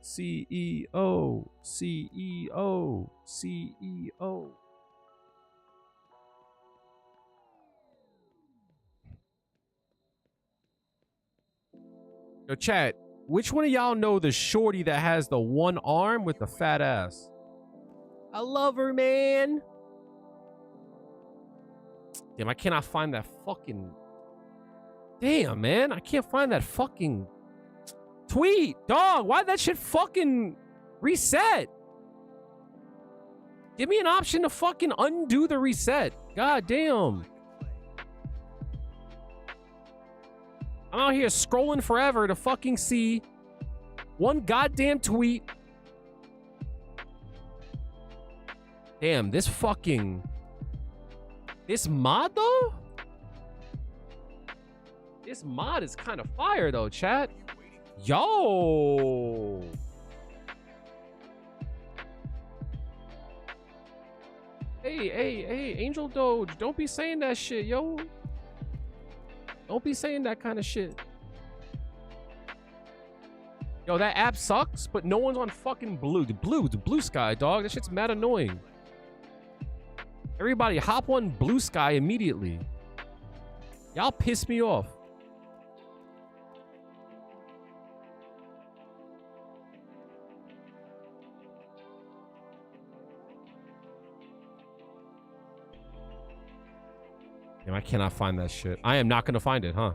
CEO. Yo, chat, which one of y'all know the shorty that has the one arm with the fat ass? I love her, man. Damn, I cannot find that fucking... Damn, man. I can't find that fucking tweet. Dog, why'd that shit fucking reset? Give me an option to fucking undo the reset. God damn. I'm out here scrolling forever to fucking see one goddamn tweet. Damn, this mod though? This mod is kind of fire though, chat. Yo. Hey, Angel Doge, don't be saying that shit, yo. Don't be saying that kind of shit. Yo, that app sucks, but no one's on fucking blue. The blue sky, dog. That shit's mad annoying. Everybody hop on blue sky immediately. Y'all piss me off. Damn, I cannot find that shit. I am not gonna find it, huh?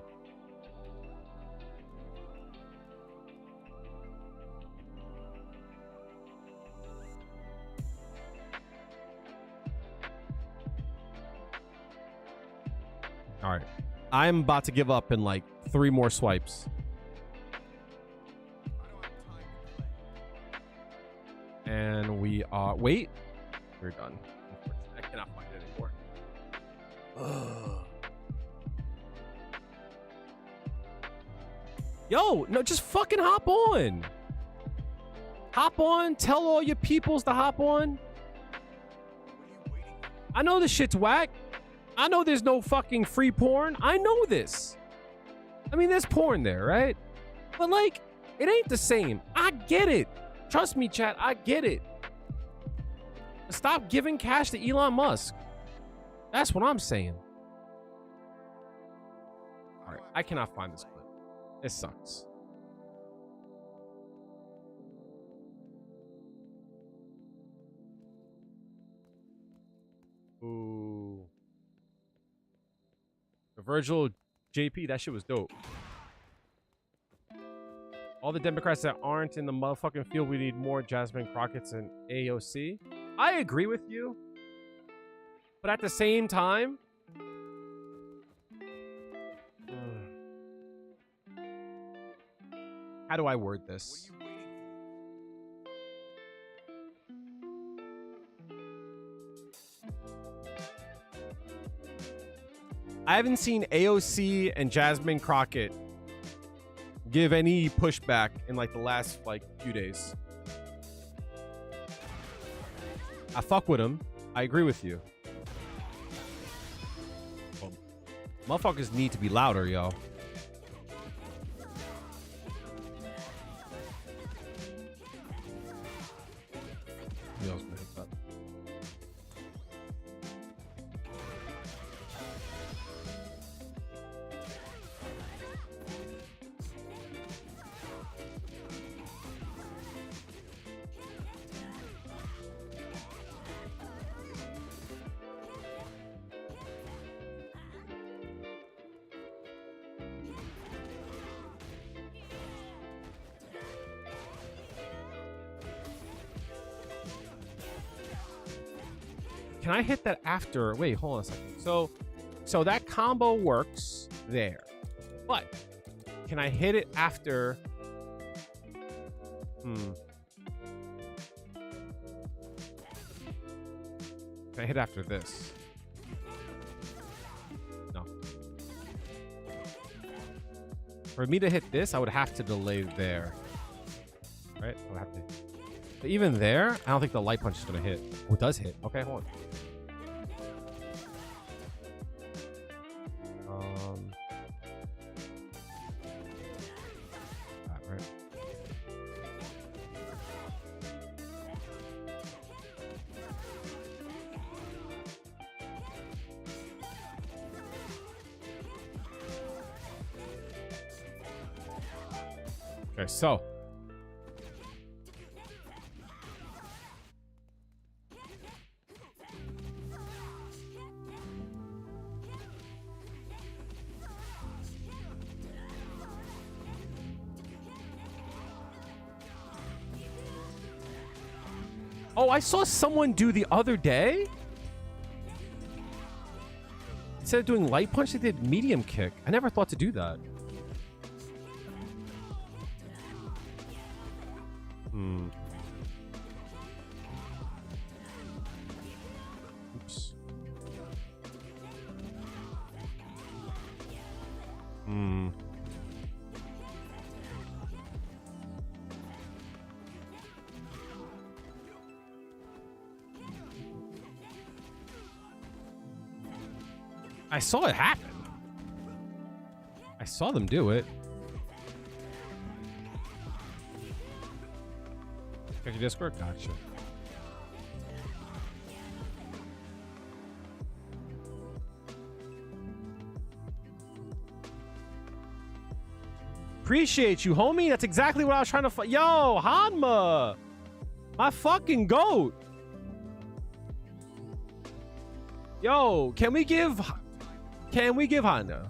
All right. I'm about to give up in like 3 more swipes. And we are... Wait. We're done. I cannot find it anymore. Ugh. Yo, no, just fucking hop on. Hop on. Tell all your peoples to hop on. I know this shit's whack. I know there's no fucking free porn. I know this. I mean, there's porn there, right? But like, it ain't the same. I get it. Trust me, chat. I get it. Stop giving cash to Elon Musk. That's what I'm saying. All right, I cannot find this clip. It sucks. Ooh. The Virgil JP, that shit was dope. All the Democrats that aren't in the motherfucking field, we need more Jasmine Crockett's and AOC. I agree with you. But at the same time, how do I word this? I haven't seen AOC and Jasmine Crockett give any pushback in like the last like few days. I fuck with them. I agree with you. Well, motherfuckers need to be louder, yo. Can I hit that after? Wait, hold on a second. So that combo works there. But can I hit it after? Can I hit after this? No. For me to hit this, I would have to delay there. Right? I would have to. But even there, I don't think the light punch is gonna hit. Oh, it does hit. Okay, hold on. Right. Okay, so. Oh, I saw someone do the other day. Instead of doing light punch, they did medium kick. I never thought to do that. Oops. I saw it happen. I saw them do it. Check your Discord. Gotcha. Appreciate you, homie. That's exactly what I was trying to find. Yo, Hanma, my fucking goat. Yo, can we give Hanma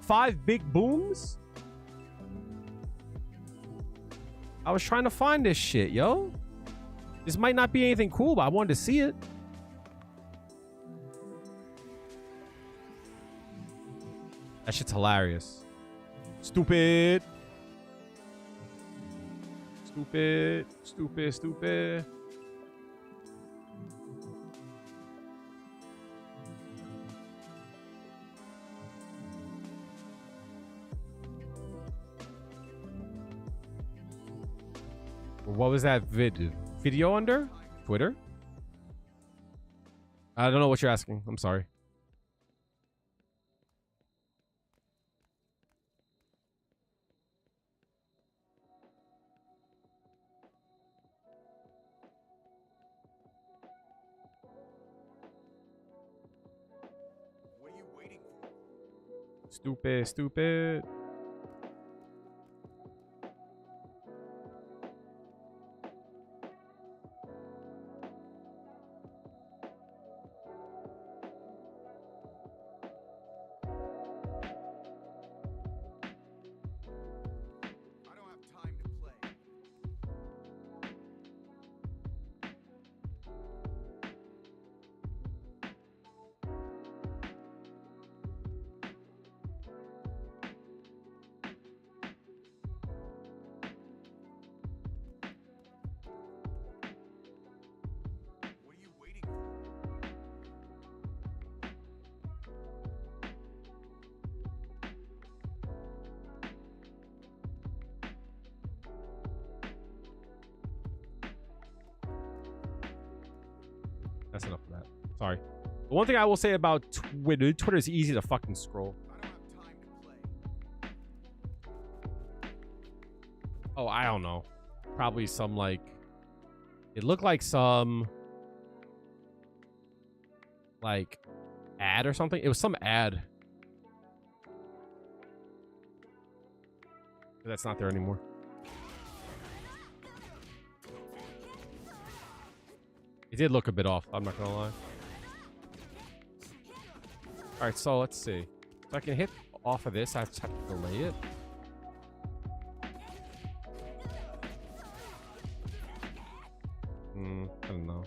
5 big booms? I was trying to find this shit, yo. This might not be anything cool, but I wanted to see it. That shit's hilarious. Stupid. Stupid. Stupid. Stupid. What was that video under? Twitter? I don't know what you're asking. I'm sorry. What are you waiting for? Stupid, stupid. I don't have time to play. What are you waiting for? That's enough of that. Sorry. The one thing I will say about Twitter is easy to fucking scroll. I don't have time to play. Oh, I don't know. Probably some like... It looked like some... like... ad or something. It was some ad. But that's not there anymore. It did look a bit off, I'm not gonna lie. Alright, so let's see. So I can hit off of this, I just have to delay it. I don't know.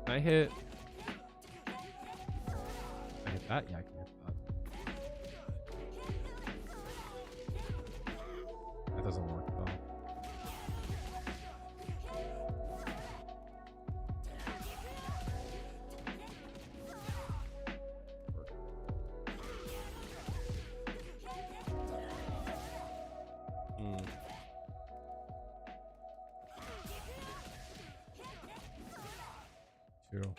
Can I hit? Can I hit that? Yeah, I can hit that. That doesn't work though. True.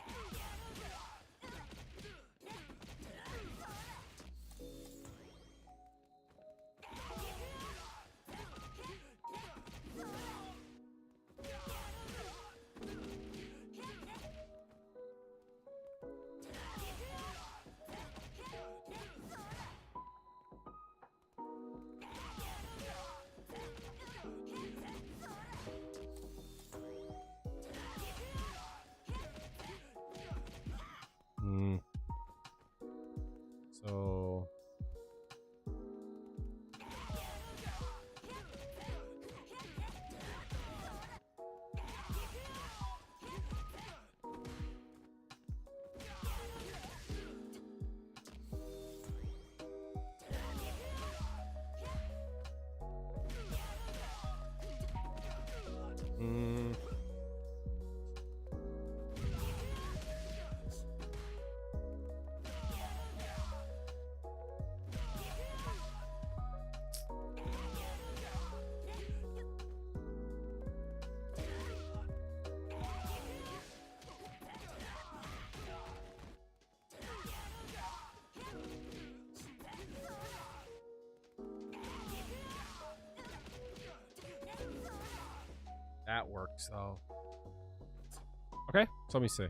So That worked, so. Okay, so let me see.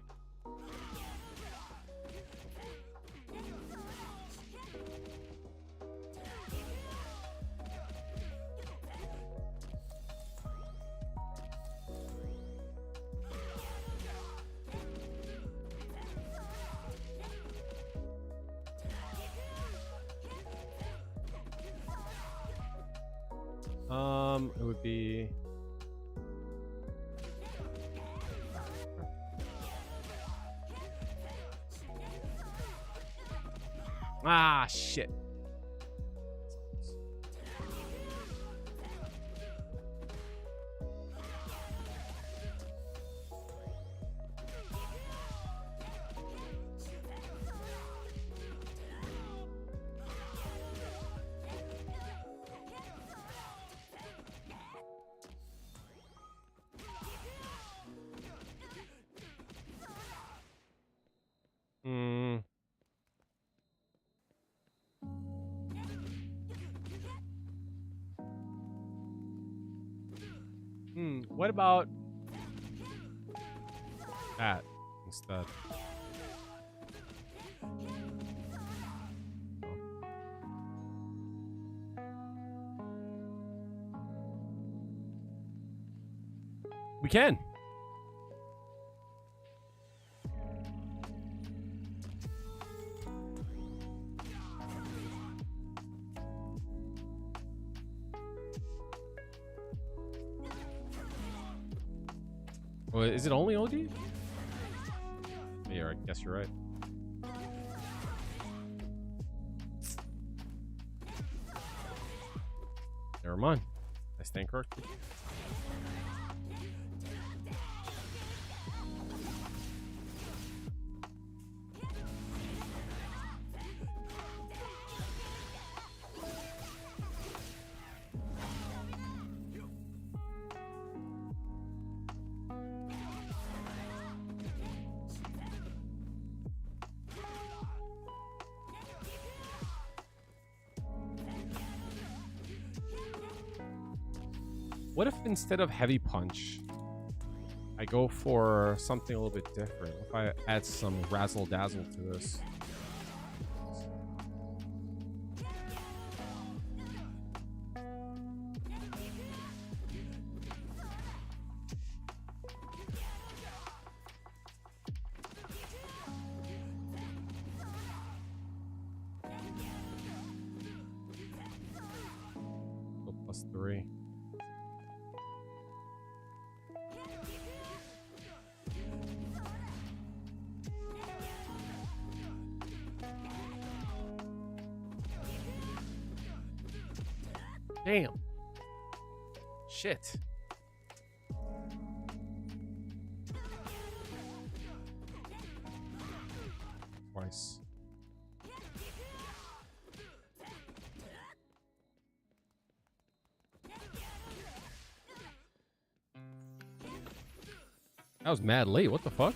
It would be. Ah, shit. What about that instead? We can. Well, is it only OD? Yeah, I guess you're right. Never mind. I stand corrected. What if instead of heavy punch, I go for something a little bit different? If I add some razzle dazzle to this. So +3. Damn. Shit. Twice. That was mad late. What the fuck?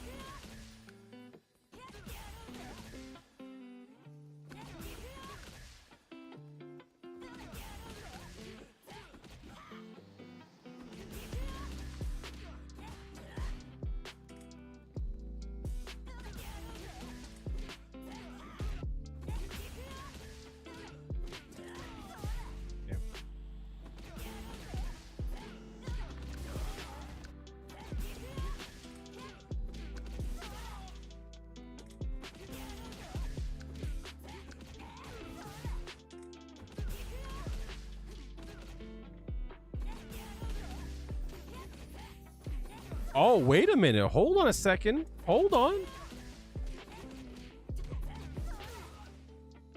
Oh, wait a minute. Hold on a second. Hold on.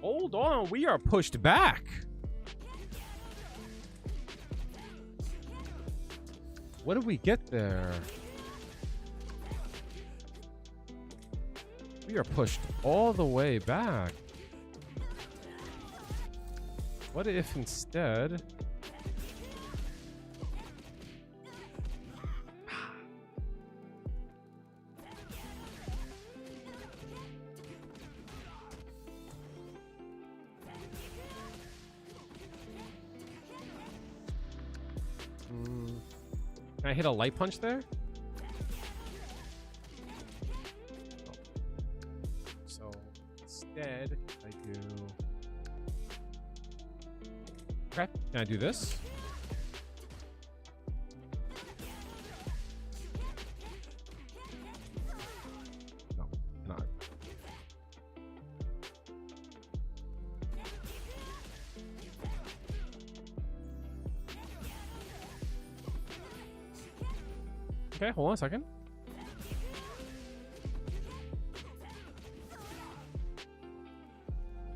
Hold on. We are pushed back. What did we get there? We are pushed all the way back. What if instead... Can I hit a light punch there? Oh. So instead, I do. Okay. Can I do this? No, cannot. Okay, hold on a second.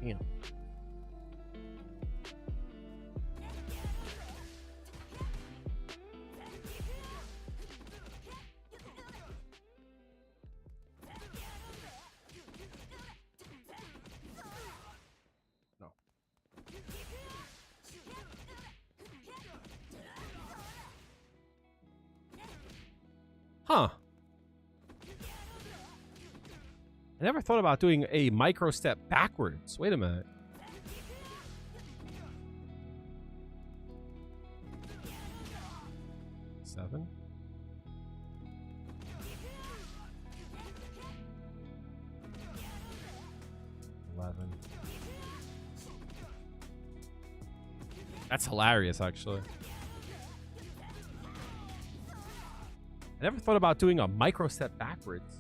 Damn. No. Huh. I never thought about doing a micro step backwards. Wait a minute. Seven. 11. That's hilarious, actually. I never thought about doing a micro step backwards.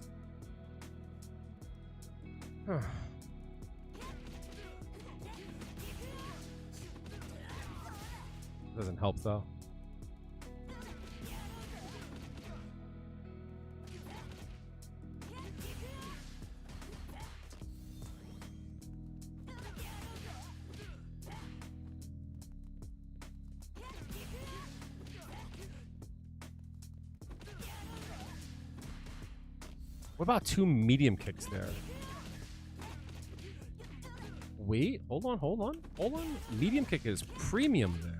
Doesn't help though. What about 2 medium kicks there? Wait, hold on. Medium kick is premium there.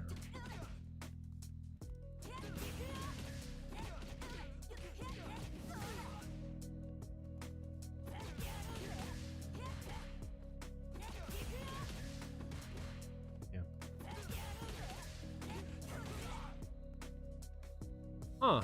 Yeah. Huh.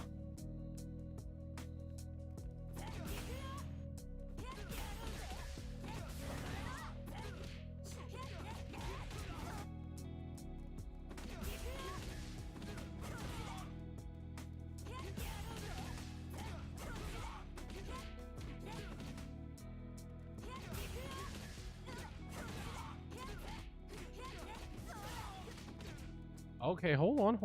Okay, hold on.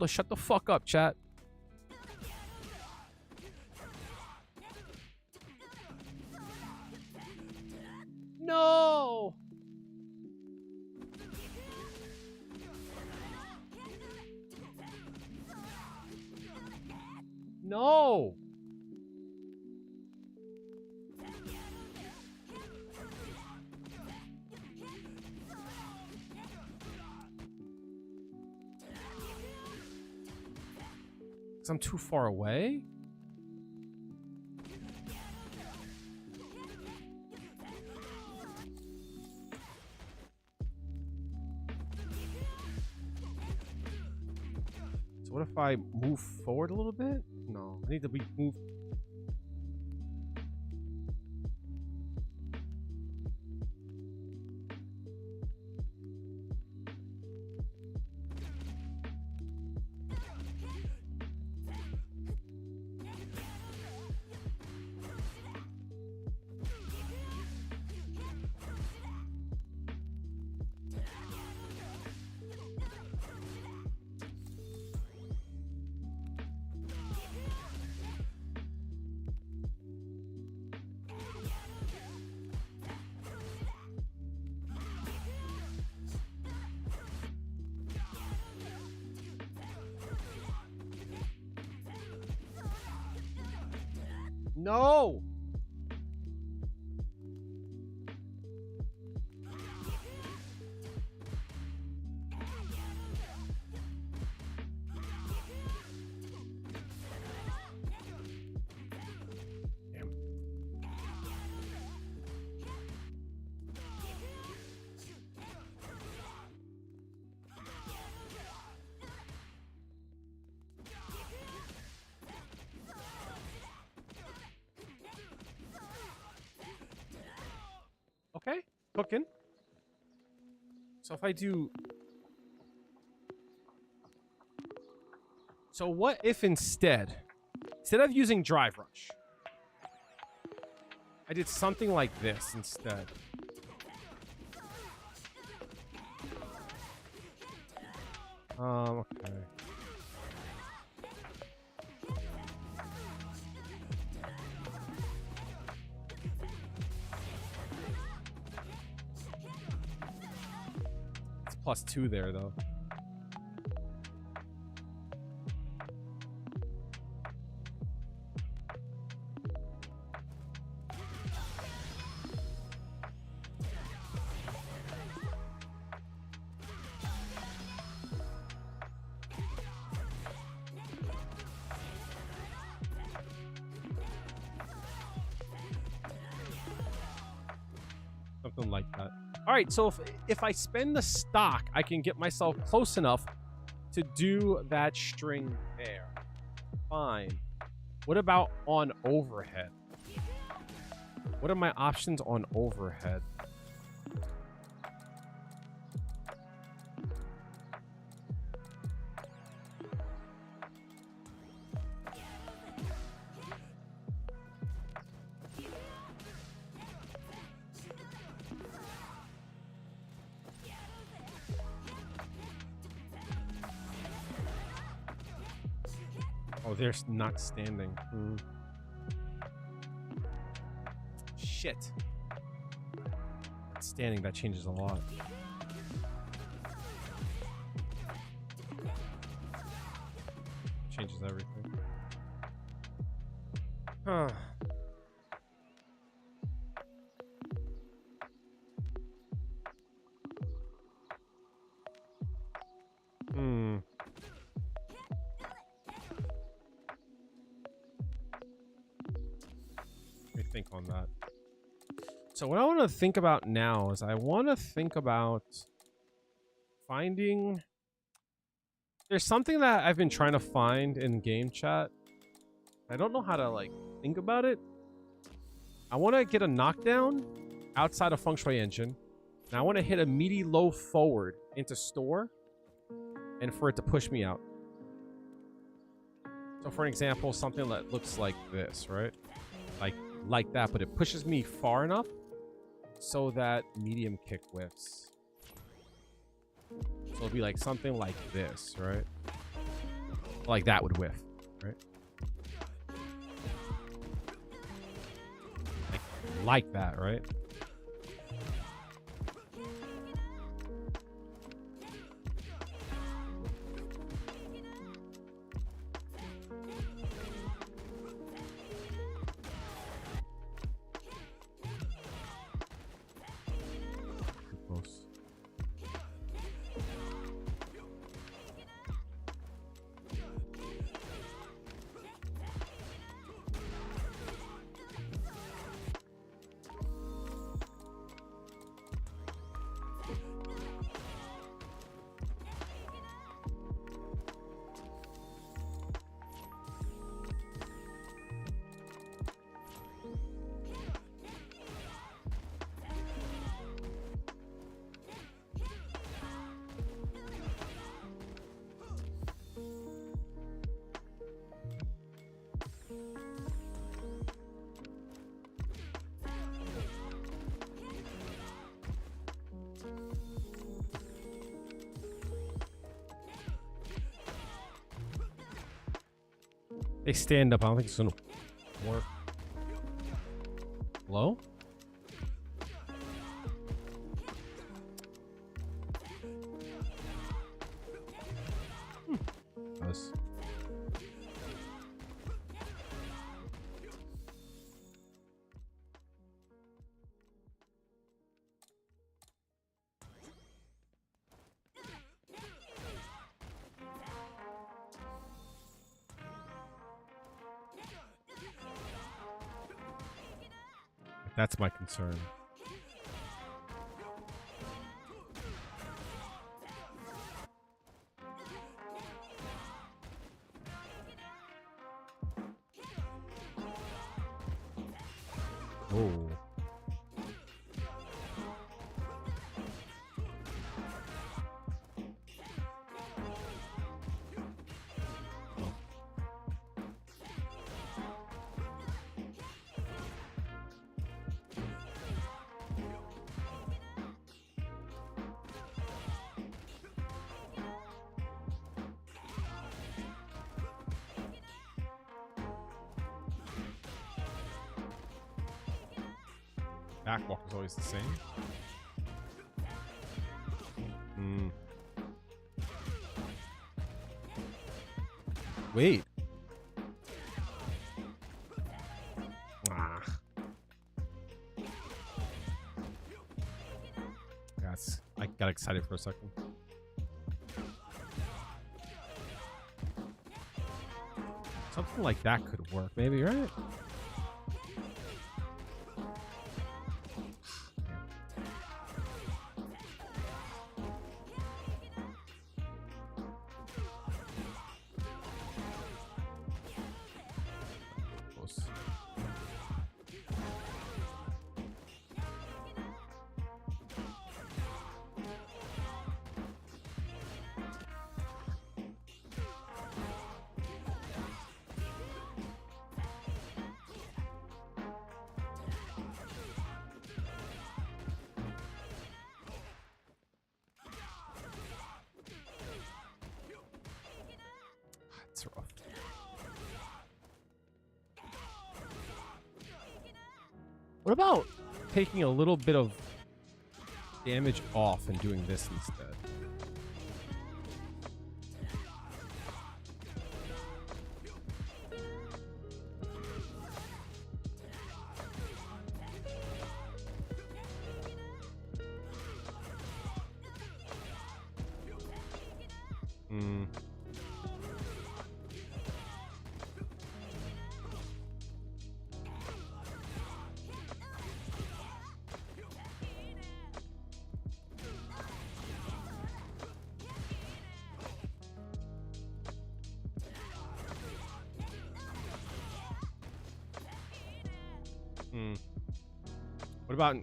Shut the fuck up, chat. No! No! I'm too far away? So what if I move forward a little bit? No, I need to be moved. No! Damn. cooking. So if I do... So what if instead of using Drive Rush, I did something like this instead? Okay. It's +2 there, though. Something like that. All right, so if I spend the stock, I can get myself close enough to do that string there. Fine. What about on overhead? What are my options on overhead? Oh, they're not standing. Shit. Standing, that changes a lot. Changes everything. Huh. Think on that. So what I want to think about now is I want to think about finding... There's something that I've been trying to find in game chat. I don't know how to like think about it. I want to get a knockdown outside of Feng Shui Engine. And I want to hit a meaty low forward into store and for it to push me out. So for an example, something that looks like this, right? Like that, but it pushes me far enough so that medium kick whiffs. So it'll be like something like this, right? Like that would whiff, right? Like that, right? They stand up. I don't think it's gonna work. Hello? Nice. That's my concern. Oh. Backwalk is always the same. Hmm. Wait. Ah. Yes. I got excited for a second. Something like that could work, maybe, right? Close. It's rough. What about taking a little bit of damage off and doing this instead? Hmm. What about...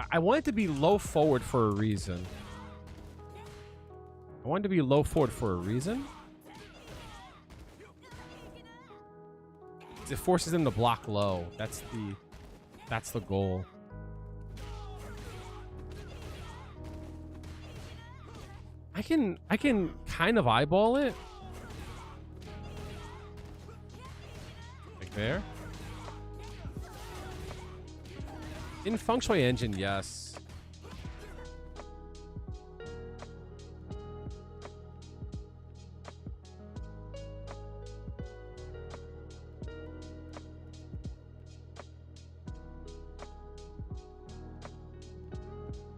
I want it to be low forward for a reason. I want it to be low forward for a reason. It forces him to block low. That's the goal. I can kind of eyeball it. Like there. In Feng Shui Engine, yes.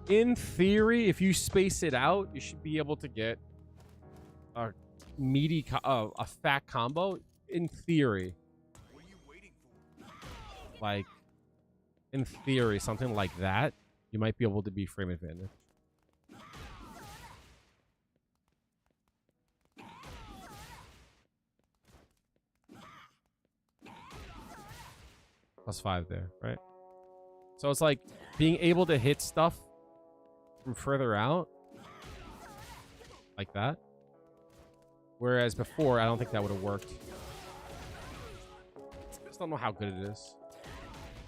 In theory, if you space it out, you should be able to get a meaty, a fat combo. In theory. What are you waiting for? Like, in theory, something like that, you might be able to be frame advantage. +5 there, right? So it's like being able to hit stuff from further out, like that. Whereas before, I don't think that would have worked. I just don't know how good it is.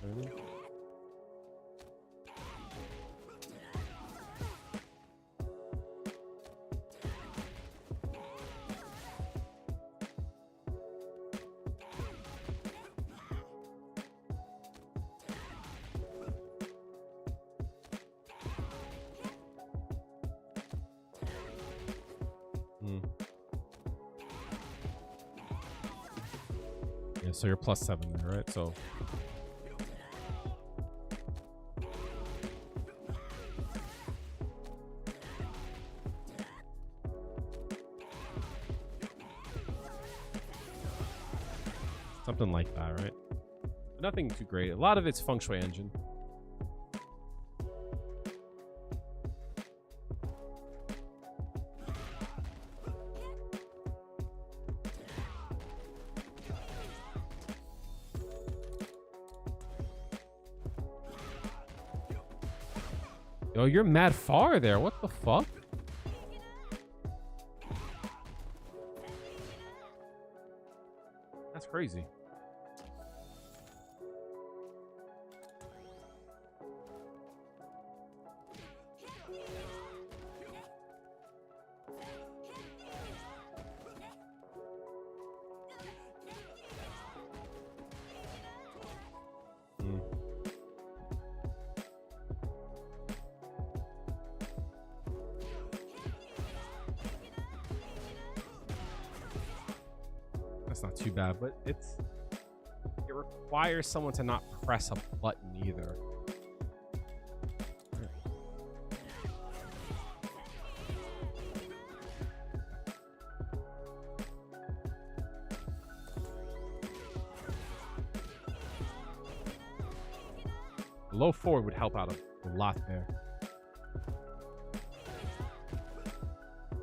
You know what I mean? Yeah, so you're +7 there, right? So something like that, right? But nothing too great. A lot of it's Feng Shui Engine. Yo, you're mad far there. What the fuck? That's crazy. That's not too bad, but it requires someone to not press a button either. Low forward would help out a lot there.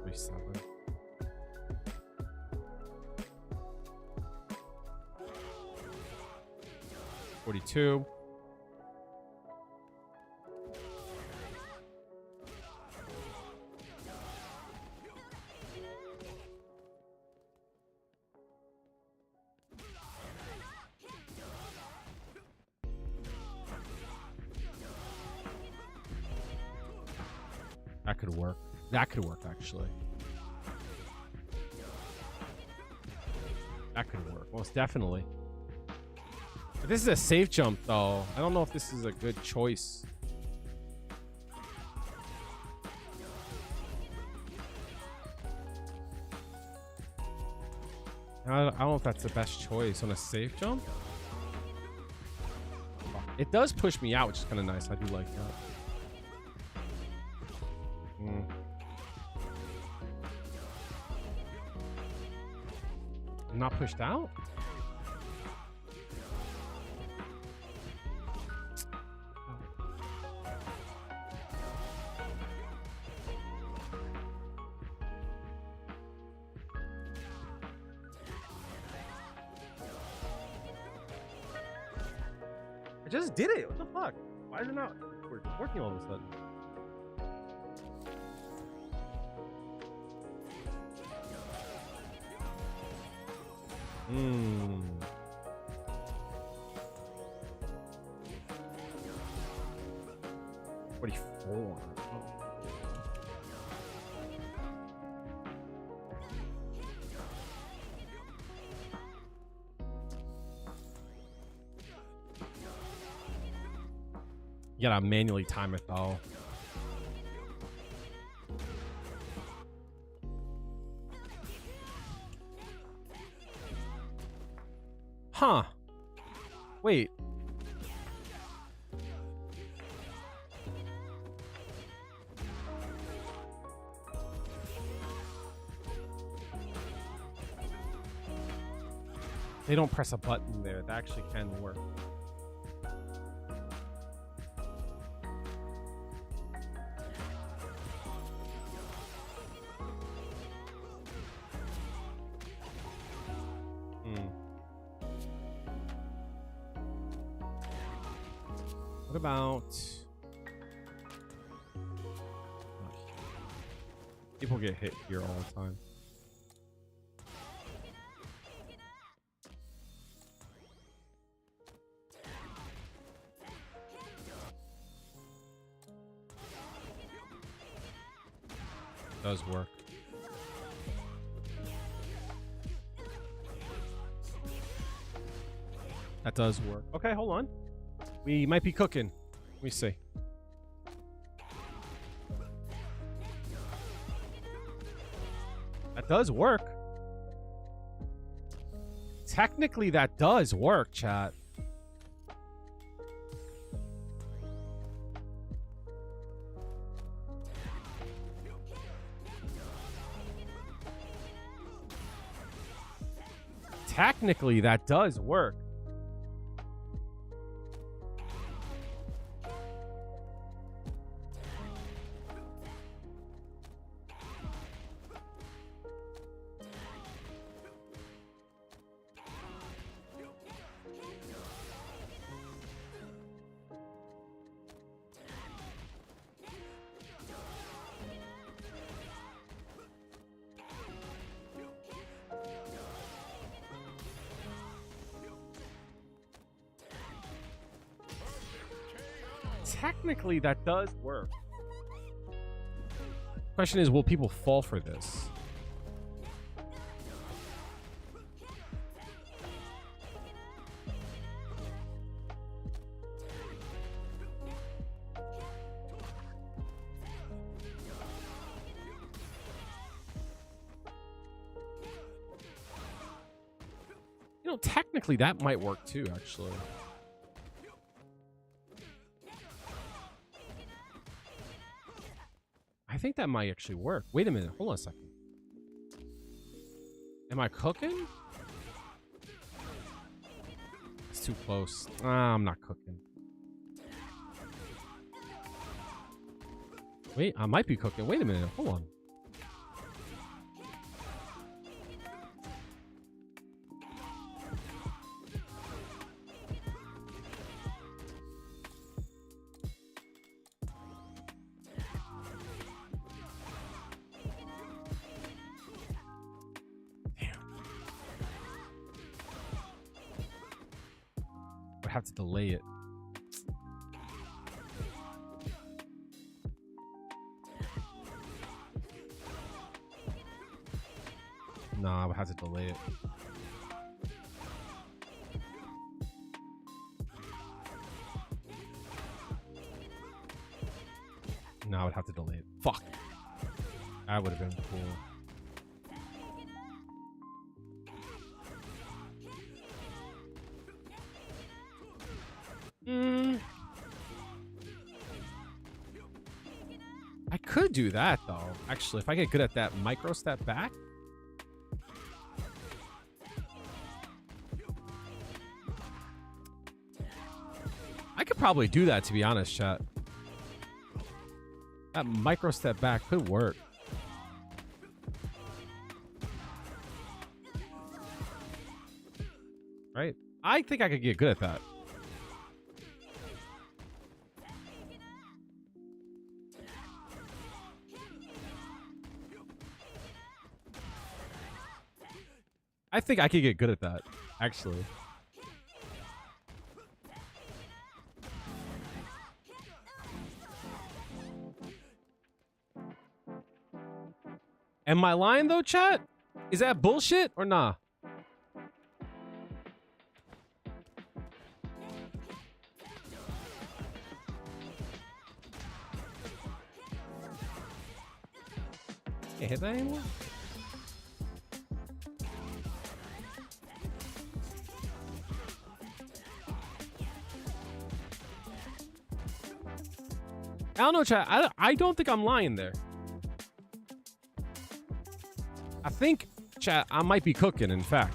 3-7. $42. That could work. That could work, actually. That could work. Most definitely. But this is a safe jump, though. I don't know if this is a good choice. I don't know if that's the best choice on a safe jump. It does push me out, which is kind of nice. I do like that. I'm not pushed out? I just did it. What the fuck? Why is it not working all of a sudden? Hmm. $44. You gotta manually time it though. Huh. Wait. They don't press a button there. That actually can work. What about... People get hit here all the time. Does work. That does work. Okay, hold on. We might be cooking. Let me see. That does work. Technically, that does work, chat. Technically, that does work. Technically, that does work. Question is, will people fall for this? You know, technically that might work too, actually. I think that might actually work. Wait a minute. Hold on a second. Am I cooking? It's too close. I'm not cooking. Wait, I might be cooking. Wait a minute. Hold on. I have to delay it. No, I would have to delay it. No, I would have to delay it. Fuck. That would have been cool. I could do that though. Actually, if I get good at that micro step back. I could probably do that, to be honest, chat. That micro step back could work. Right? I think I could get good at that. I think I could get good at that, actually. Am I lying though, chat? Is that bullshit or nah? Can't hit that anymore? I don't know, chat. I don't think I'm lying there. I think, chat, I might be cooking, in fact.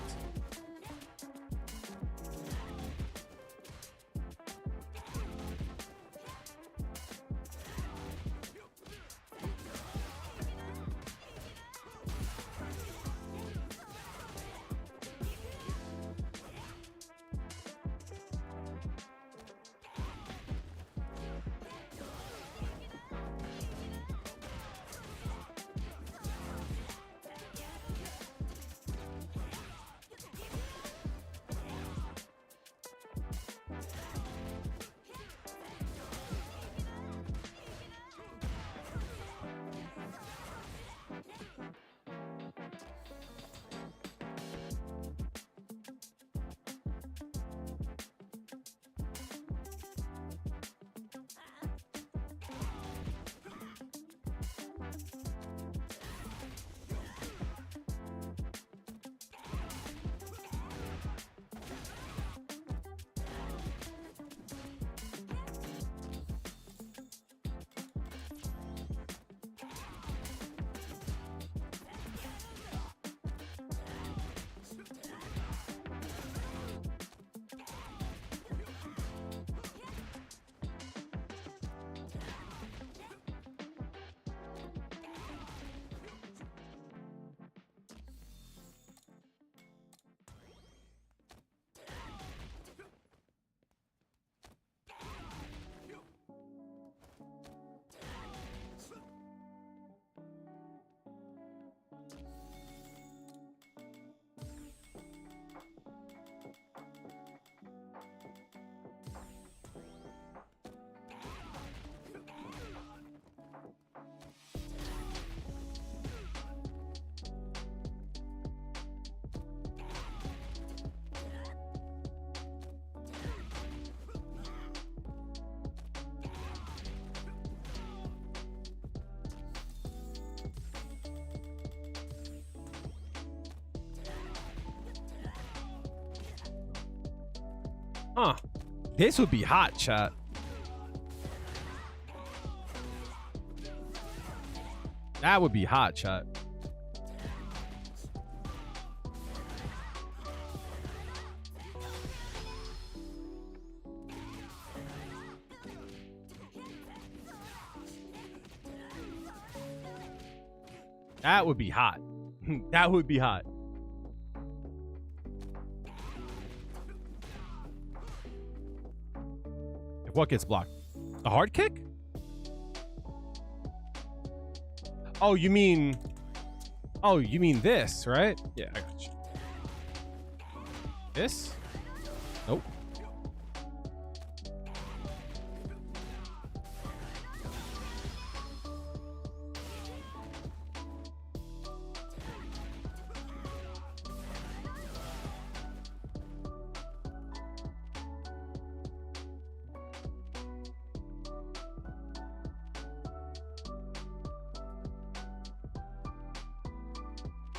Huh. This would be hot, chat. That would be hot, chat. That would be hot. That would be hot. If what gets blocked? A hard kick? Oh, you mean... Oh, you mean this, right? Yeah, I got you. This? Nope.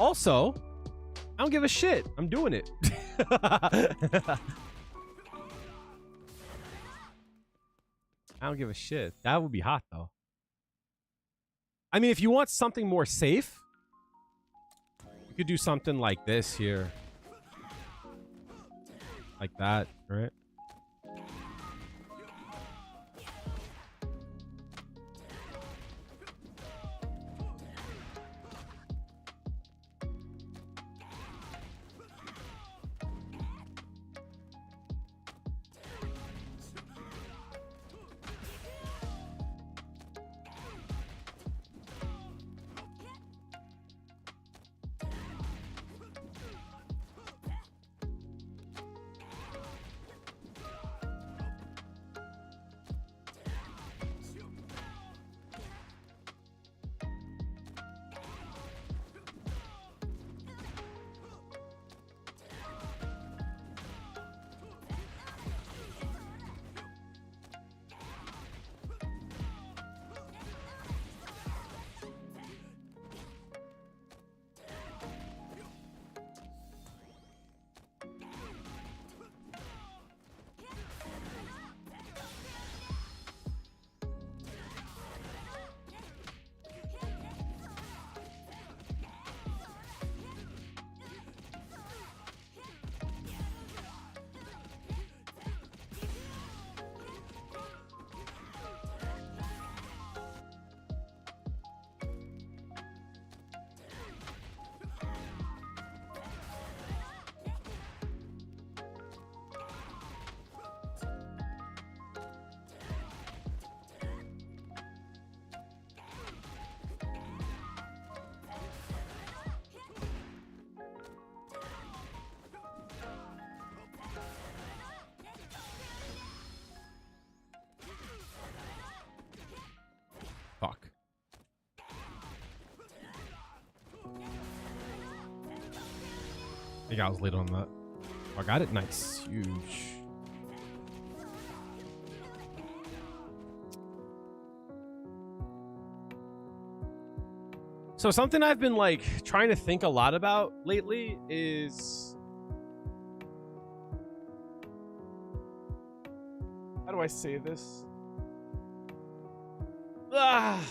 Also, I don't give a shit. I'm doing it. I don't give a shit. That would be hot, though. I mean, if you want something more safe, you could do something like this here. Like that, right? Fuck. I think I was late on that. Oh, I got it. Nice. Huge. So something I've been like trying to think a lot about lately is, how do I say this? Ah.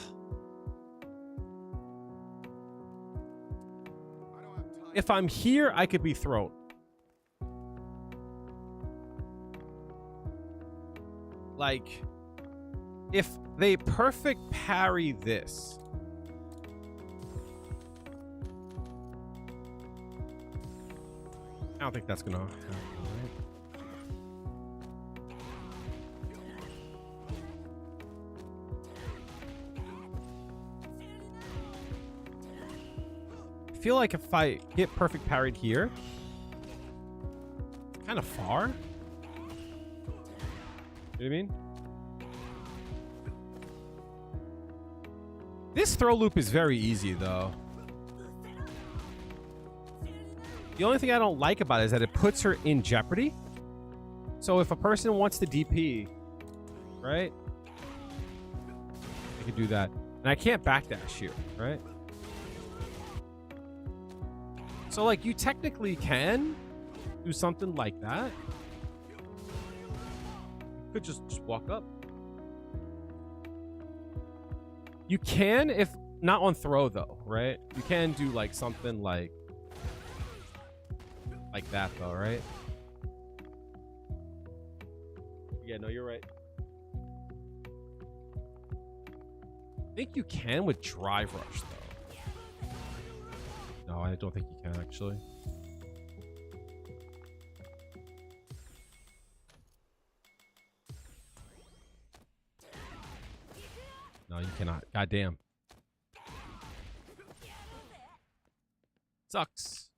If I'm here, I could be thrown. Like, if they perfect parry this, I don't think that's gonna happen, right? I feel like if I get perfect parried here, it's kind of far. You know what I mean? This throw loop is very easy, though. The only thing I don't like about it is that it puts her in jeopardy. So if a person wants to DP, right? I could do that. And I can't backdash here, right? So, like, you technically can do something like that. Could just walk up. You can, if not on throw though, right? You can do like something like that though, right? Yeah, no, you're right. I think you can with drive rush though. No, I don't think you can actually. No, you cannot. Goddamn. Sucks.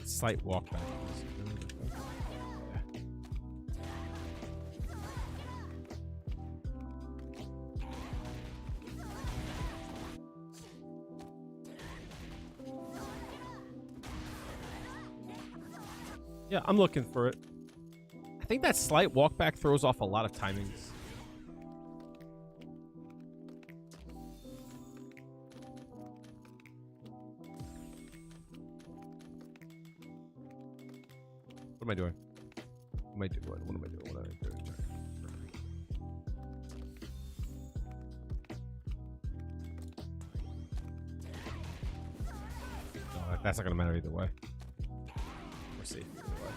Slight walk back. Yeah, I'm looking for it. I think that slight walk back throws off a lot of timings. What am I doing? What am I doing? What am I doing? What am I doing? No, that's not gonna matter either way. We're safe either way.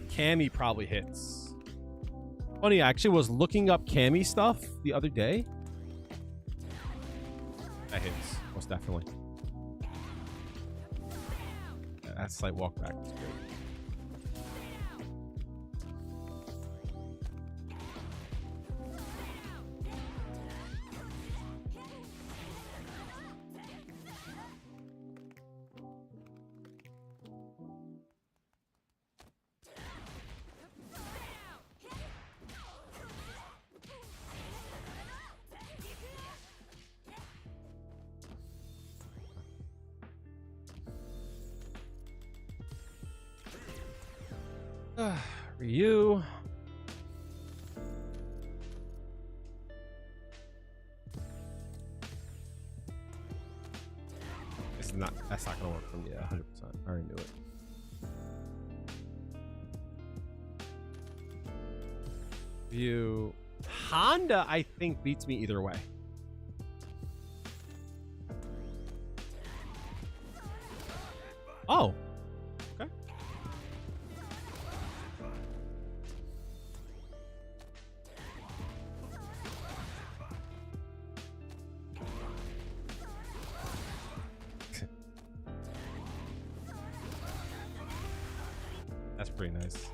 Cammy probably hits. Funny, I actually was looking up Cammy stuff the other day. That hits, most definitely. Yeah, that slight walk back is great. Ryu. That's not gonna work for me. Yeah, 100%. I already knew it. Ryu. Honda, I think, beats me either way. Oh. Okay. That's pretty nice.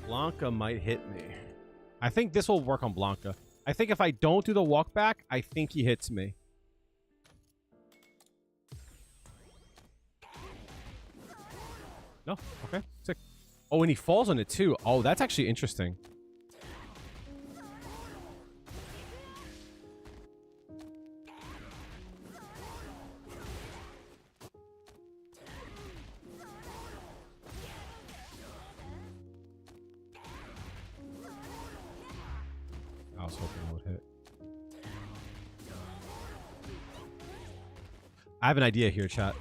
Blanca might hit me. I think this will work on Blanca. I think if I don't do the walk back, I think he hits me. No, okay, sick. Oh, and he falls on it too. Oh, that's actually interesting. I was hoping it would hit. I have an idea here, chat.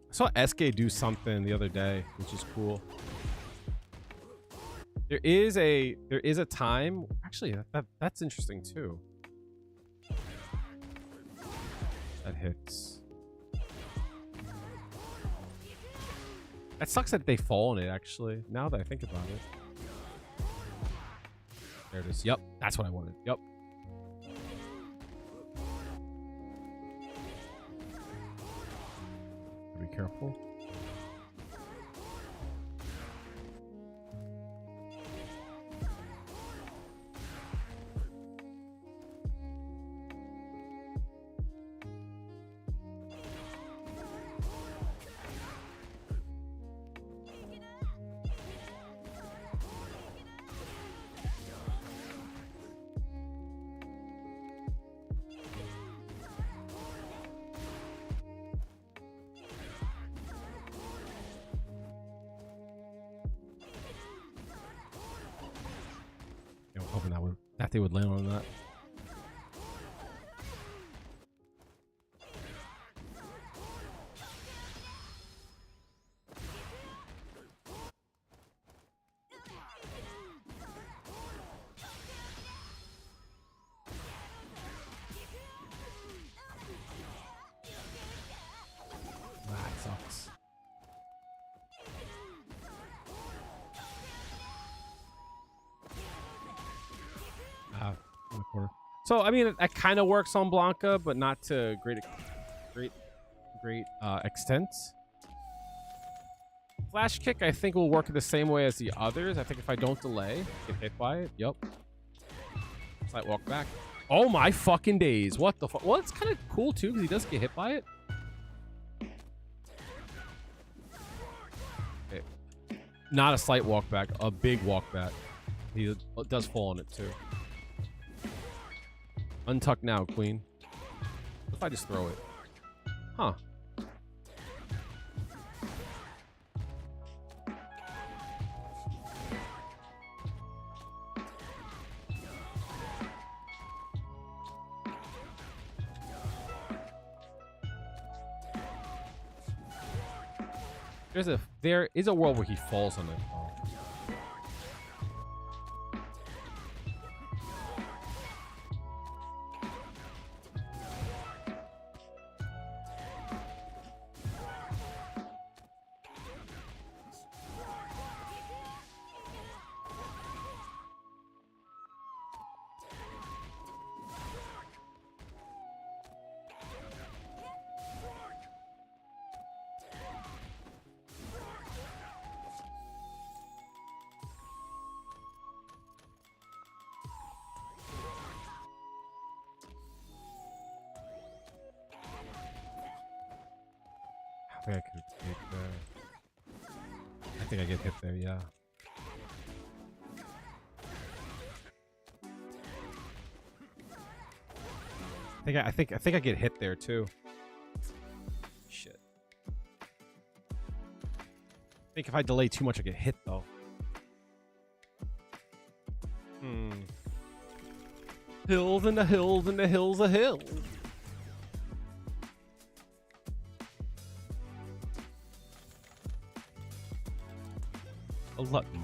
I saw SK do something the other day, which is cool. There is a time. Actually, that's interesting too. That hits. That sucks that they fall on it, actually, now that I think about it. There it is. Yep, that's what I wanted. Yep. Be careful. Hoping that they would land on that. That sucks. In the corner. So I mean, that kind of works on Blanca, but not to great extent. Flash kick, I think, will work the same way as the others. I think if I don't delay, get hit by it. Yep. Slight walk back. Oh my fucking days! What the fuck? Well, it's kind of cool too because he does get hit by it. Okay. Not a slight walk back, a big walk back. He does fall on it too. Untuck now, queen. What if I just throw it? Huh. There is a world where he falls on it. Oh. I think I could hit there. I think I get hit there, yeah. I think I get hit there too. Shit. I think if I delay too much, I get hit though. Hills and the hills and the hills of hills.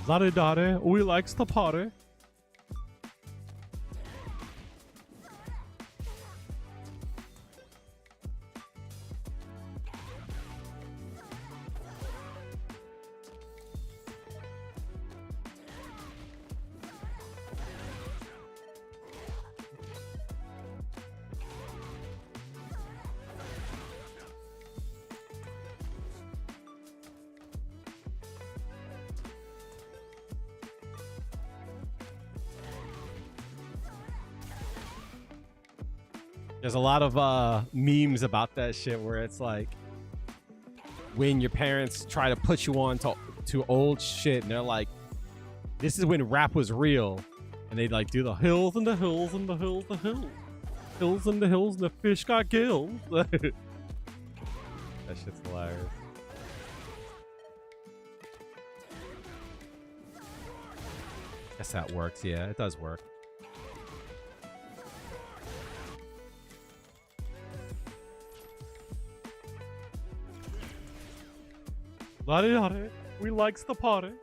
La-di-da-di, we likes to party. There's a lot of memes about that shit where it's like when your parents try to put you on to old shit and they're like, this is when rap was real. And they like do the hills and the hills and the hills, the hills. Hills and the hills and the fish got gills. That shit's hilarious. Guess that works. Yeah, it does work. Lottie, we likes the party.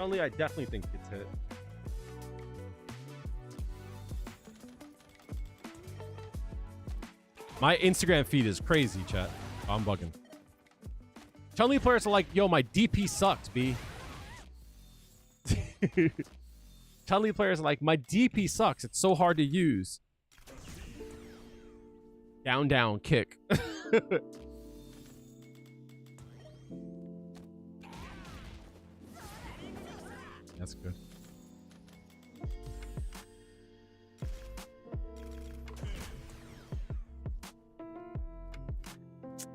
Only I definitely think it's hit. My Instagram feed is crazy, chat. Oh, I'm bugging. Chun-Li players are like, yo, my DP sucks, B. Chun-Li players are like, my DP sucks. It's so hard to use. Down, down, kick. That's good.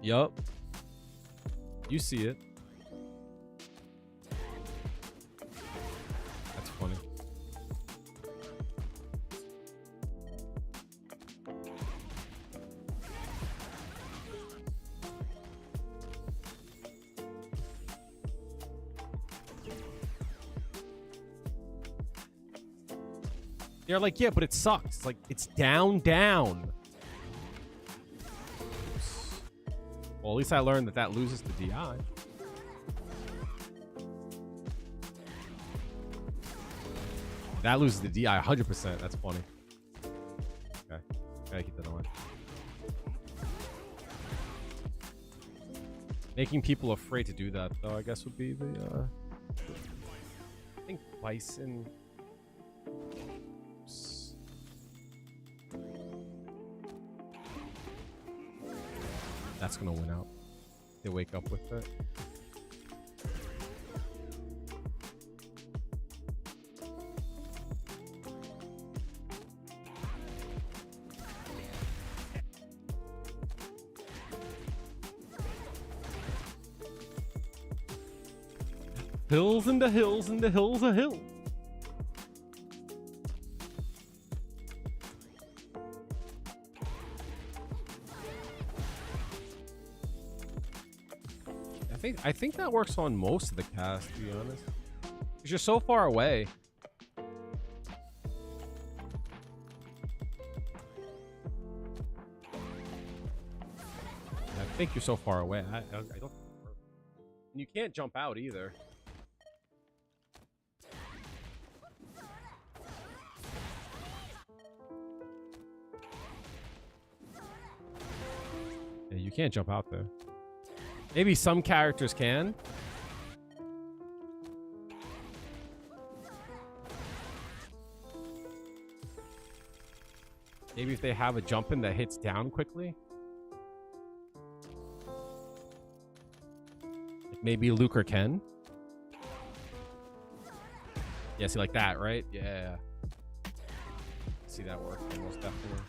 Yup. You see it. That's funny. They're like, yeah, but it sucks. It's like, it's down, down. Well, at least I learned that that loses the DI. That loses the DI 100%. That's funny. Okay. Gotta keep that in mind. Making people afraid to do that, though, I guess would be the, I think Bison... That's gonna win out. They wake up with it. Hills and the hills and the hills of hills. I think that works on most of the cast, to be honest. Because you're so far away. I think you're so far away. I don't. And you can't jump out either. Yeah, you can't jump out there. Maybe some characters can. Maybe if they have a jump in that hits down quickly. Like maybe Luke or Ken. Yeah, see like that, right? Yeah. See that work almost definitely.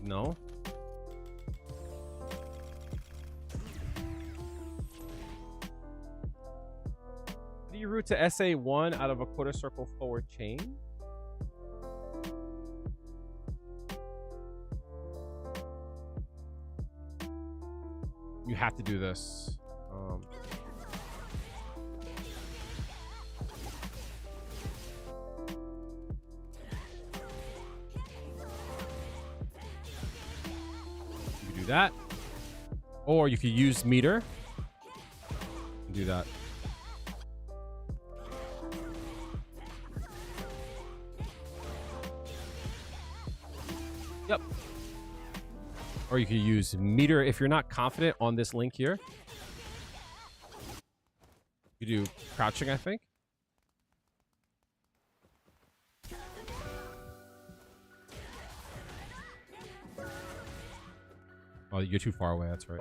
No. Do you route to SA1 out of a quarter circle forward chain? You have to do this. that. Or you could use meter. Do that. Yep. Or you could use meter if you're not confident on this link here. You do crouching, I think. Oh, you're too far away. That's right.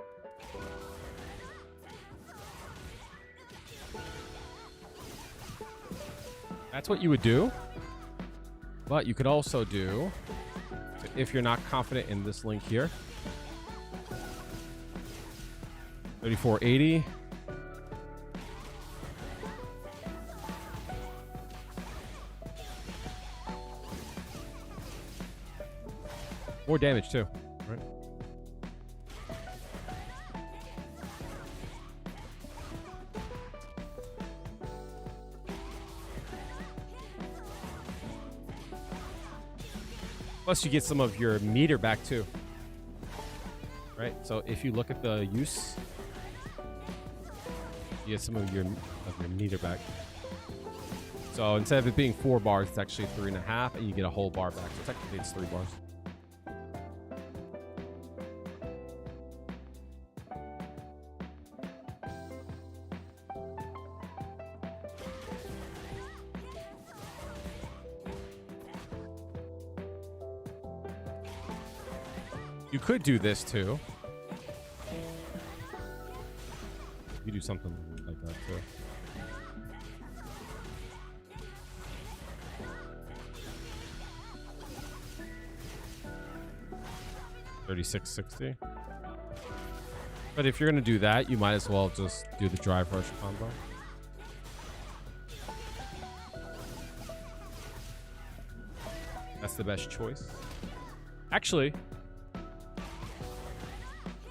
That's what you would do. But you could also do, if you're not confident in this link here, 3480. More damage too, right? Plus you get some of your meter back too. Right? So if you look at the use, you get some of your meter back. So instead of it being 4 bars, it's actually 3.5, and you get a whole bar back. So technically it's 3 bars. You could do this too. You do something like that too. $36.60. But if you're gonna do that, you might as well just do the drive rush combo. That's the best choice. Actually,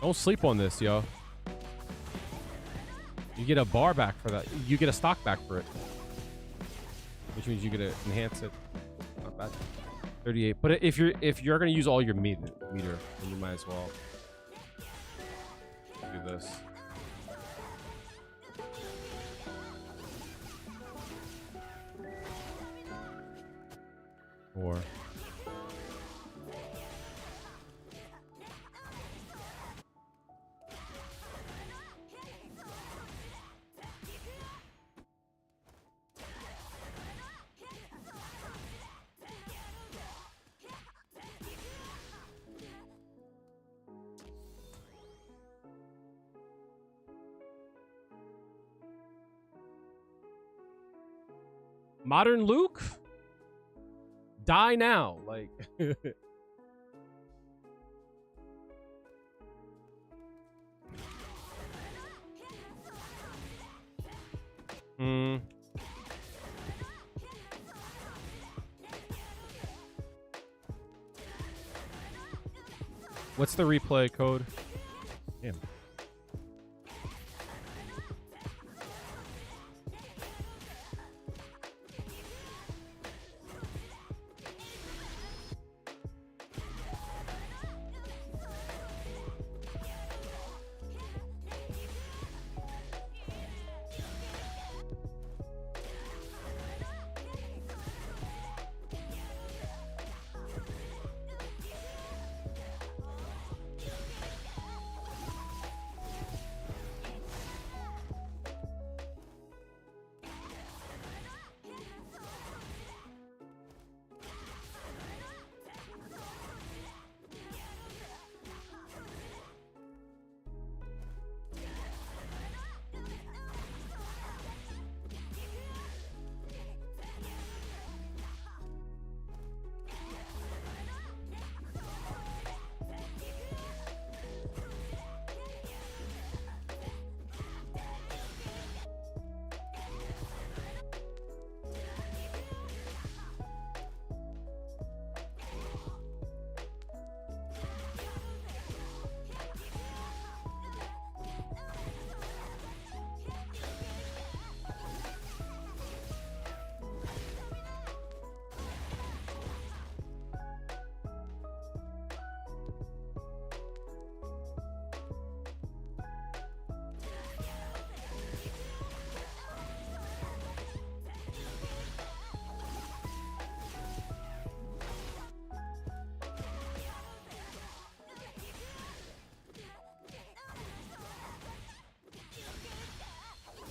don't sleep on this, yo. You get a bar back for that. You get a stock back for it. Which means you get to enhance it. Not bad. 38. But if you're gonna use all your meter, then you might as well do this. Or Modern Luke? Die now. Like What's the replay code? Damn.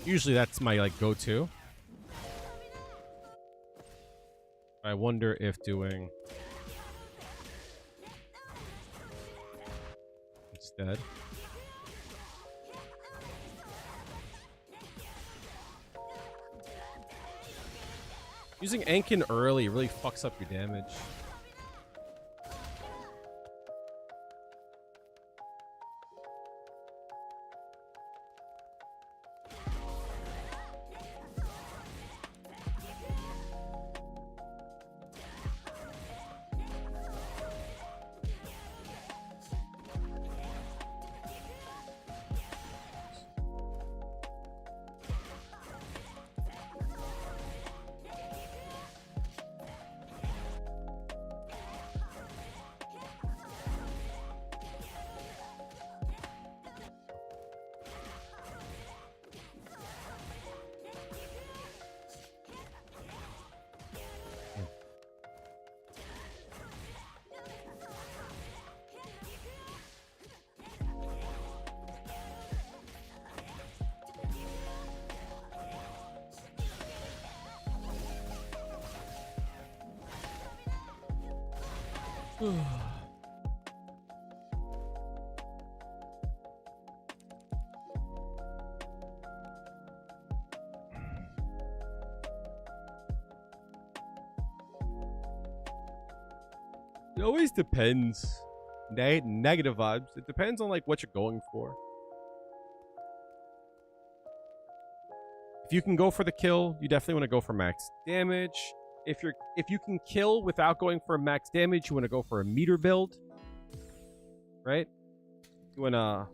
Usually that's my like go-to. I wonder if doing instead. Using Ankin early really fucks up your damage. It always depends. Negative vibes. It depends on like what you're going for. If you can go for the kill, you definitely want to go for max damage. If you can kill without going for max damage, you want to go for a meter build. Right? You want to,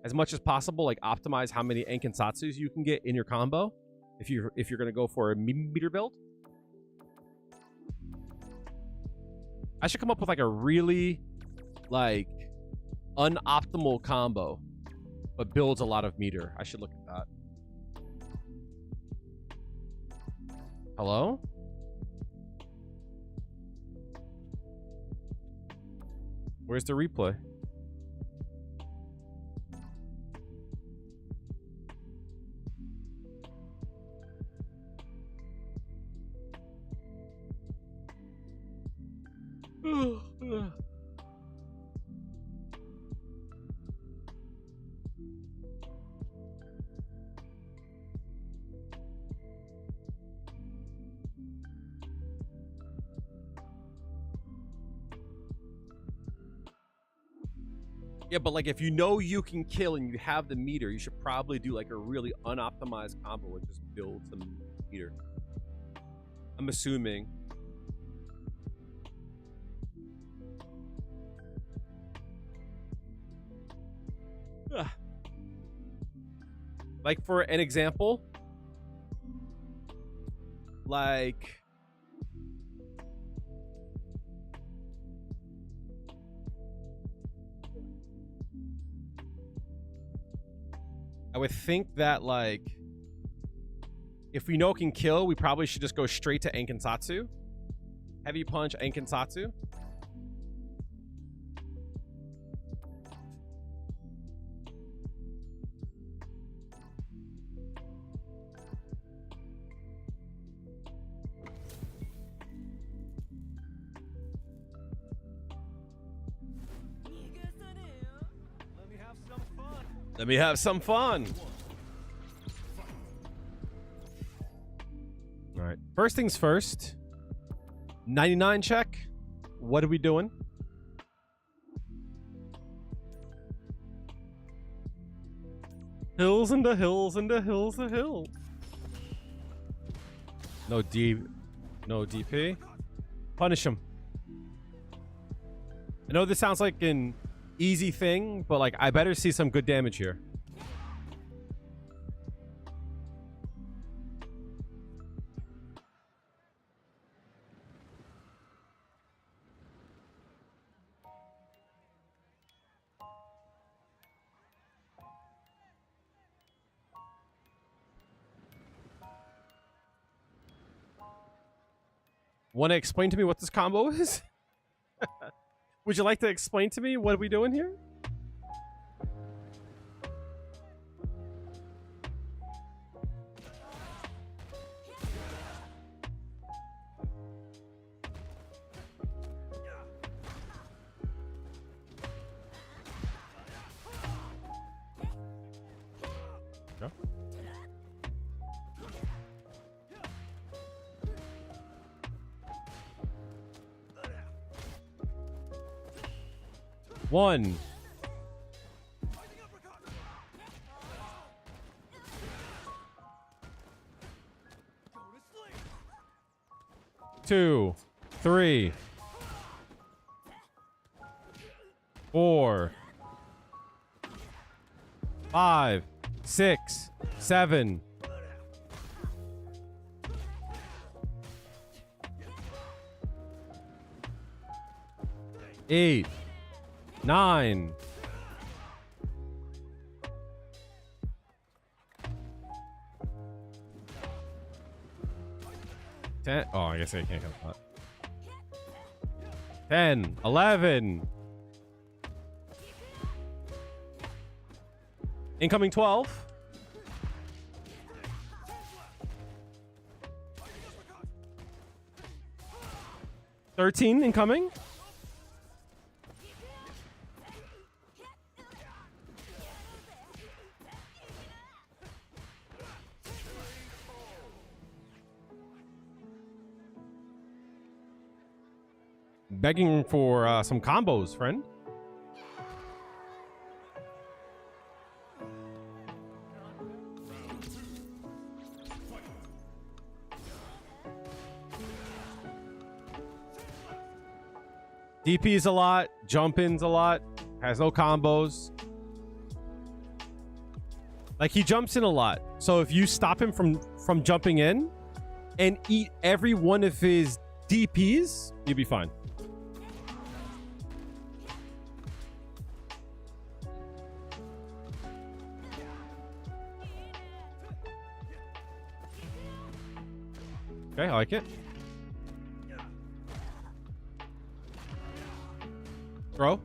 as much as possible, like optimize how many Ankinsatsus you can get in your combo. If you're going to go for a meter build. I should come up with like a really like unoptimal combo, but builds a lot of meter. I should look at that. Hello? Where's the replay? Yeah, but like if you know you can kill and you have the meter, you should probably do like a really unoptimized combo and just build some meter. I'm assuming. Ugh. Like for an example, like I would think that, like, if we know it can kill, we probably should just go straight to Ankinsatsu. Heavy punch, Ankinsatsu. Let me have some fun. All right. First things first. 99 check. What are we doing? Hills and the hills and the hills the hill. No DP. Punish him. I know this sounds like an easy thing, but like I better see some good damage here. Want to explain to me what this combo is? Would you like to explain to me what are we doing here? 1. 2, 3, 4, 5, 6, 7. 8, 9. 10. Oh, I guess I can't count that. 10, 11. Incoming 12. 13 incoming. Begging for some combos, friend. DP's a lot, jump-in's a lot, has no combos. Like, he jumps in a lot. So if you stop him from jumping in and eat every one of his DPs, you'll be fine. Okay, I like it. Throw.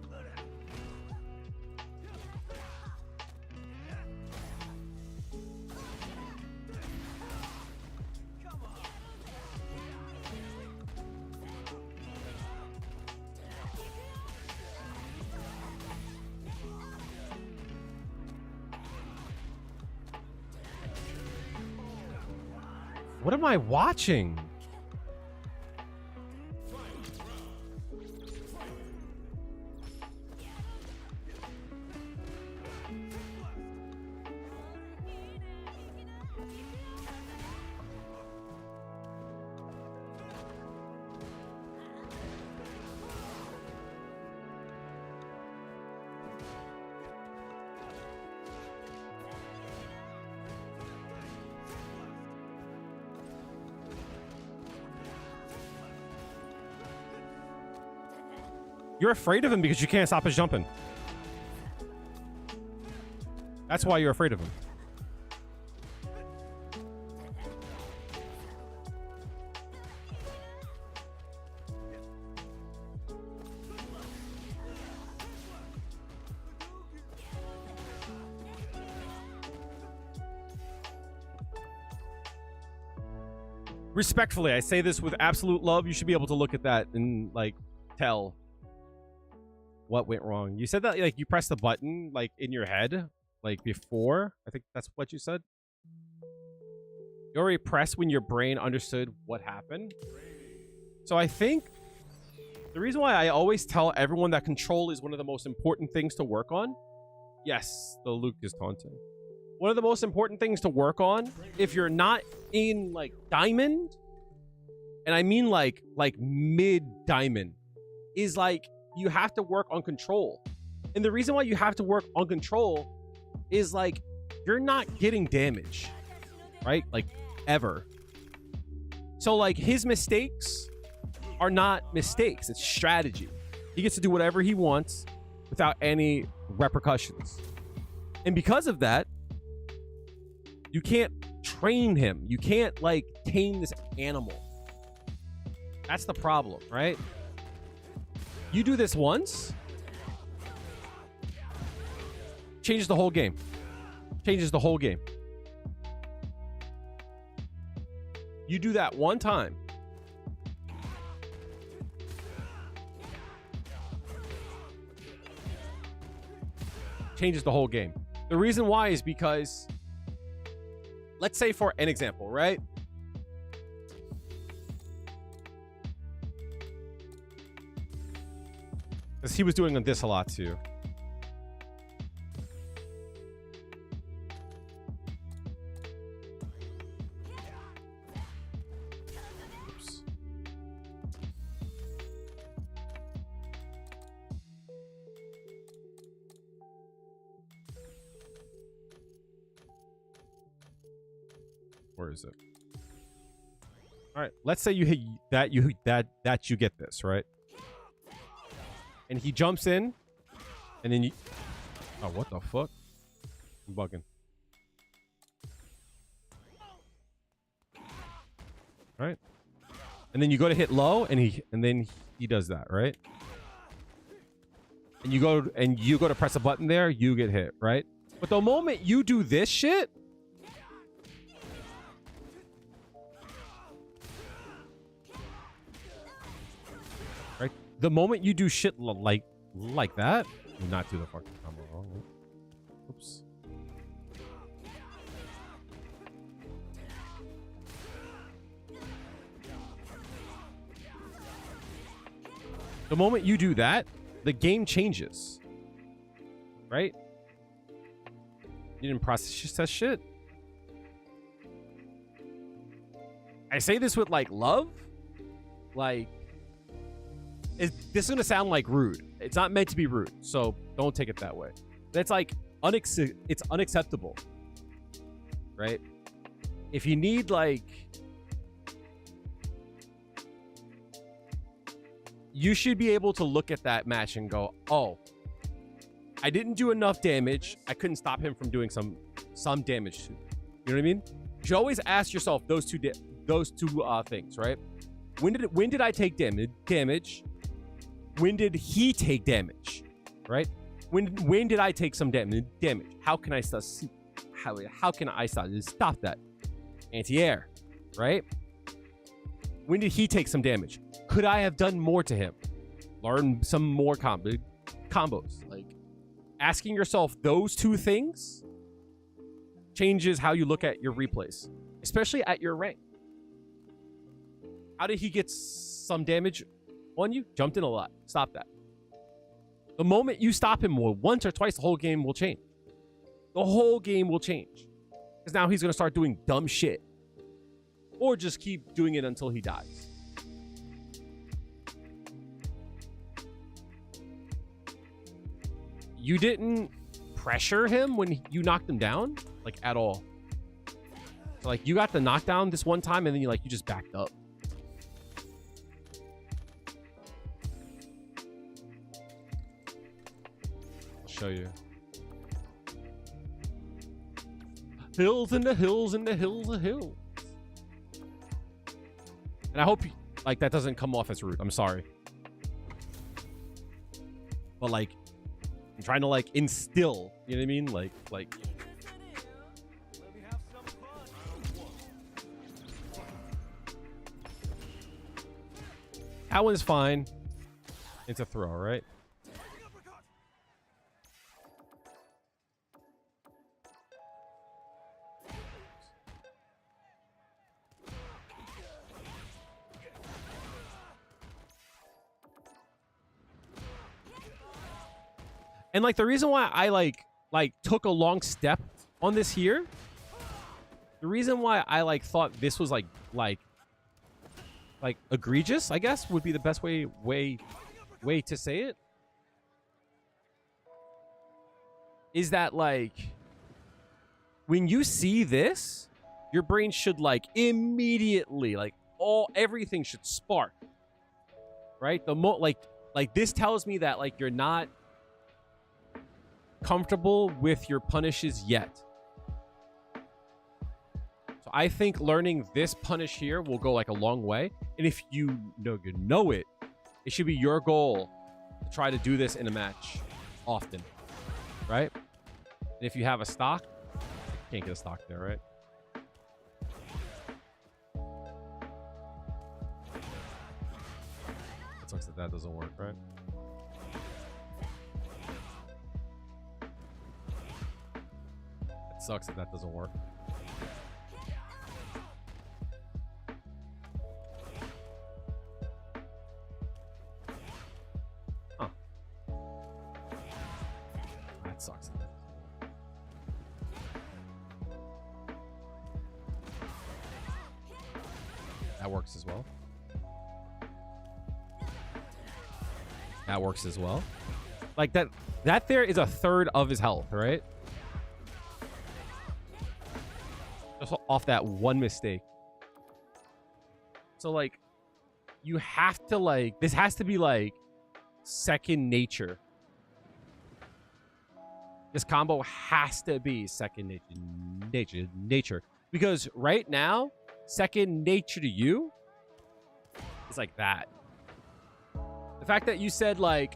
What am I watching? You're afraid of him because you can't stop his jumping. That's why you're afraid of him. Respectfully, I say this with absolute love. You should be able to look at that and, like, tell what went wrong. You said that, like, you pressed the button, like, in your head, like, before. I think that's what you said. You already pressed when your brain understood what happened. So I think the reason why I always tell everyone that control is one of the most important things to work on. Yes, the Luke is taunting. One of the most important things to work on, if you're not in, like, diamond, and I mean, like mid diamond, is, like, you have to work on control. And the reason why you have to work on control is, like, you're not getting damage, right? Like, ever. So, like, his mistakes are not mistakes. It's strategy. He gets to do whatever he wants without any repercussions. And because of that, you can't train him. You can't, like, tame this animal. That's the problem, right? You do this once, changes the whole game. Changes the whole game. You do that one time, changes the whole game. The reason why is because, let's say for an example, right? Because he was doing this a lot too. Oops. Where is it? All right, let's say you hit that, you get this, right? And he jumps in, and then you... Oh, what the fuck? I'm bugging. Right? And then you go to hit low, and then he does that, right? And you go to press a button there, you get hit, right? But the moment you do this shit... Right? The moment you do shit like that, do not do the fucking combo wrong. Oops. The moment you do that, the game changes. Right? You didn't process that shit. I say this with like love. Like, this is gonna sound like rude. It's not meant to be rude, so don't take it that way. That's like it's unacceptable, right? If you need like, you should be able to look at that match and go, "Oh, I didn't do enough damage. I couldn't stop him from doing some damage to me." You know what I mean? You should always ask yourself those two things, right? When did I take damage? When did he take damage? Right? When did I take some damage? How can I how can I stop that? Anti-air, right? When did he take some damage? Could I have done more to him? Learn some more combos. Like, asking yourself those two things changes how you look at your replays, especially at your rank. How did he get some damage on you? Jumped in a lot. Stop that. The moment you stop him once or twice, the whole game will change. The whole game will change. Because now he's going to start doing dumb shit. Or just keep doing it until he dies. You didn't pressure him when you knocked him down? Like, at all. So, like, you got the knockdown this one time, and then you just backed up. Show you. Hills and the hills and the hills of hills. And I hope like that doesn't come off as rude. I'm sorry. But like, I'm trying to like instill, you know what I mean? Like that one's fine. It's a throw, right? And like the reason why I like took a long step on this here, the reason why I like thought this was like egregious, I guess would be the best way to say it, is that like when you see this, your brain should like immediately everything should spark, right? Like this tells me that like you're not comfortable with your punishes yet. So I think learning this punish here will go like a long way. And if you know it should be your goal to try to do this in a match often, right? And if you have a stock, you can't get a stock there, right? It sucks that doesn't work, right? It sucks that doesn't work. Huh. That works as well. That works as well. Like that there is a third of his health, right? Just off that one mistake. So like you have to like, this has to be like second nature. This combo has to be second nature. Because right now, second nature to you is like that. The fact that you said like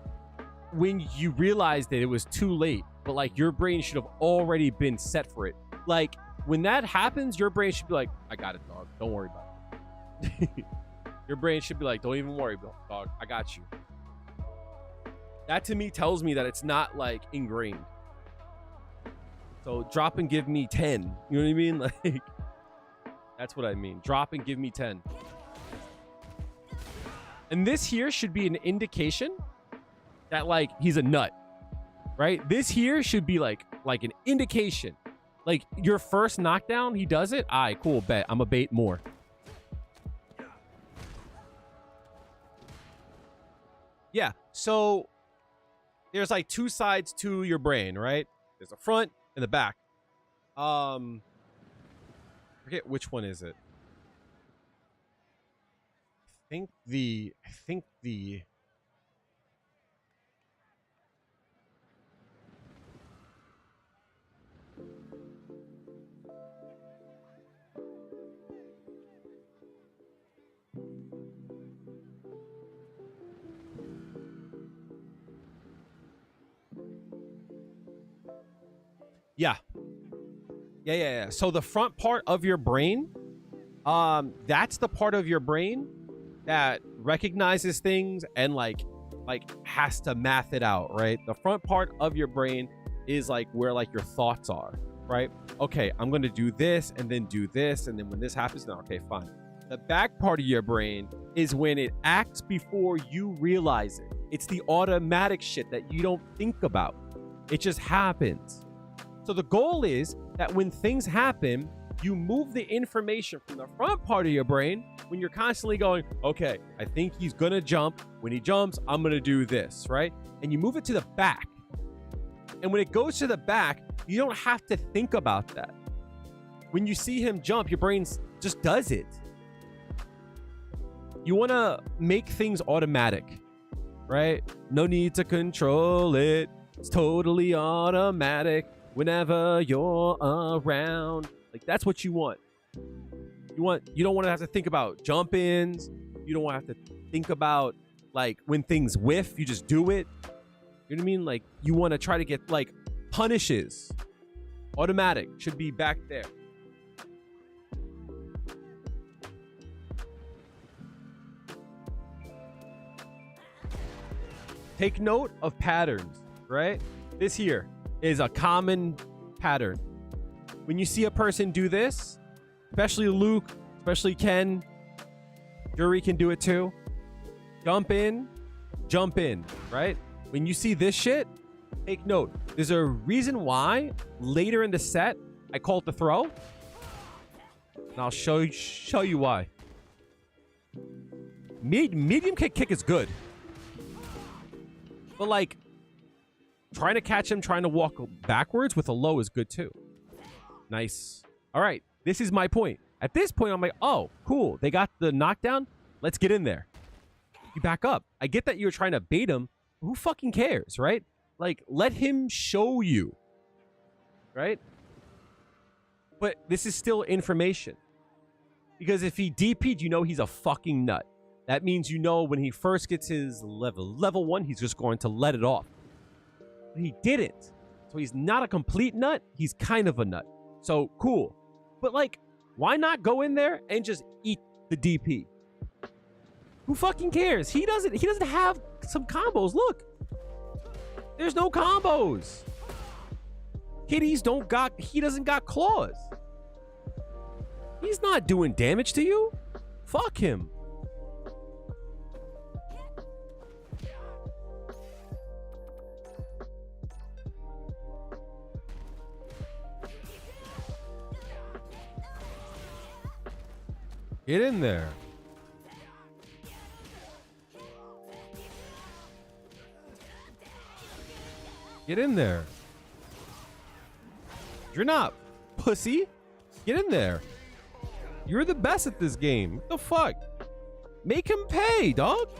when you realized that it was too late, but like your brain should have already been set for it. Like when that happens, your brain should be like, I got it, dog. Don't worry about it. Your brain should be like, don't even worry, dog. I got you. That to me tells me that it's not like ingrained. So drop and give me 10. You know what I mean? Like, that's what I mean. Drop and give me 10. And this here should be an indication that like he's a nut, right? This here should be like an indication. Like your first knockdown, he does it. All right, cool, bet. I'm a bait more. Yeah, so there's like two sides to your brain, right? There's a front and the back. Forget which one is it. I think the Yeah. So the front part of your brain, that's the part of your brain that recognizes things and like has to math it out, right? The front part of your brain is like where like your thoughts are, right? Okay, I'm gonna do this and then do this, and then when this happens, no, okay, fine. The back part of your brain is when it acts before you realize it. It's the automatic shit that you don't think about. It just happens. So the goal is that when things happen, you move the information from the front part of your brain when you're constantly going, okay, I think he's gonna jump. When he jumps, I'm gonna do this, right? And you move it to the back. And when it goes to the back, you don't have to think about that. When you see him jump, your brain just does it. You wanna make things automatic, right? No need to control it. It's totally automatic. Whenever you're around, like that's what you want. You don't want to have to think about jump ins. You don't want to have to think about like when things whiff, you just do it. You know what I mean? Like you want to try to get like punishes. Automatic should be back there. Take note of patterns, right? This here is a common pattern. When you see a person do this, especially Luke, especially Ken, Juri can do it too. Jump in, right? When you see this shit, take note. There's a reason why later in the set, I call it the throw. And I'll show you why. Medium kick is good. But like, trying to catch him, trying to walk backwards with a low is good too. Nice. All right. This is my point. At this point, I'm like, oh, cool. They got the knockdown. Let's get in there. You back up. I get that you're trying to bait him. Who fucking cares, right? Like, let him show you. Right? But this is still information. Because if he DP'd, you know he's a fucking nut. That means you know when he first gets his level 1, he's just going to let it off. He didn't. So he's not a complete nut. He's kind of a nut. So cool. But like, why not go in there and just eat the DP? Who fucking cares? He doesn't have some combos. Look. There's no combos. Kitties he doesn't got claws. He's not doing damage to you. Fuck him. Get in there. Get in there. You're not, pussy. Get in there. You're the best at this game. What the fuck? Make him pay, dog.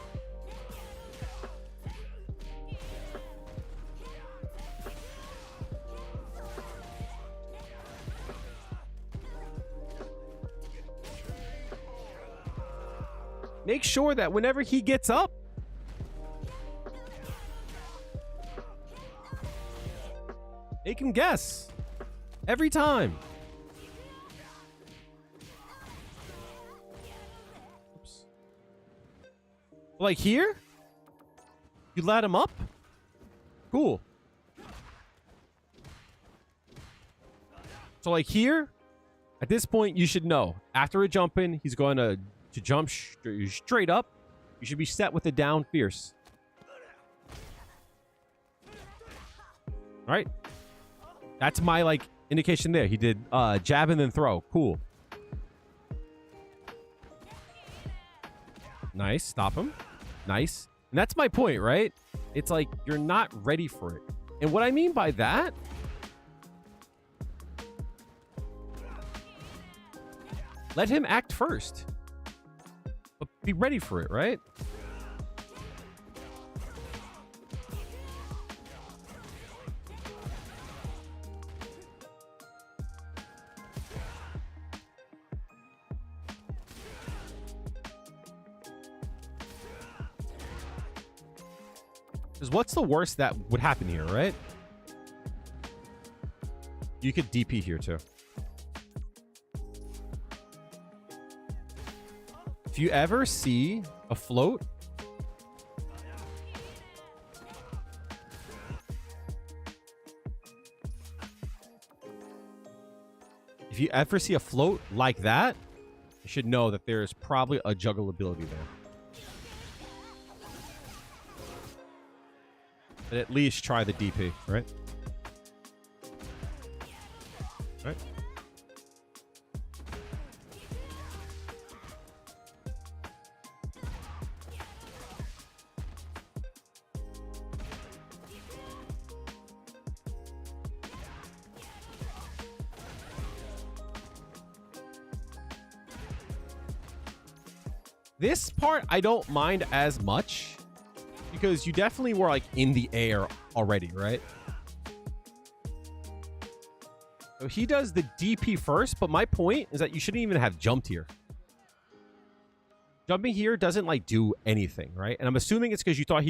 Make sure that whenever he gets up, make him guess. Every time. Oops. Like here? You let him up? Cool. So like here, at this point, you should know. After a jump in, he's going to jump straight up. You should be set with a down fierce. All right. That's my like indication there. He did jab and then throw. Cool. Nice. Stop him. Nice. And that's my point, right? It's like you're not ready for it. And what I mean by that, let him act first. But be ready for it, right? Because what's the worst that would happen here, right? You could DP here too. If you ever see a float, if you ever see a float like that, you should know that there is probably a juggle ability there. But at least try the DP, right? Right. This part I don't mind as much because you definitely were like in the air already, right? So he does the DP first, but my point is that you shouldn't even have jumped here. Jumping here doesn't like do anything, right? And I'm assuming it's because you thought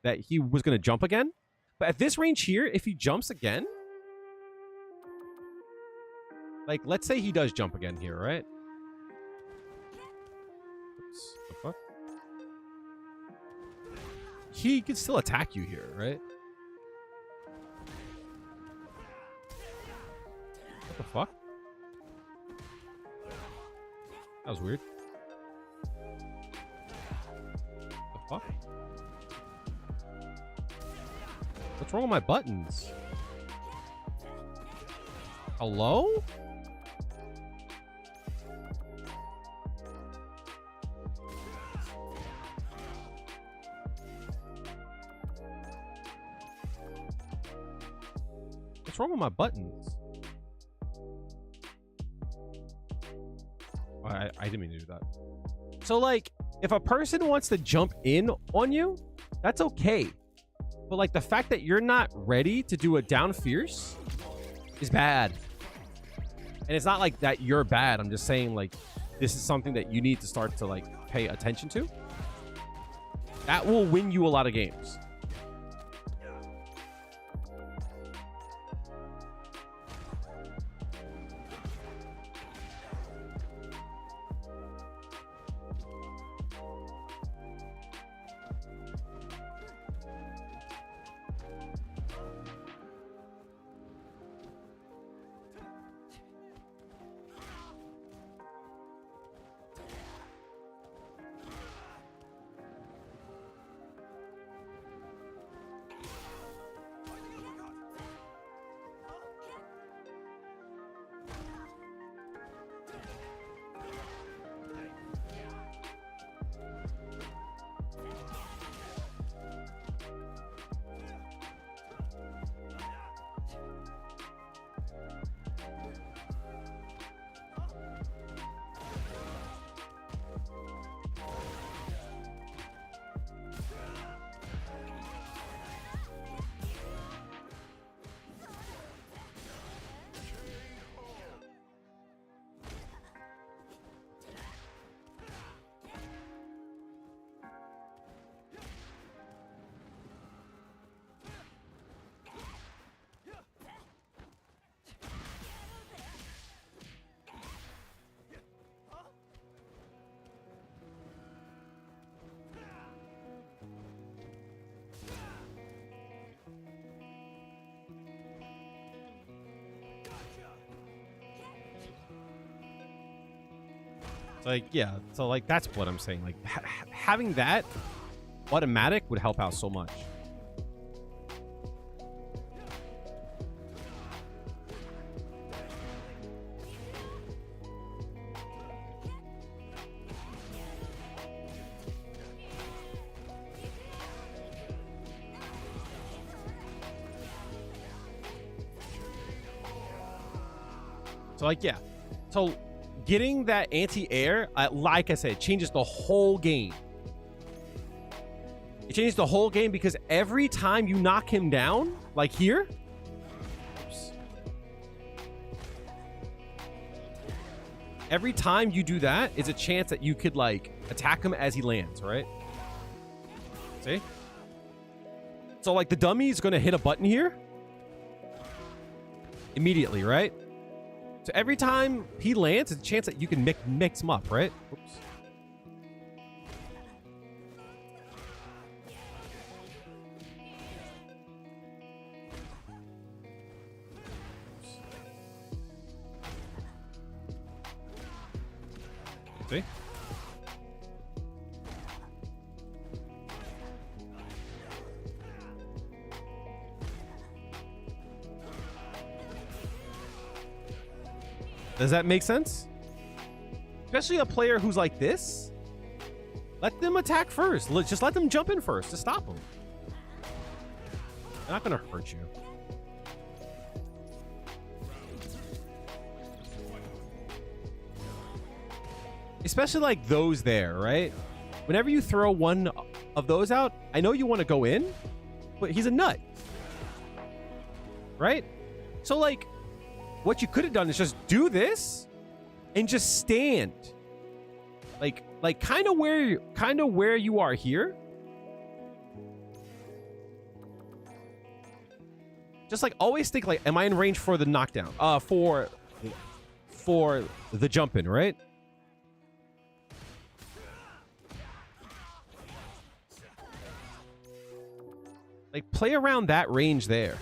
that he was going to jump again. But at this range here, if he jumps again, like let's say he does jump again here, right? Oops, the fuck? He can still attack you here, right? What the fuck? That was weird. What the fuck? What's wrong with my buttons? Hello? What's wrong with my buttons? I didn't mean to do that. So, like, if a person wants to jump in on you, that's okay. But, like, the fact that you're not ready to do a down fierce is bad. And it's not like that you're bad. I'm just saying, like, this is something that you need to start to, like, pay attention to. That will win you a lot of games. Like, yeah. So, like, that's what I'm saying. Like, having that automatic would help out so much. So, like, yeah. So, getting that anti-air, like I said, changes the whole game. It changes the whole game because every time you knock him down, like here, every time you do that is a chance that you could, like, attack him as he lands, right? See? So, like, the dummy is going to hit a button here immediately, right? So every time he lands, it's a chance that you can mix him up, right? Oops. See? Does that make sense? Especially a player who's like this. Let them attack first. Just let them jump in first to stop them. They're not going to hurt you. Especially like those there, right? Whenever you throw one of those out, I know you want to go in, but he's a nut. Right? So, like, what you could have done is just do this and just stand. Like kind of where you are here. Just like always think like, am I in range for the knockdown? For the jump in, right? Like play around that range there.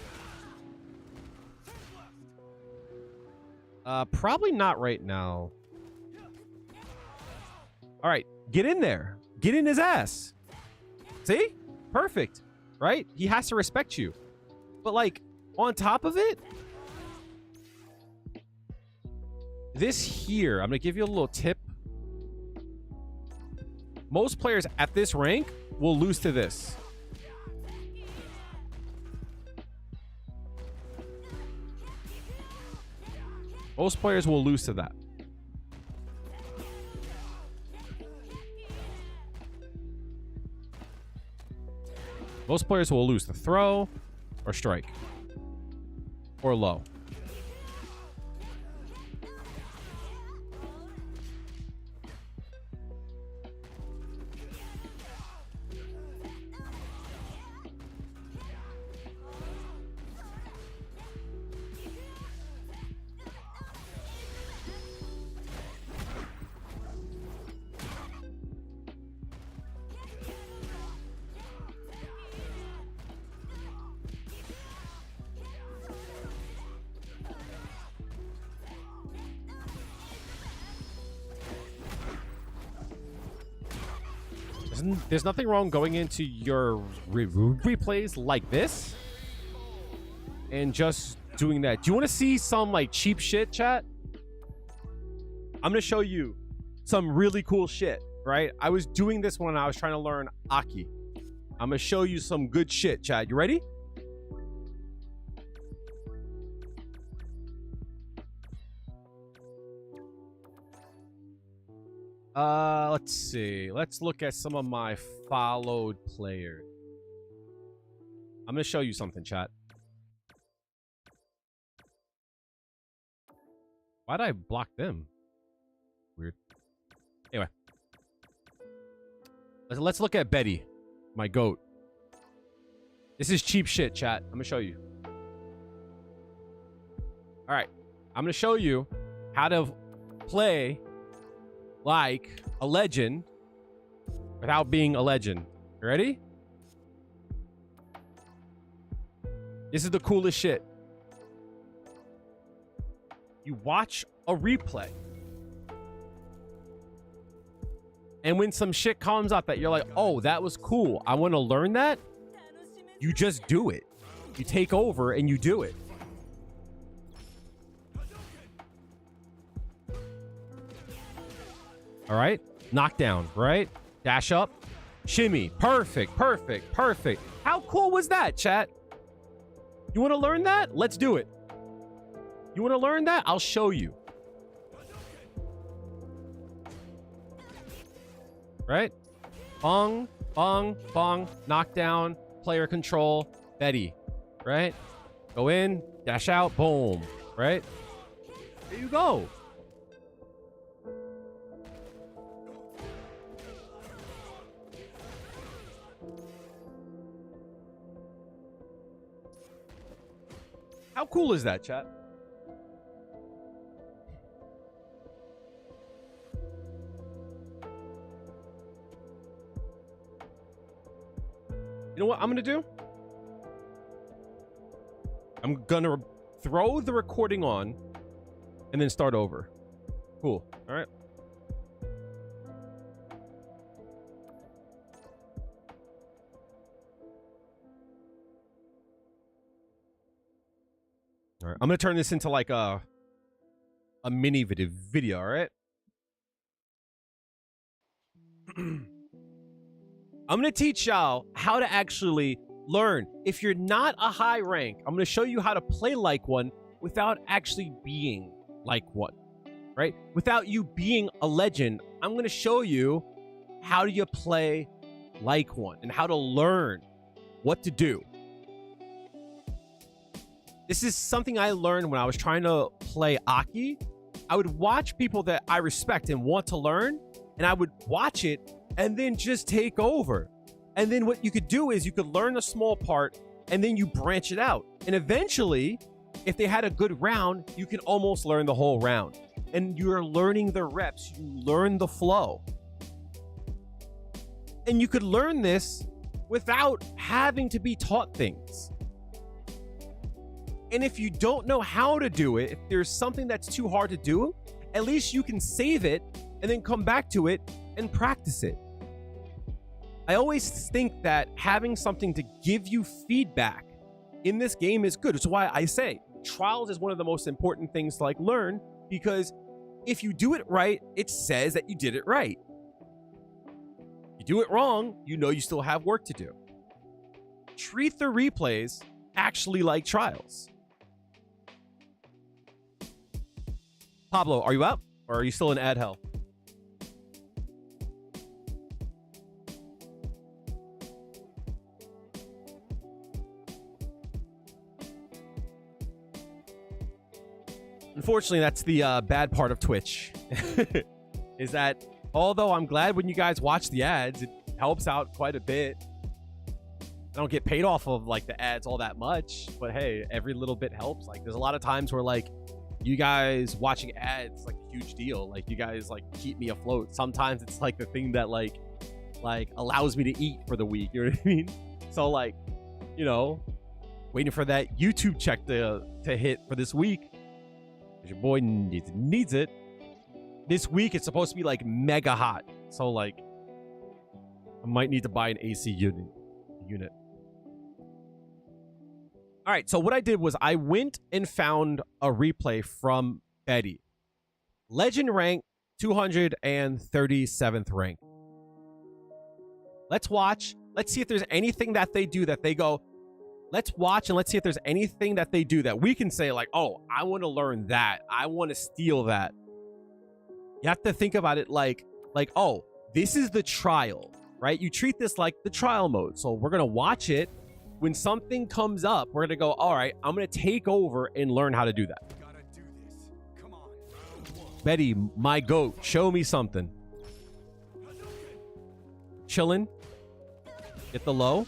Probably not right now. All right, get in there. Get in his ass. See? Perfect. Right? He has to respect you. But like, on top of it, this here, I'm going to give you a little tip. Most players at this rank will lose to this. Most players will lose to that. Most players will lose to throw or strike or low. There's nothing wrong going into your replays like this and just doing that. Do you want to see some like cheap shit, chat? I'm going to show you some really cool shit, right? I was doing this when I was trying to learn Aki. I'm going to show you some good shit, chat. You ready? Let's see. Let's look at some of my followed players. I'm going to show you something, chat. Why'd I block them? Weird. Anyway. Let's look at Betty, my goat. This is cheap shit, chat. I'm going to show you. All right. I'm going to show you how to play like a legend without being a legend. You ready? This is the coolest shit. You watch a replay. And when some shit comes up that you're like, oh, that was cool, I want to learn that, you just do it. You take over and you do it. All right, knockdown, right? Dash up, shimmy, perfect, perfect, perfect. How cool was that, chat? You want to learn that? Let's do it. You want to learn that? I'll show you. Right? Bong, bong, bong, knockdown, player control, Betty, right? Go in, dash out, boom, right? There you go. How cool is that, chat? You know what I'm gonna do? I'm gonna throw the recording on and then start over. Cool. All right. All right. I'm gonna turn this into like a mini video. All right. I'm going to teach y'all how to actually learn. If you're not a high rank, I'm going to show you how to play like one without actually being like one, right? Without you being a legend, I'm going to show you how do you play like one and how to learn what to do. This is something I learned when I was trying to play Aki. I would watch people that I respect and want to learn, and I would watch it and then just take over. And then what you could do is you could learn a small part and then you branch it out. And eventually, if they had a good round, you can almost learn the whole round. And you're learning the reps, you learn the flow. And you could learn this without having to be taught things. And if you don't know how to do it, if there's something that's too hard to do, at least you can save it and then come back to it and practice it. I always think that having something to give you feedback in this game is good. Which is why I say trials is one of the most important things to like learn, because if you do it right, it says that you did it right. You do it wrong, you know you still have work to do. Treat the replays actually like trials. Pablo, are you up or are you still in ad hell? Unfortunately, that's the bad part of Twitch, is that although I'm glad when you guys watch the ads, it helps out quite a bit. I don't get paid off of like the ads all that much, but hey, every little bit helps. Like there's a lot of times where like you guys watching ads like a huge deal. Like you guys like keep me afloat. Sometimes it's like the thing that like allows me to eat for the week. You know what I mean? So like, you know, waiting for that YouTube check to hit for this week. Your boy needs it. This week it's supposed to be like mega hot, so like I might need to buy an AC unit. All right, so what I did was I went and found a replay from Betty, legend rank 237th rank. Let's watch. Let's see if there's anything that they do that they go, let's watch and let's see if there's anything that they do that we can say like, oh, I want to learn that. I want to steal that. You have to think about it like, oh, this is the trial, right? You treat this like the trial mode. So we're going to watch it. When something comes up, we're going to go, all right, I'm going to take over and learn how to do that. Gotta do this. Come on. Betty, my goat, show me something. Chillin'. Get the low.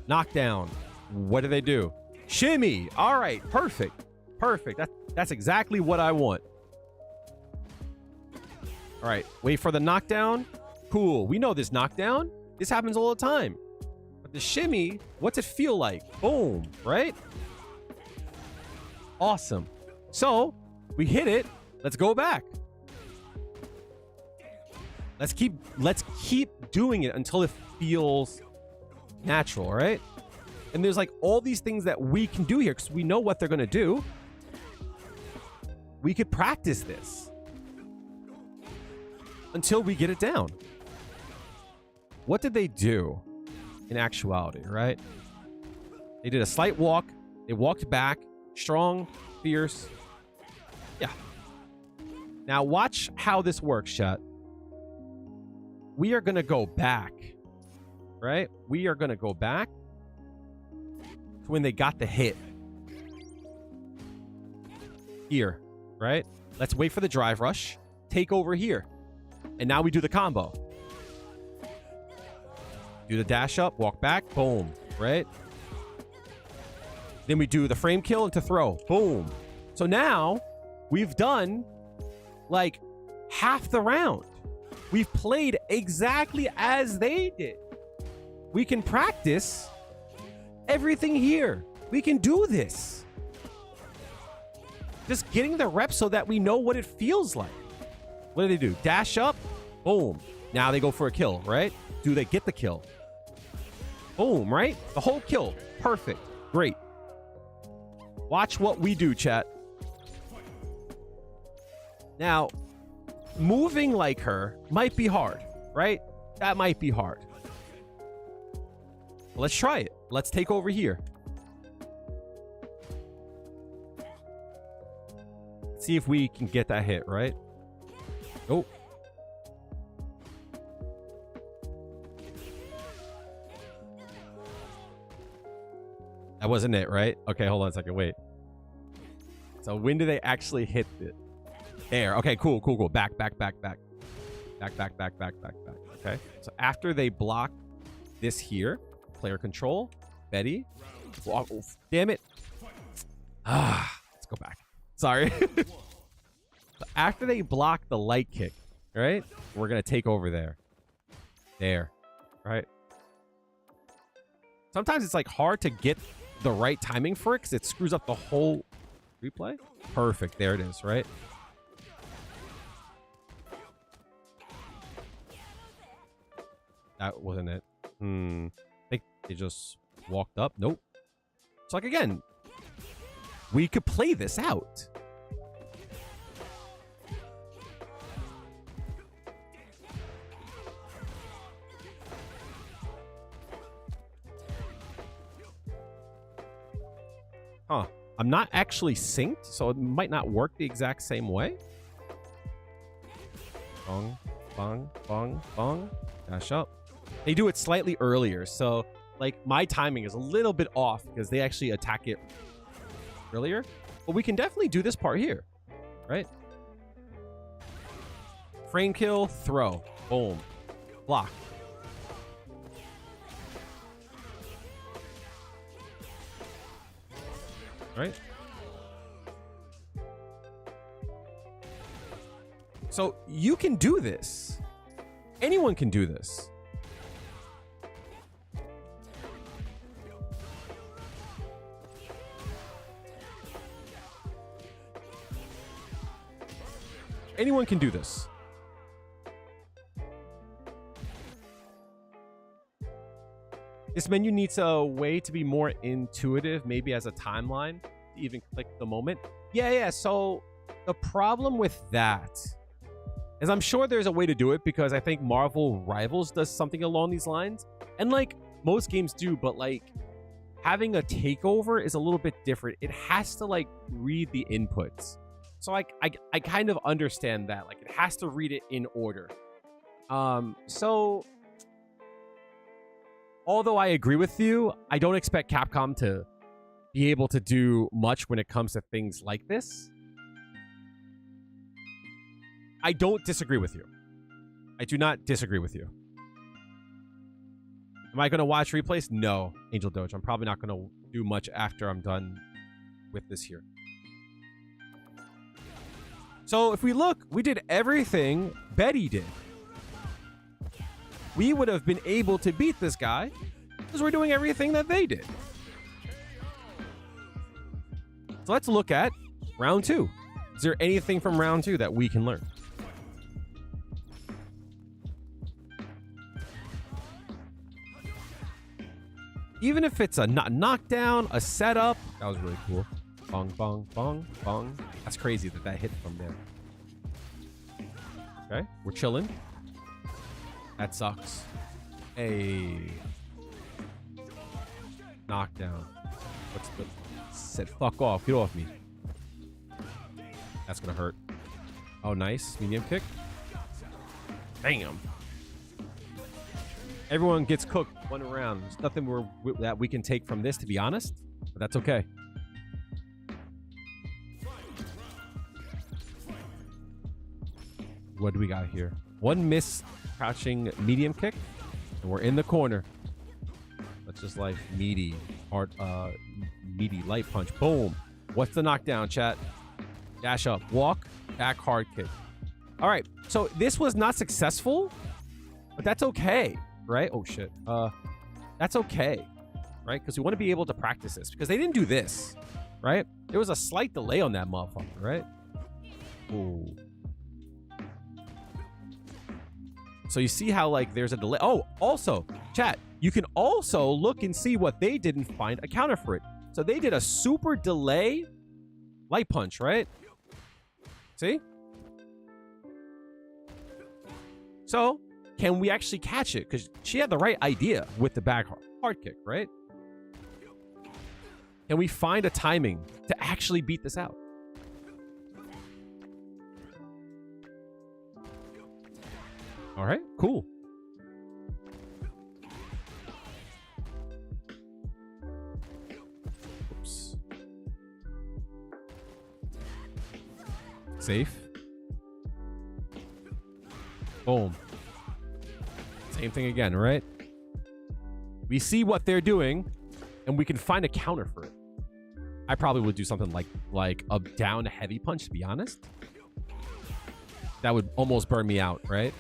Knockdown. What do they do? Shimmy. All right. Perfect. Perfect. That's exactly what I want. All right. Wait for the knockdown. Cool. We know this knockdown. This happens all the time. But the shimmy, what's it feel like? Boom. Right? Awesome. So we hit it. Let's go back. Let's keep doing it until it feels natural, right? And there's like all these things that we can do here because we know what they're going to do. We could practice this until we get it down. What did they do in actuality, right? They did a slight walk. They walked back. Strong, fierce. Yeah. Now watch how this works, chat. We are going to go back, right? We are going to go back to when they got the hit. Here, right? Let's wait for the drive rush. Take over here. And now we do the combo. Do the dash up, walk back, boom, right? Then we do the frame kill into throw, boom. So now we've done like half the round. We've played exactly as they did. We can practice everything here. We can do this. Just getting the reps so that we know what it feels like. What do they do? Dash up, boom. Now they go for a kill, right? Do they get the kill? Boom, right? The whole kill. Perfect. Great. Watch what we do, chat. Now, moving like her might be hard, right? That might be hard. Let's try it. Let's take over here. See if we can get that hit, right? Oh. That wasn't it, right? Okay, hold on a second. Wait. So when do they actually hit it? There. Okay, cool. Back. Back. Okay. So after they block this here, player control, Betty. Oh, damn it. Let's go back. Sorry. So after they block the light kick, right? We're going to take over there. There. Right? Sometimes it's like hard to get the right timing for it because it screws up the whole replay. Perfect. There it is, right? That wasn't it. I think they just walked up. Nope. So like again, we could play this out. Huh. I'm not actually synced, so it might not work the exact same way. Bong, bong, bong, bong. Dash up. They do it slightly earlier, so like my timing is a little bit off because they actually attack it earlier. But we can definitely do this part here, right? Frame kill, throw, boom, block. Right? So you can do this. Anyone can do this. Anyone can do this. This menu needs a way to be more intuitive, maybe as a timeline to even click the moment. Yeah. So the problem with that is I'm sure there's a way to do it because I think Marvel Rivals does something along these lines. And like most games do, but like having a takeover is a little bit different. It has to like read the inputs. So like I kind of understand that. Like it has to read it in order. So although I agree with you, I don't expect Capcom to be able to do much when it comes to things like this. I don't disagree with you. I do not disagree with you. Am I going to watch replays? No, Angel Doge. I'm probably not going to do much after I'm done with this here. So if we look, we did everything Betty did. We would have been able to beat this guy because we're doing everything that they did. So let's look at round 2. Is there anything from round 2 that we can learn? Even if it's a knockdown, a setup, that was really cool. Bong, bong, bong, bong. That's crazy that hit from there. Okay, we're chilling. That sucks. Hey. Knockdown. What's the... Said fuck off. Get off me. That's gonna hurt. Oh, nice. Medium kick. Bam. Everyone gets cooked one round. There's nothing that we can take from this, to be honest. But that's okay. What do we got here? One miss crouching medium kick. And we're in the corner. That's just like meaty, hard, meaty light punch. Boom. What's the knockdown, chat? Dash up. Walk. Back hard kick. All right. So this was not successful, but that's okay. Right? Oh, shit. That's okay. Right? Because we want to be able to practice this. Because they didn't do this. Right? There was a slight delay on that motherfucker. Right? Ooh. So you see how, like, there's a delay. Oh, also, chat, you can also look and see what they did and find a counter for it. So they did a super delay light punch, right? See? So, can we actually catch it? Because she had the right idea with the back hard kick, right? Can we find a timing to actually beat this out? All right, cool. Oops. Safe. Boom. Same thing again, right? We see what they're doing, and we can find a counter for it. I probably would do something like a down heavy punch, to be honest. That would almost burn me out, right?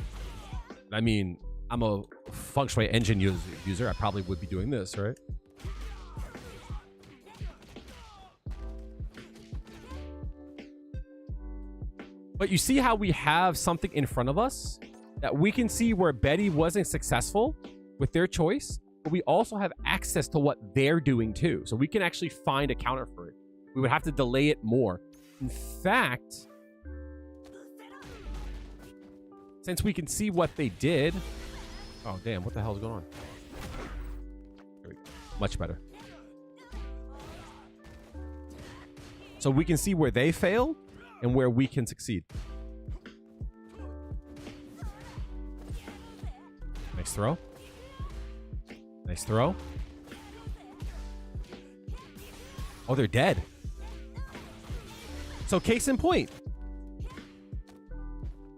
I mean, I'm a feng shui engine user. I probably would be doing this, right? But you see how we have something in front of us that we can see where Betty wasn't successful with their choice, but we also have access to what they're doing too. So we can actually find a counter for it. We would have to delay it more. In fact, since we can see what they did... Oh, damn. What the hell is going on? There we go. Much better. So we can see where they fail and where we can succeed. Nice throw. Nice throw. Oh, they're dead. So case in point.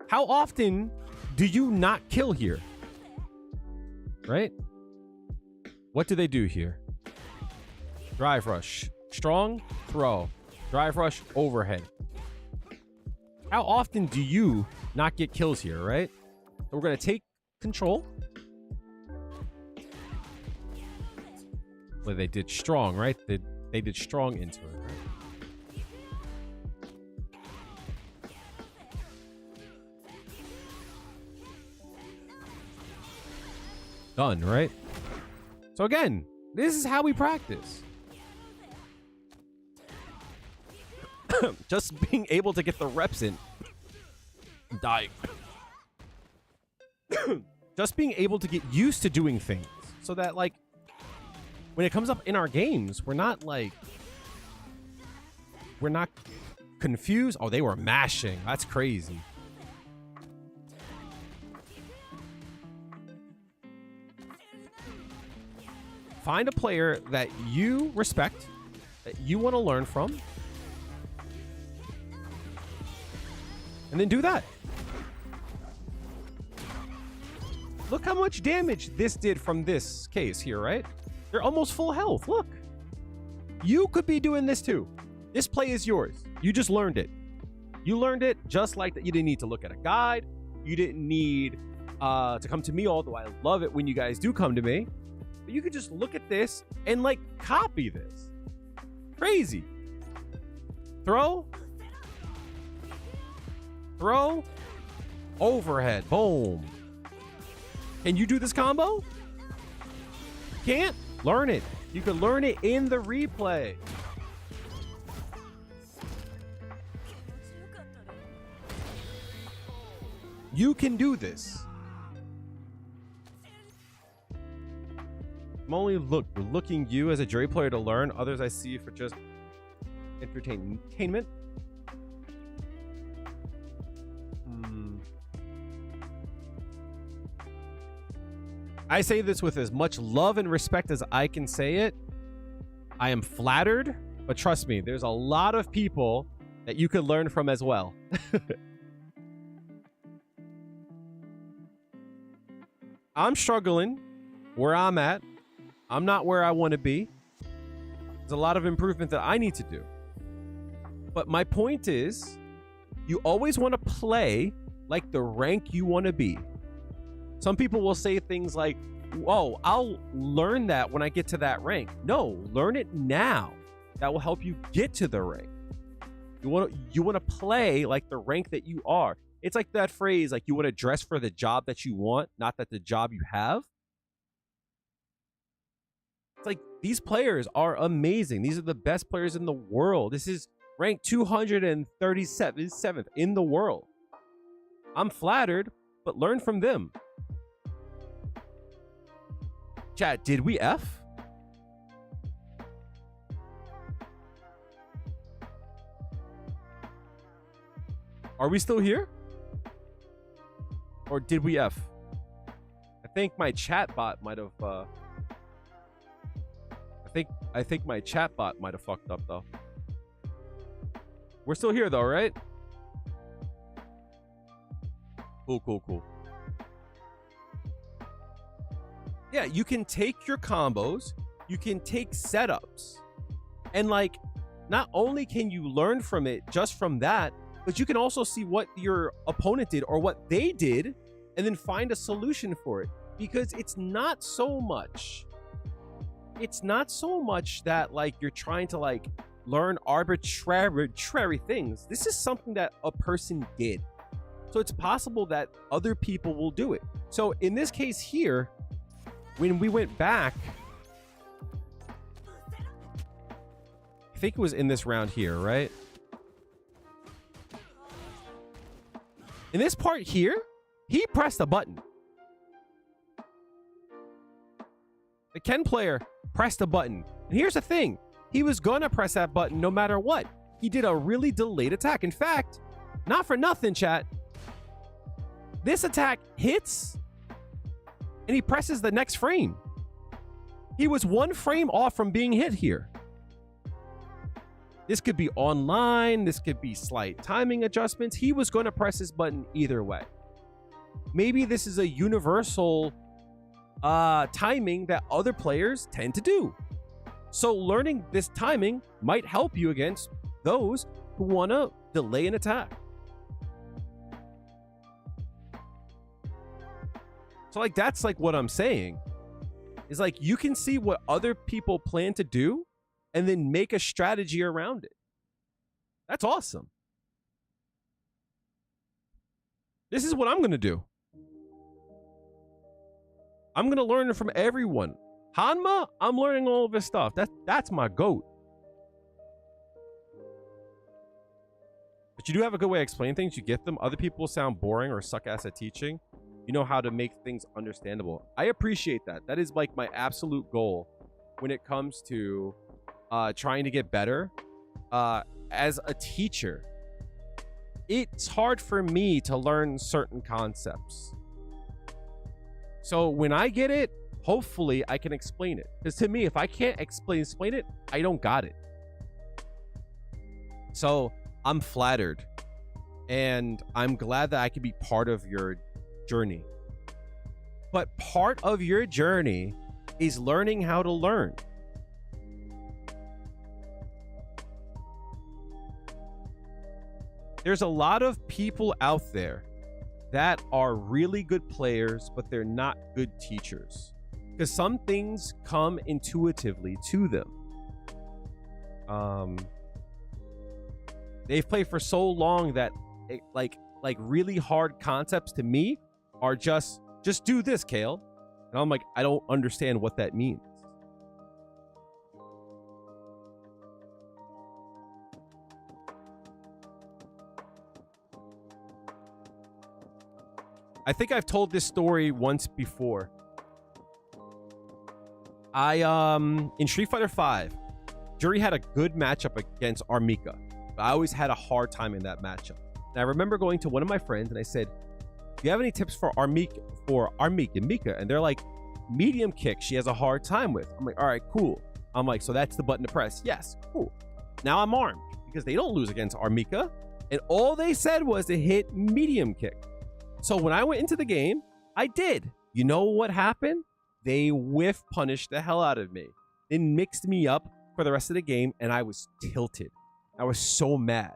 How often do you not kill here? Right? What do they do here? Drive rush. Strong, throw. Drive rush, overhead. How often do you not get kills here, right? So we're going to take control. Well, they did strong, right? They did strong into it, right? Done, right? So again, this is how we practice. Just being able to get the reps in. Die. Just being able to get used to doing things so that, like, when it comes up in our games, we're not confused. Oh, they were mashing. That's crazy. Find a player that you respect, that you want to learn from, and then do that. Look how much damage this did from this case here, right? They're almost full health. Look. You could be doing this too. This play is yours. You just learned it. You learned it just like that. You didn't need to look at a guide. You didn't need to come to me, although I love it when you guys do come to me. But you could just look at this and, like, copy this. Crazy. Throw. Throw. Overhead. Boom. Can you do this combo? Can't? Learn it. You can learn it in the replay. You can do this. I'm only looking you as a Juri player to learn. Others I see for just entertainment. I say this with as much love and respect as I can say it. I am flattered, but trust me, there's a lot of people that you could learn from as well. I'm struggling where I'm at. I'm not where I want to be. There's a lot of improvement that I need to do. But my point is, you always want to play like the rank you want to be. Some people will say things like, "Whoa, I'll learn that when I get to that rank." No, learn it now. That will help you get to the rank. You want to play like the rank that you are. It's like that phrase, like you want to dress for the job that you want, not that the job you have. It's like these players are amazing. These are the best players in the world. This is ranked 237th in the world. I'm flattered, but learn from them. Chat, did we F? Are we still here? Or did we F? I think my chat bot might have I think my chat bot might have fucked up though. We're still here though, right? Cool. Yeah, you can take your combos, you can take setups, and like, not only can you learn from it just from that, but you can also see what your opponent did or what they did, and then find a solution for it. Because it's not so much that like you're trying to like learn arbitrary things. This is something that a person did. So it's possible that other people will do it. So in this case here, when we went back, I think it was in this round here, right? In this part here, he pressed a button. The Ken player pressed a button. And here's the thing. He was gonna press that button no matter what. He did a really delayed attack. In fact, not for nothing, chat. This attack hits, and he presses the next frame. He was one frame off from being hit here. This could be online. This could be slight timing adjustments. He was going to press his button either way. Maybe this is a universal timing that other players tend to do. So learning this timing might help you against those who want to delay an attack. So like, that's like what I'm saying is like, you can see what other people plan to do and then make a strategy around it. That's awesome. This is what I'm going to do. I'm going to learn from everyone. Hanma, I'm learning all of his stuff. That's my GOAT. But you do have a good way of explaining things. You get them. Other people sound boring or suck ass at teaching. You know how to make things understandable. I appreciate that. That is like my absolute goal when it comes to trying to get better as a teacher. It's hard for me to learn certain concepts. So when I get it, hopefully I can explain it. Because to me, if I can't explain it, I don't got it. So I'm flattered. And I'm glad that I can be part of your journey. But part of your journey is learning how to learn. There's a lot of people out there that are really good players, but they're not good teachers. Because some things come intuitively to them. They've played for so long that like really hard concepts to me are just do this, Kale. And I'm like, I don't understand what that means. I think I've told this story once before. In Street Fighter V, Juri had a good matchup against Armika. But I always had a hard time in that matchup. And I remember going to one of my friends and I said, do you have any tips for Mika? And they're like, medium kick, she has a hard time with. I'm like, all right, cool. I'm like, so that's the button to press. Yes, cool. Now I'm armed because they don't lose against Armika. And all they said was to hit medium kick. So when I went into the game, I did. You know what happened? They whiff punished the hell out of me. It mixed me up for the rest of the game, and I was tilted. I was so mad.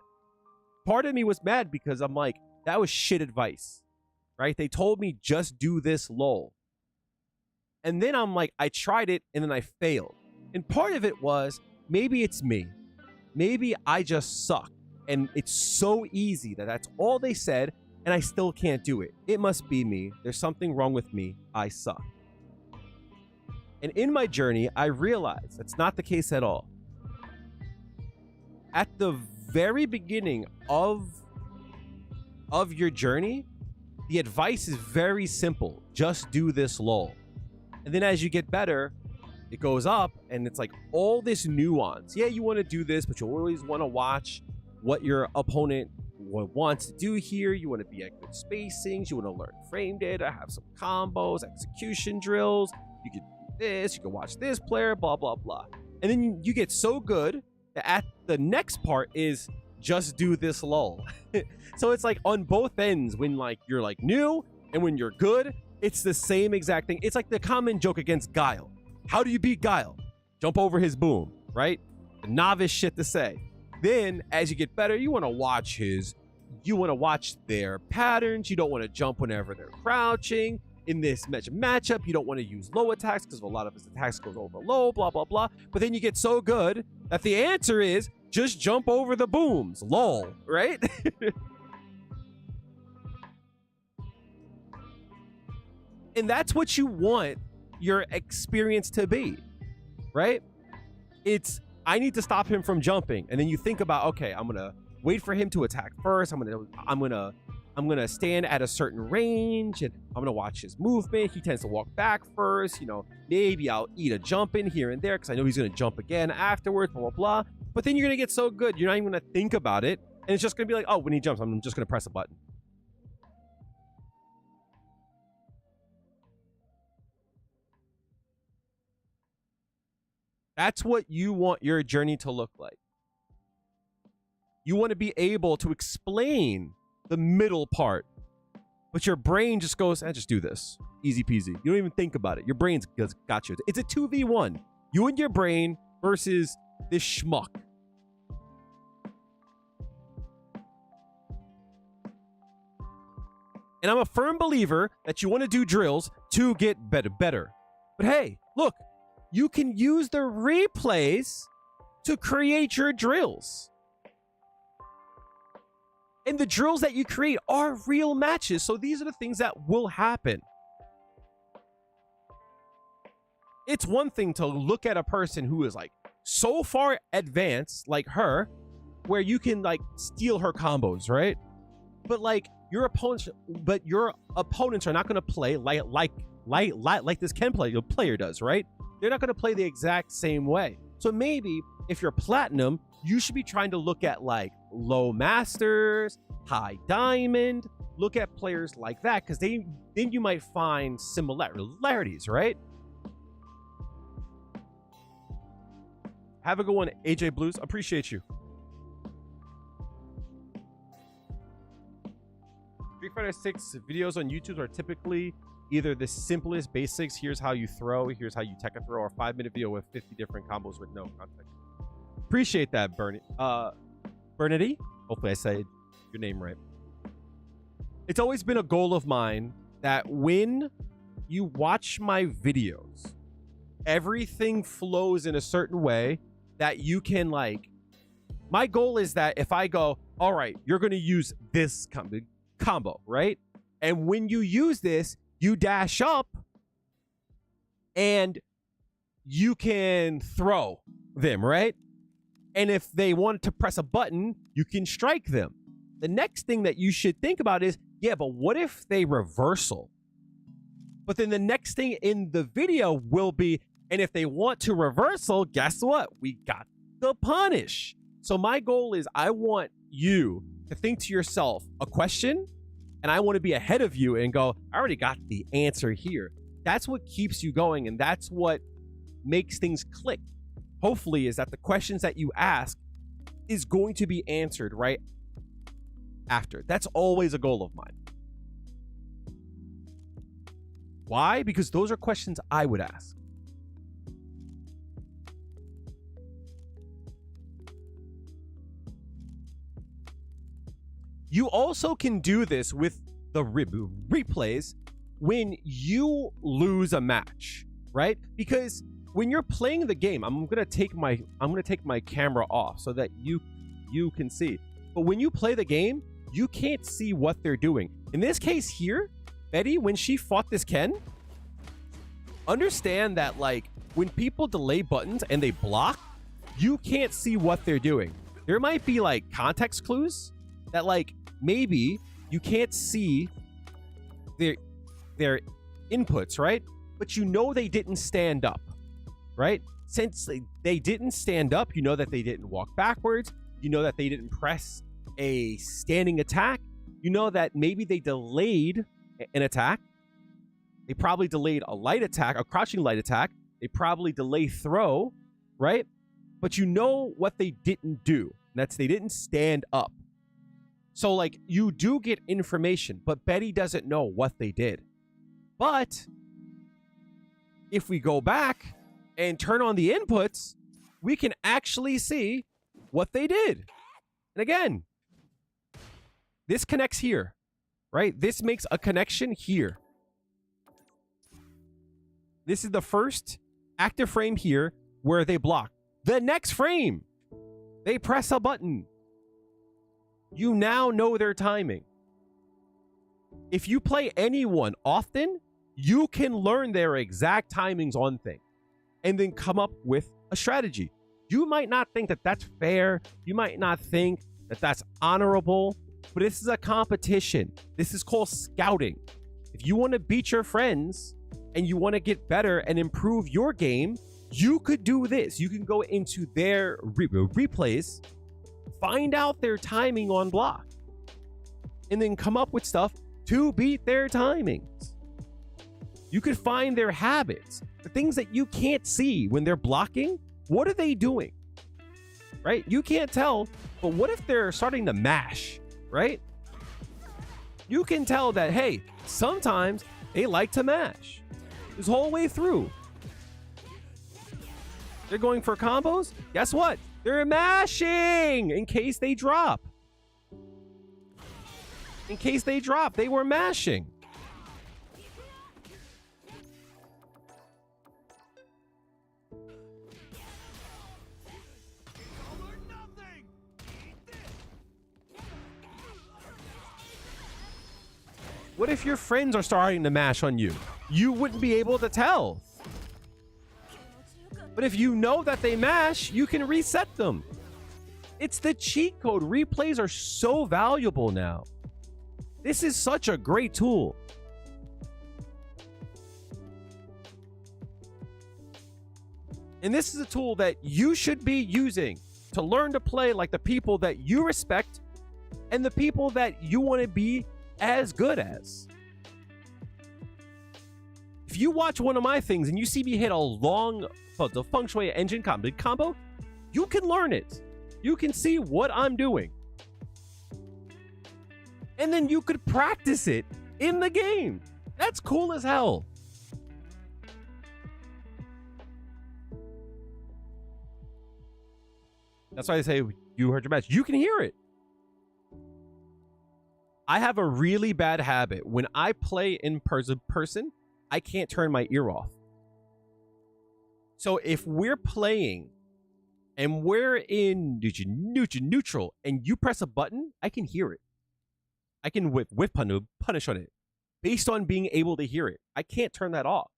Part of me was mad because I'm like, that was shit advice, right? They told me just do this, lol. And then I'm like, I tried it, and then I failed. And part of it was, maybe it's me. Maybe I just suck. And it's so easy that that's all they said, and I still can't do it. It must be me. There's something wrong with me. I suck. And in my journey, I realized that's not the case at all. At the very beginning of your journey, the advice is very simple. Just do this, lol. And then as you get better, it goes up, and it's like all this nuance. Yeah, you want to do this, but you always want to watch what your opponent wants to do here. You want to be at good spacings. You want to learn frame data, have some combos, execution drills. You can do this. You can watch this player, blah, blah, blah. And then you get so good that at the next part is just do this, lol. So it's like on both ends, when like you're like new and when you're good, it's the same exact thing. It's like the common joke against Guile. How do you beat Guile? Jump over his boom, right? The novice shit to say. Then as you get better, you want to watch their patterns. You don't want to jump whenever they're crouching. In this matchup, you don't want to use low attacks because a lot of his attacks goes over low, blah, blah, blah. But then you get so good that the answer is just jump over the booms, lol, right? And that's what you want your experience to be, right? It's, I need to stop him from jumping. And then you think about, okay, I'm going to wait for him to attack first. I'm going to stand at a certain range, and I'm going to watch his movement. He tends to walk back first. You know, maybe I'll eat a jump in here and there because I know he's going to jump again afterwards, blah, blah, blah. But then you're going to get so good, you're not even going to think about it. And it's just going to be like, oh, when he jumps, I'm just going to press a button. That's what you want your journey to look like. You want to be able to explain the middle part, but your brain just goes, just do this. Easy peasy. You don't even think about it. Your brain's got you. It's a 2v1. You and your brain versus this schmuck. And I'm a firm believer that you want to do drills to get better. But hey, look, you can use the replays to create your drills. And the drills that you create are real matches. So these are the things that will happen. It's one thing to look at a person who is like so far advanced, like her, where you can like steal her combos, right? But like your opponents are not going to play like this player does, right? They're not going to play the exact same way. So maybe if you're platinum, you should be trying to look at like low masters, high diamond, look at players like that, because then you might find similarities, right? Have a good one, AJ Blues. Appreciate you. Street Fighter 6 videos on YouTube are typically either the simplest basics, here's how you throw, here's how you tech a throw, or a 5-minute video with 50 different combos with no context. Appreciate that, Bernadette. Hopefully I said your name right. It's always been a goal of mine that when you watch my videos, everything flows in a certain way that you can like, my goal is that if I go, all right, you're going to use this combo, right? And when you use this, you dash up and you can throw them, right? And if they want to press a button, you can strike them. The next thing that you should think about is Yeah, but what if they reversal? But then the next thing in the video will be, and if they want to reversal, guess what? We got the punish. So my goal is I want you to think to yourself a question, and I want to be ahead of you and go, I already got the answer here. That's what keeps you going, and that's what makes things click. Hopefully, is that the questions that you ask is going to be answered right after. That's always a goal of mine. Why? Because those are questions I would ask. You also can do this with the replays when you lose a match, right? Because when you're playing the game, I'm gonna take my camera off so that you can see. But when you play the game, you can't see what they're doing. In this case here, Betty, when she fought this Ken, understand that like when people delay buttons and they block, you can't see what they're doing. There might be like context clues that like maybe you can't see their inputs, right? But you know they didn't stand up, right? Since they didn't stand up, you know that they didn't walk backwards. You know that they didn't press a standing attack. You know that maybe they delayed an attack. They probably delayed a light attack, a crouching light attack. They probably delay throw, right? But you know what they didn't do. That's they didn't stand up. So like you do get information, but Betty doesn't know what they did. But if we go back and turn on the inputs, we can actually see what they did. And again, this connects here, right? This makes a connection here. This is the first active frame here where they block. The next frame, they press a button. You now know their timing. If you play anyone often, you can learn their exact timings on things and then come up with a strategy. You might not think that that's fair. You might not think that that's honorable, but this is a competition. This is called scouting. If you want to beat your friends and you want to get better and improve your game, you could do this. You can go into their replays, find out their timing on block, and then come up with stuff to beat their timings. You could find their habits, the things that you can't see when they're blocking. What are they doing? Right? You can't tell, but what if they're starting to mash, right? You can tell that, hey, sometimes they like to mash this whole way through. They're going for combos. Guess what? They're mashing in case they drop. In case they drop, they were mashing. What if your friends are starting to mash on you? You wouldn't be able to tell. But if you know that they mash, you can reset them. It's the cheat code. Replays are so valuable now. This is such a great tool. And this is a tool that you should be using to learn to play like the people that you respect and the people that you want to be as good as. If you watch one of my things and you see me hit a long the Funue engine combo, you can learn it. You can see what I'm doing. And then you could practice it in the game. That's cool as hell. That's why I say you heard your match. You can hear it. I have a really bad habit. When I play in person, I can't turn my ear off. So if we're playing and we're in neutral and you press a button, I can hear it. I can whip punish on it based on being able to hear it. I can't turn that off.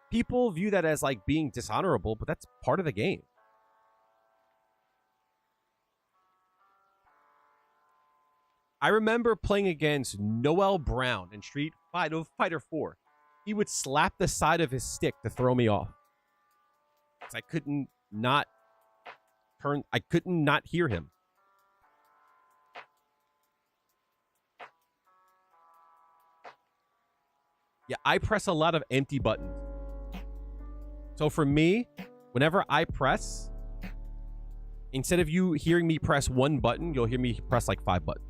People view that as like being dishonorable, but that's part of the game. I remember playing against Noel Brown in Street Fighter 4. He would slap the side of his stick to throw me off. I couldn't not hear him. Yeah, I press a lot of empty buttons. So for me, whenever I press, instead of you hearing me press one button, you'll hear me press like 5 buttons.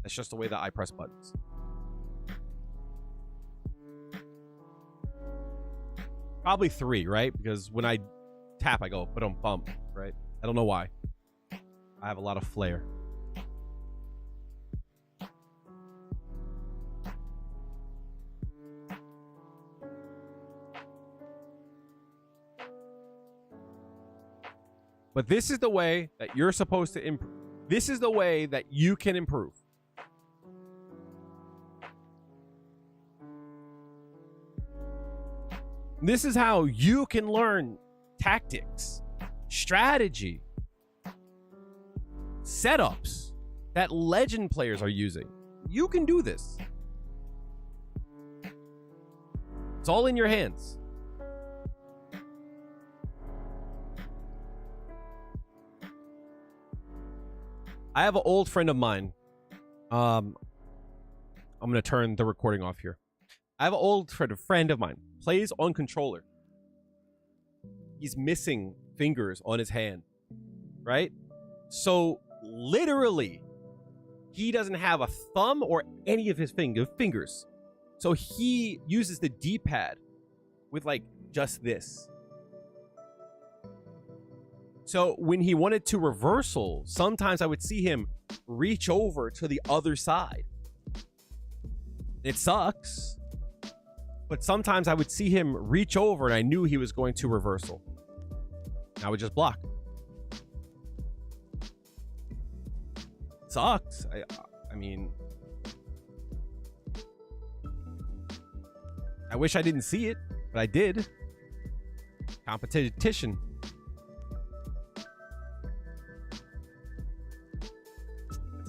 That's just the way that I press buttons. Probably 3, right? Because when I tap, I go bump, right? I don't know why. I have a lot of flair. But this is the way that you're supposed to improve. This is the way that you can improve. This is how you can learn tactics, strategy, setups that legend players are using. You can do this. It's all in your hands. I have an old friend of mine. I'm going to turn the recording off here. I have an old friend of mine. Plays on controller. He's missing fingers on his hand. Right? So, literally, he doesn't have a thumb or any of his fingers. So, he uses the D-pad with, like, just this. So when he wanted to reversal, sometimes I would see him reach over to the other side. It sucks. But sometimes I would see him reach over and I knew he was going to reversal. And I would just block. Sucks. I mean, I wish I didn't see it, but I did. Competition.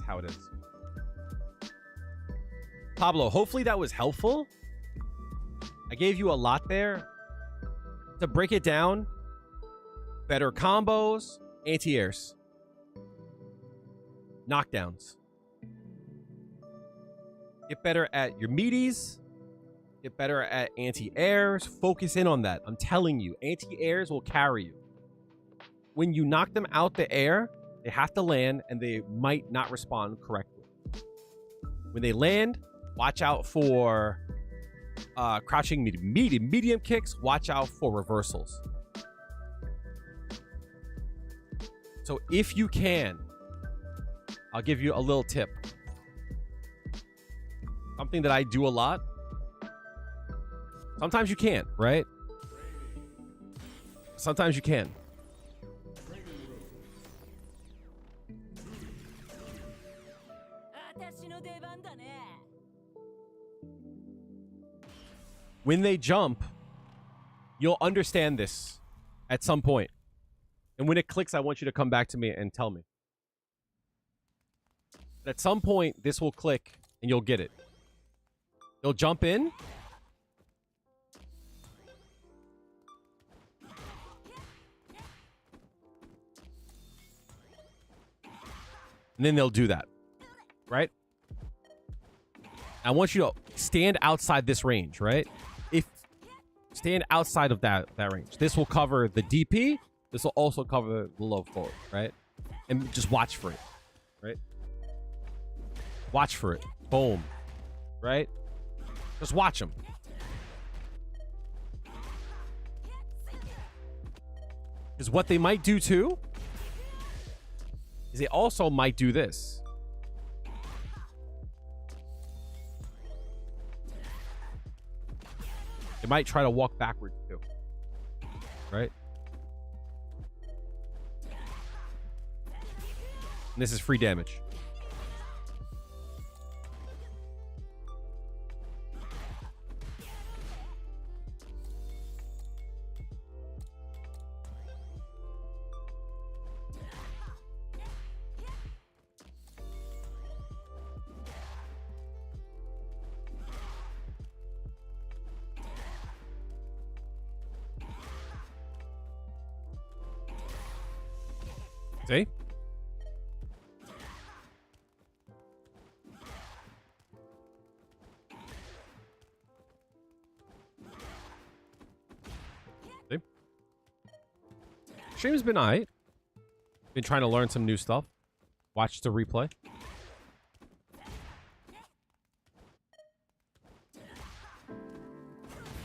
How it is. Pablo, hopefully that was helpful. I gave you a lot there. To break it down, better combos, anti-airs, knockdowns. Get better at your meaties. Get better at anti-airs. Focus in on that. I'm telling you, anti-airs will carry you. When you knock them out the air, they have to land, and they might not respond correctly. When they land, watch out for crouching medium kicks. Watch out for reversals. So if you can, I'll give you a little tip. Something that I do a lot. Sometimes you can't, right? Sometimes you can. When they jump, you'll understand this at some point. And when it clicks, I want you to come back to me and tell me. At some point, this will click and you'll get it. They'll jump in. And then they'll do that. Right? I want you to stand outside this range, right? Stand outside of that range. This will cover the DP. This will also cover the low forward, right? And just watch for it, right? Watch for it. Boom. Right? Just watch them. Because what they might do too is they also might do this. They might try to walk backwards too. Right? And this is free damage. See? See? Stream's been alright. Been trying to learn some new stuff. Watch the replay.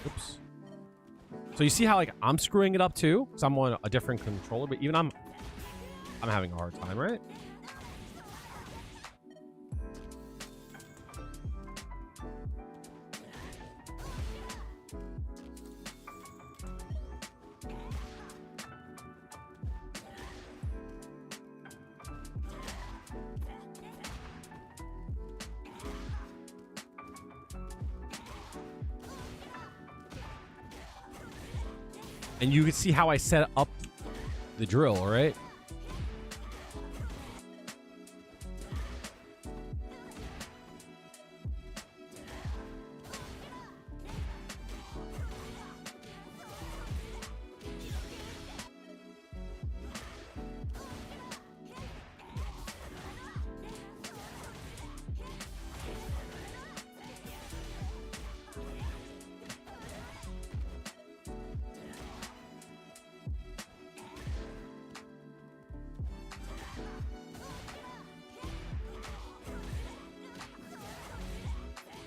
Oops. So you see how like I'm screwing it up too? Because I'm on a different controller, but even I'm having a hard time, right? And you can see how I set up the drill, all right?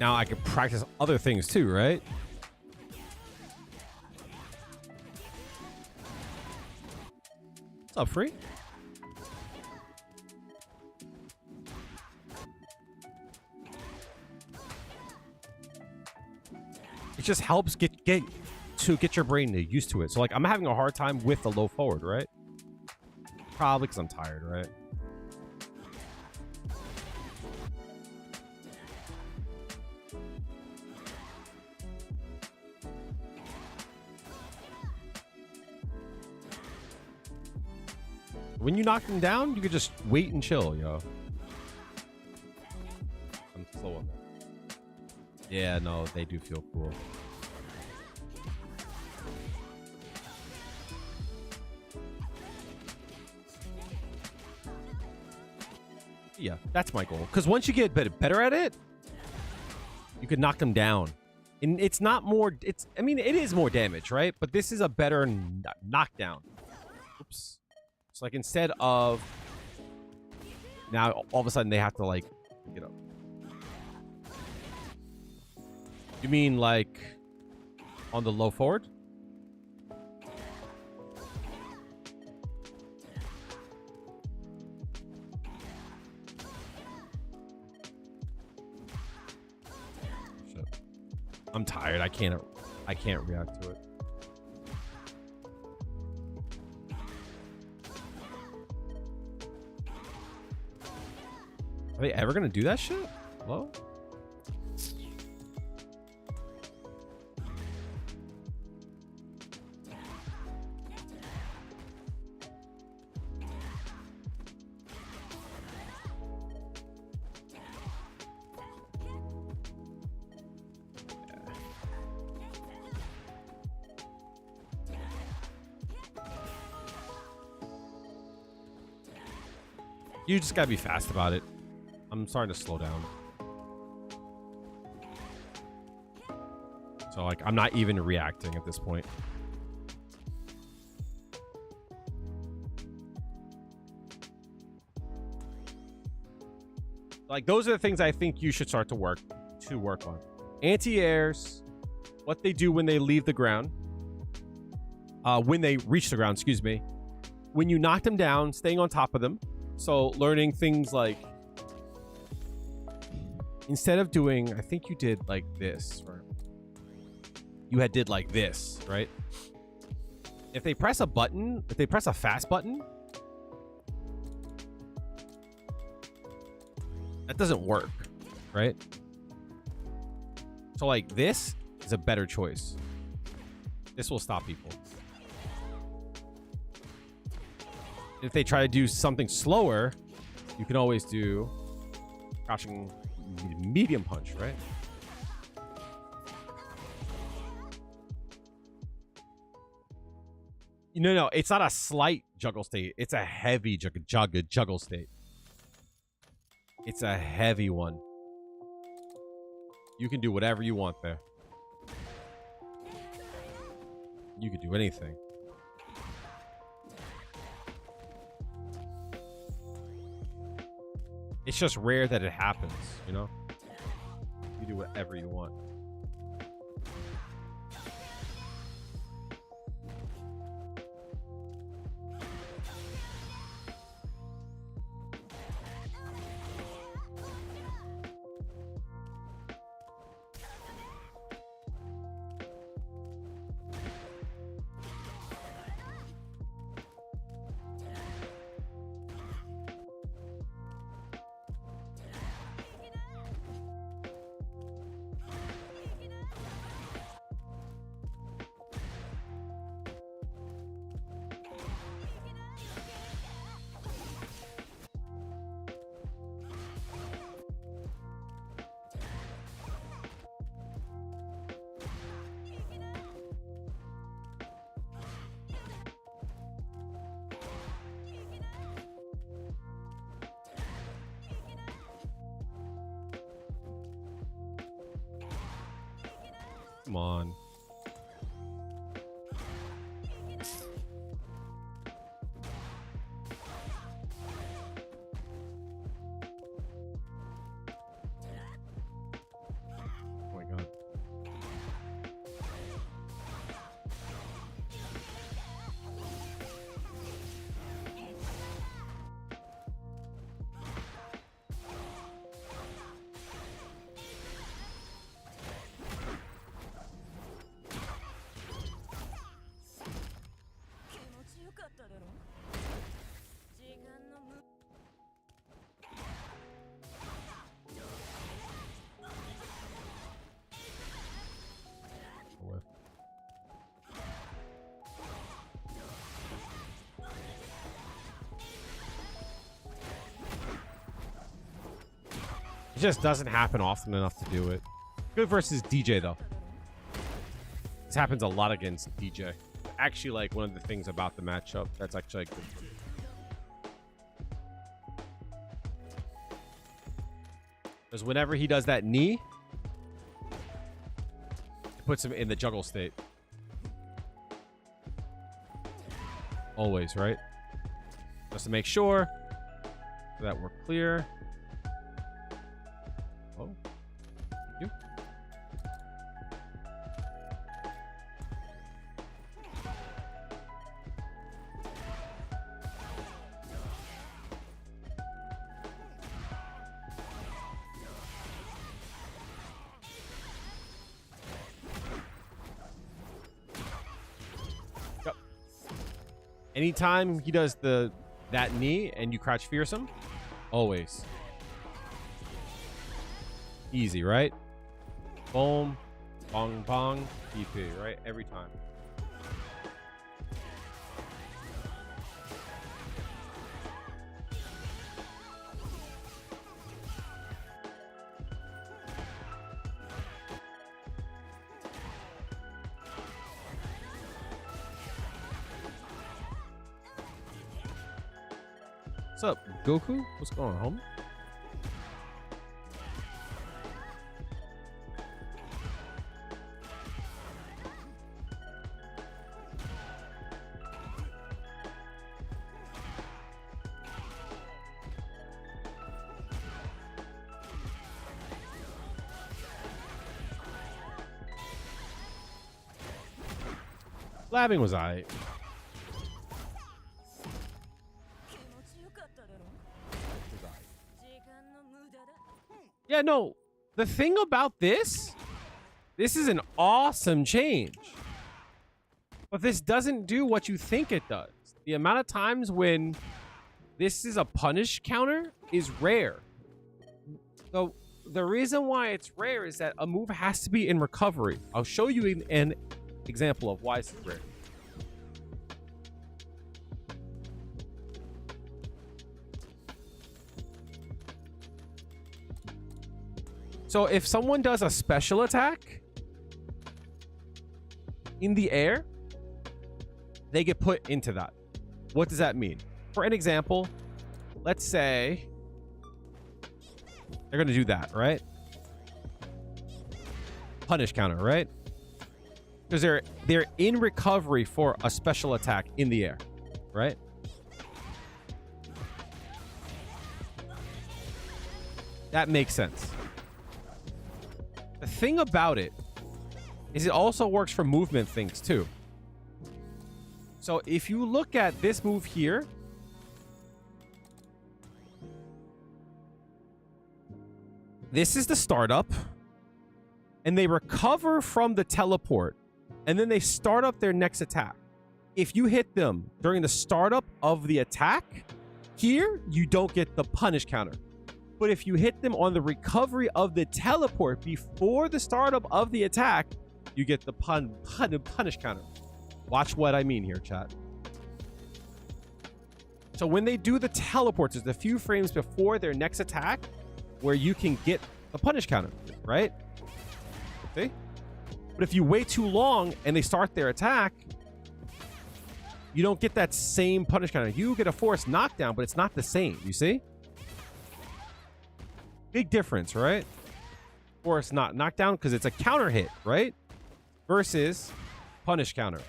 Now I can practice other things too, right? What's up, Free? It just helps get your brain used to it. So like I'm having a hard time with the low forward, right? Probably because I'm tired, right? When you knock them down, you could just wait and chill, yo. I'm slow on that. Yeah, no, they do feel cool. Yeah, that's my goal. Because once you get better at it, you can knock them down. And it's not more... I mean, it is more damage, right? But this is a better knockdown. Oops. So like instead of now all of a sudden they have to like, you know. You mean like on the low forward? Shit. I'm tired. I can't react to it. Are they ever gonna do that shit? Hello? You just gotta be fast about it. I'm starting to slow down. So, like, I'm not even reacting at this point. Like, those are the things I think you should start to work on. Anti-airs, what they do when they leave the ground. When they reach the ground, excuse me. When you knock them down, staying on top of them. So, learning things like... Instead of doing, I think you did like this, or you did like this, right? If they press a button, if they press a fast button, that doesn't work, right? So like this is a better choice. This will stop people. If they try to do something slower, you can always do crouching medium punch, right? No, it's not a slight juggle state. It's a heavy juggle state. It's a heavy one. You can do whatever you want there. You could do anything. It's just rare that it happens, you know? You do whatever you want. Come on. Oh my god. It just doesn't happen often enough to do it. Good versus DJ though. This happens a lot against DJ. Actually, like one of the things about the matchup that's actually like good. Because whenever he does that knee, it puts him in the juggle state. Always, right? Just to make sure that we're clear. Oh, thank you. Yep. Anytime he does that knee and you crouch fearsome, always. Easy, right? Boom, bong, bong, TP, right? Every time. What's up, Goku? What's going on, homie? Labbing was aight. Yeah, no. The thing about this is an awesome change. But this doesn't do what you think it does. The amount of times when this is a punish counter is rare. So the reason why it's rare is that a move has to be in recovery. I'll show you an example of why it's rare. So if someone does a special attack in the air, they get put into that. What does that mean? For an example, let's say they're going to do that, right? Punish counter, right? Because they're in recovery for a special attack in the air, right? That makes sense. The thing about it is it also works for movement things too. So if you look at this move here, this is the startup, and they recover from the teleport, and then they start up their next attack. If you hit them during the startup of the attack, here you don't get the punish counter. But if you hit them on the recovery of the teleport before the startup of the attack, you get the punish counter. Watch what I mean here, chat. So when they do the teleports, there's a few frames before their next attack where you can get the punish counter, right? See? But if you wait too long and they start their attack, you don't get that same punish counter. You get a forced knockdown, but it's not the same. You see? Big difference, right? Forced knockdown because it's a counter hit, right? Versus punish counter.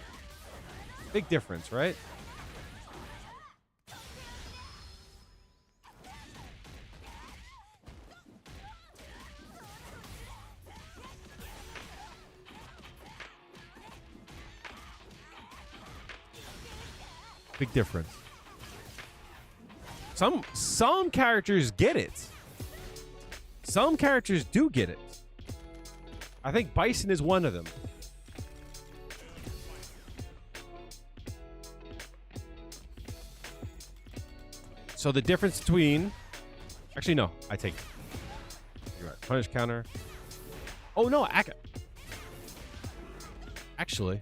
Big difference, right? Big difference. Some characters get it. Some characters do get it. I think Bison is one of them. So the difference between... Actually, no. I take it. You're right. Punish counter. Oh, no. Actually...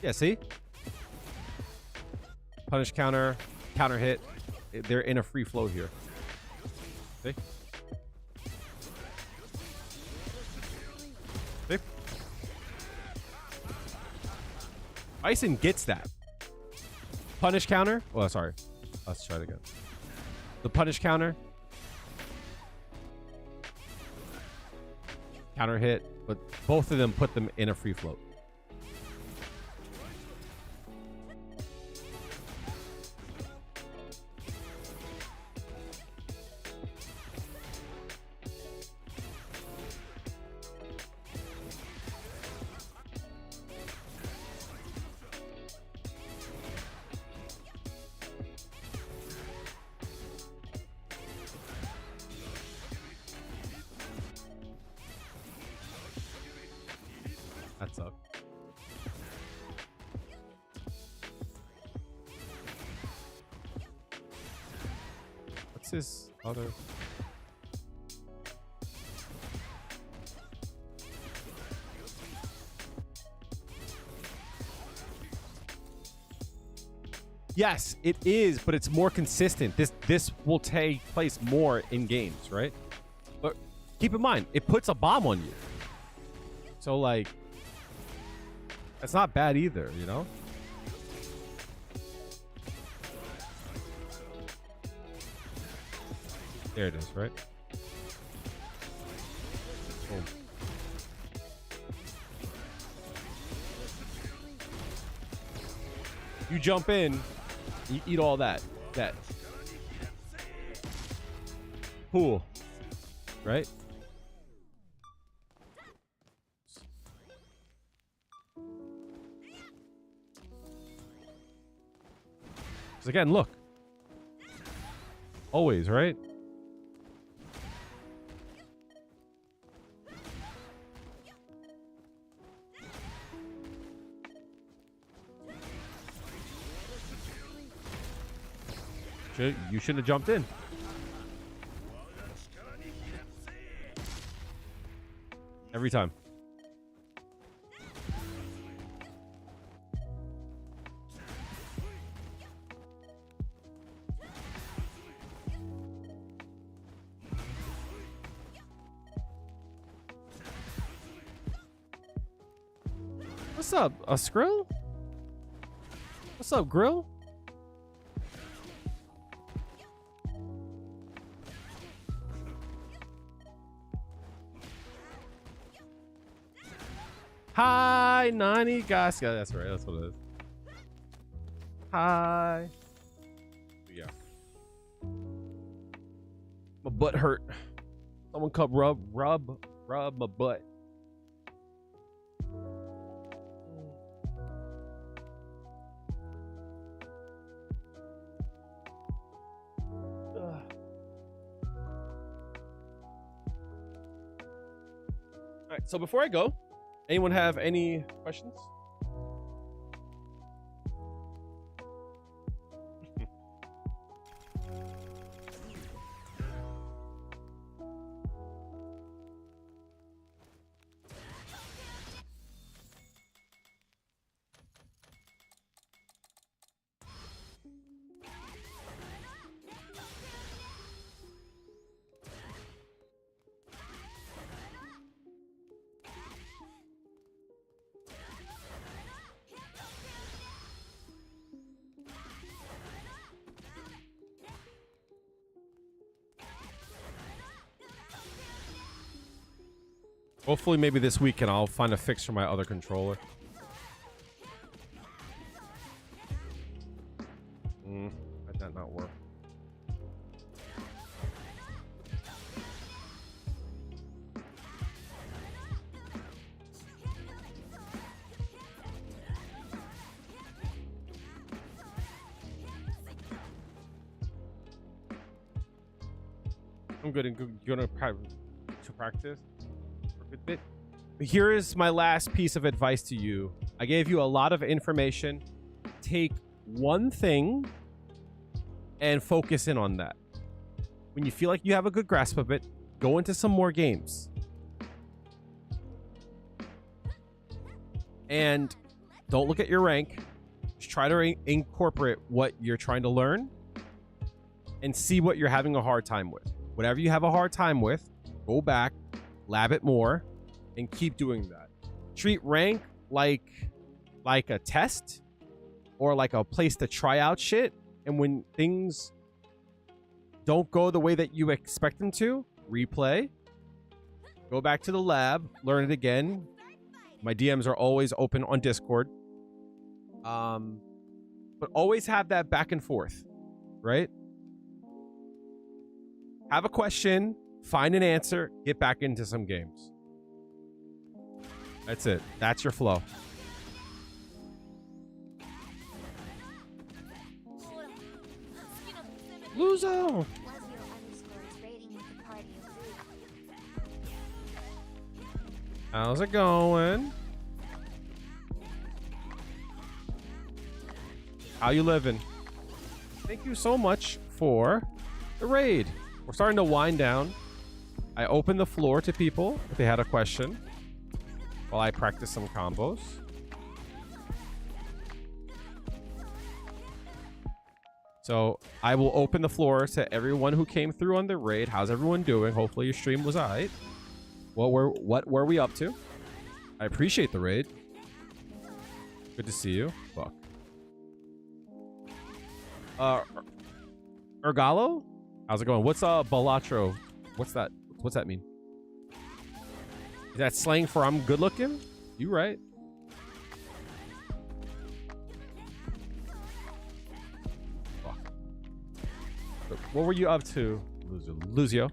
Yeah, see? Punish counter, counter hit. They're in a free flow here. See? See? Bison gets that. Punish counter. Oh, sorry. Let's try it again. The punish counter. Counter hit. But both of them put them in a free float. That sucked. What's his other? Yes, it is, but it's more consistent. This will take place more in games, right? But keep in mind, it puts a bomb on you. So like, that's not bad either, you know? There it is, right? Boom. You jump in, you eat all that. Cool. Right? Because again, look. Always, right? You shouldn't have jumped in. Every time. What's up, a Skrill? What's up, Grill? Hi, Nani Gaska. That's right. That's what it is. Hi. Yeah. My butt hurt. Someone come rub my butt. All right, so before I go, anyone have any questions? Hopefully, maybe this weekend I'll find a fix for my other controller. Might that not work? I'm good and gonna practice. Bit. Here is my last piece of advice to you. I gave you a lot of information. Take one thing and focus in on that. When you feel like you have a good grasp of it, go into some more games. And don't look at your rank. Just try to incorporate what you're trying to learn and see what you're having a hard time with. Whatever you have a hard time with, go back, lab it more, and keep doing that. Treat rank like a test or like a place to try out shit. And when things don't go the way that you expect them to, replay, go back to the lab, learn it again. My DMs are always open on Discord. But always have that back and forth, right? Have a question, find an answer, get back into some games. That's it. That's your flow. Luzo! How's it going? How you living? Thank you so much for the raid. We're starting to wind down. I opened the floor to people if they had a question while I practice some combos. So I will open the floor to everyone who came through on the raid. How's everyone doing? Hopefully your stream was all right. What were we up to? I appreciate the raid. Good to see you. Fuck. Ergalo? How's it going? What's Balatro? What's that? What's that mean? Is that slang for I'm good looking? You right. Fuck. What were you up to, Luzio?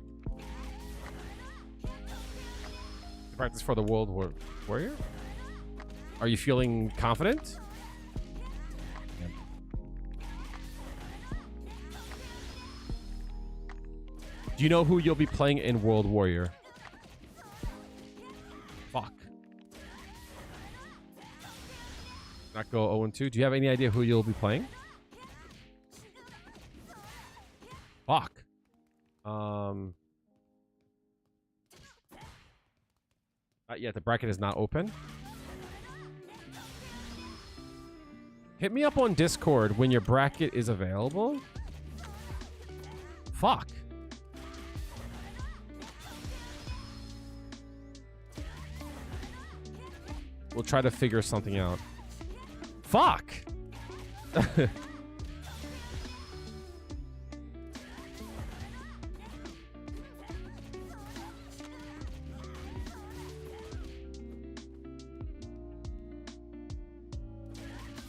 Practice for the World Warrior? Are you feeling confident? Yeah. Do you know who you'll be playing in World Warrior? Fuck. Not go 0-2. Do you have any idea who you'll be playing? Fuck. Not yet. The bracket is not open. Hit me up on Discord when your bracket is available. Fuck. We'll try to figure something out. Fuck.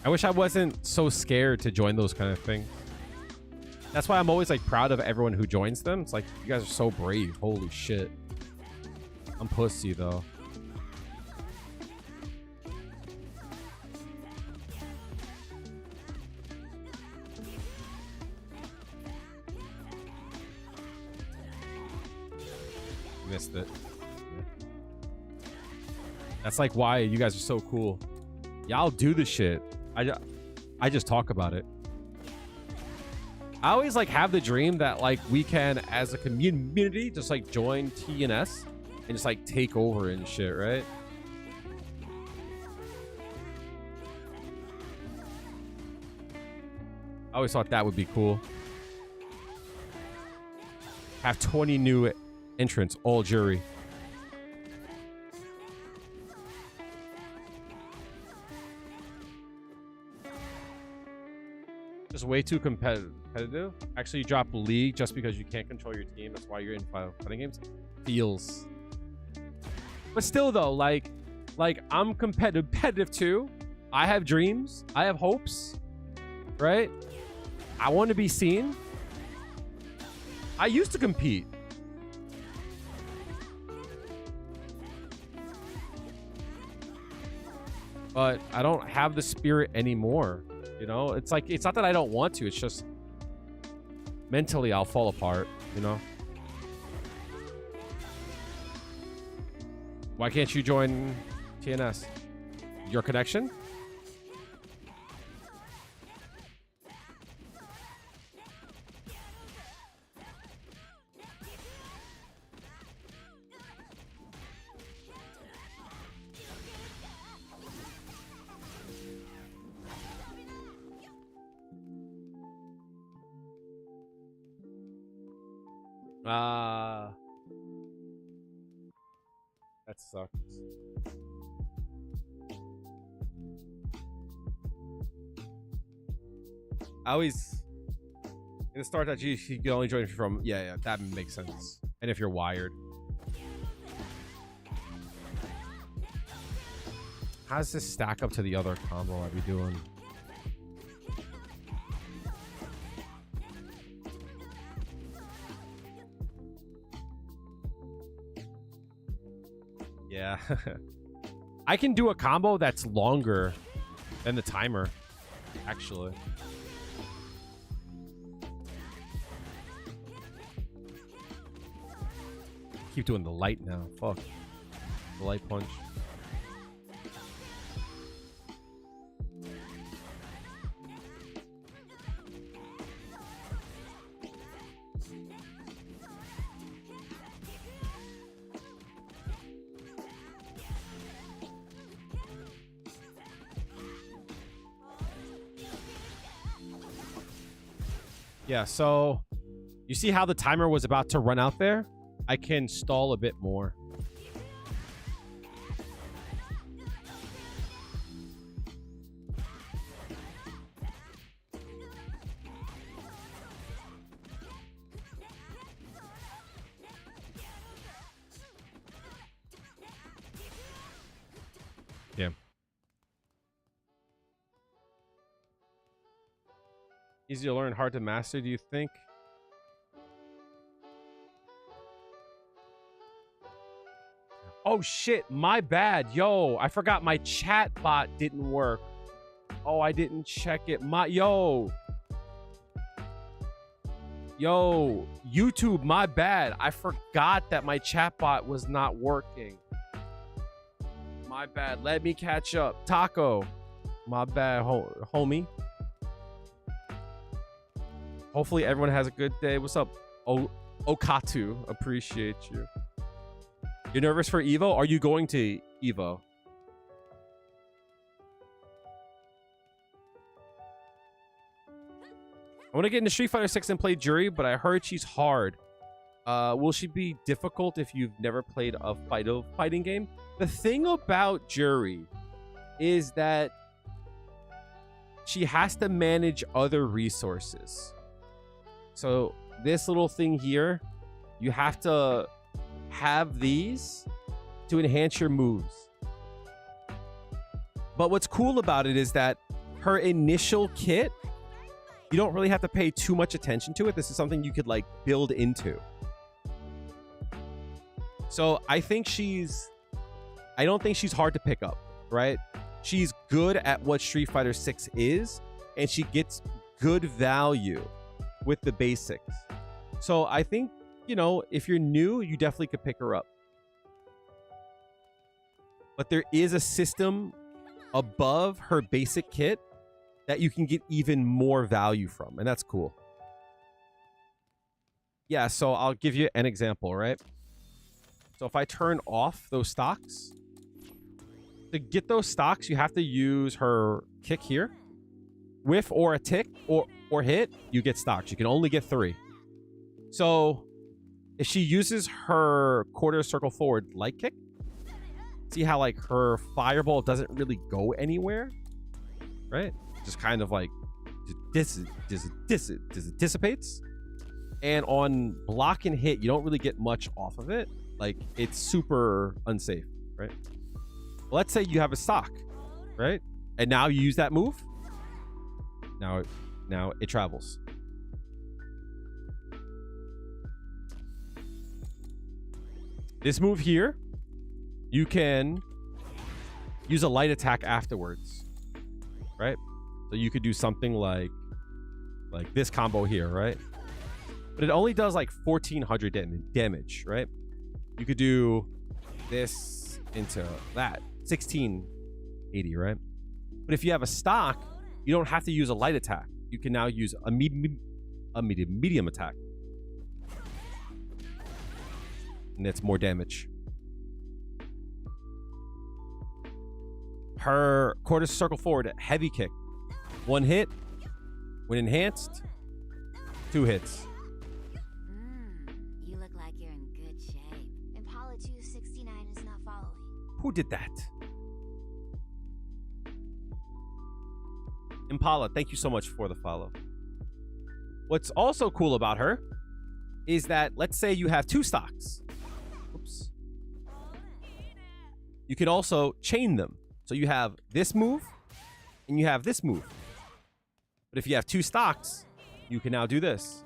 I wish I wasn't so scared to join those kind of things. That's why I'm always like proud of everyone who joins them. It's like, you guys are so brave. Holy shit. I'm pussy though. Missed it. That's like why you guys are so cool. Y'all do the shit. I just talk about it. I always like have the dream that like we can as a community just like join TNS and just like take over and shit, right? I always thought that would be cool. Have 20 new entrants, all Juri. Just way too competitive. Actually, you drop league just because you can't control your team. That's why you're in fighting games. Feels. But still, though, like I'm competitive too. I have dreams. I have hopes. Right? I want to be seen. I used to compete. But I don't have the spirit anymore. You know, it's like, it's not that I don't want to. It's just mentally I'll fall apart, you know? Why can't you join TNS? Your connection? That sucks. I always in the start that you can only join from yeah, that makes sense. And if you're wired. How does this stack up to the other combo I'd be doing? Yeah. I can do a combo that's longer than the timer, actually. Keep doing the light now. Fuck. The light punch. Yeah, so you see how the timer was about to run out there? I can stall a bit more. Yeah. Easy to learn, hard to master, do you think? Oh shit, my bad. Yo, I forgot my chat bot didn't work. Oh, I didn't check it. Yo, YouTube, my bad. I forgot that my chat bot was not working. My bad. Let me catch up. Taco, my bad, homie. Hopefully everyone has a good day. What's up? Okatu, appreciate you. You're nervous for Evo? Are you going to Evo? I want to get into Street Fighter 6 and play Juri, but I heard she's hard. Will she be difficult if you've never played a fighting game? The thing about Juri is that she has to manage other resources. So this little thing here, you have to have these to enhance your moves. But what's cool about it is that her initial kit, you don't really have to pay too much attention to it. This is something you could like build into. So I don't think she's hard to pick up, right? She's good at what Street Fighter 6 is, and she gets good value with the basics. So I think, you know, if you're new, you definitely could pick her up. But there is a system above her basic kit that you can get even more value from, and that's cool. Yeah, so I'll give you an example, right? So if I turn off those stocks, to get those stocks, you have to use her kick here. Whiff or a tick or hit, you get stocks. You can only get 3. So if she uses her quarter circle forward light kick, see how like her fireball doesn't really go anywhere, right? Just kind of like dissipates. And on block and hit, you don't really get much off of it. Like, it's super unsafe, right? Let's say you have a stock, right? And now you use that move. Now it travels. This move here, you can use a light attack afterwards, right? So you could do something like this combo here, right? But it only does like 1400 damage, right? You could do this into that, 1680, right? But if you have a stock, you don't have to use a light attack. You can now use a medium attack. And that's more damage. Her quarter circle forward heavy kick. 1 hit. When enhanced, 2 hits. You look like you're in good shape. Impala 269 is not following. Who did that? Impala, thank you so much for the follow. What's also cool about her is that, let's say you have 2 stocks. Oops. You can also chain them. So you have this move and you have this move. But if you have 2 stocks, you can now do this.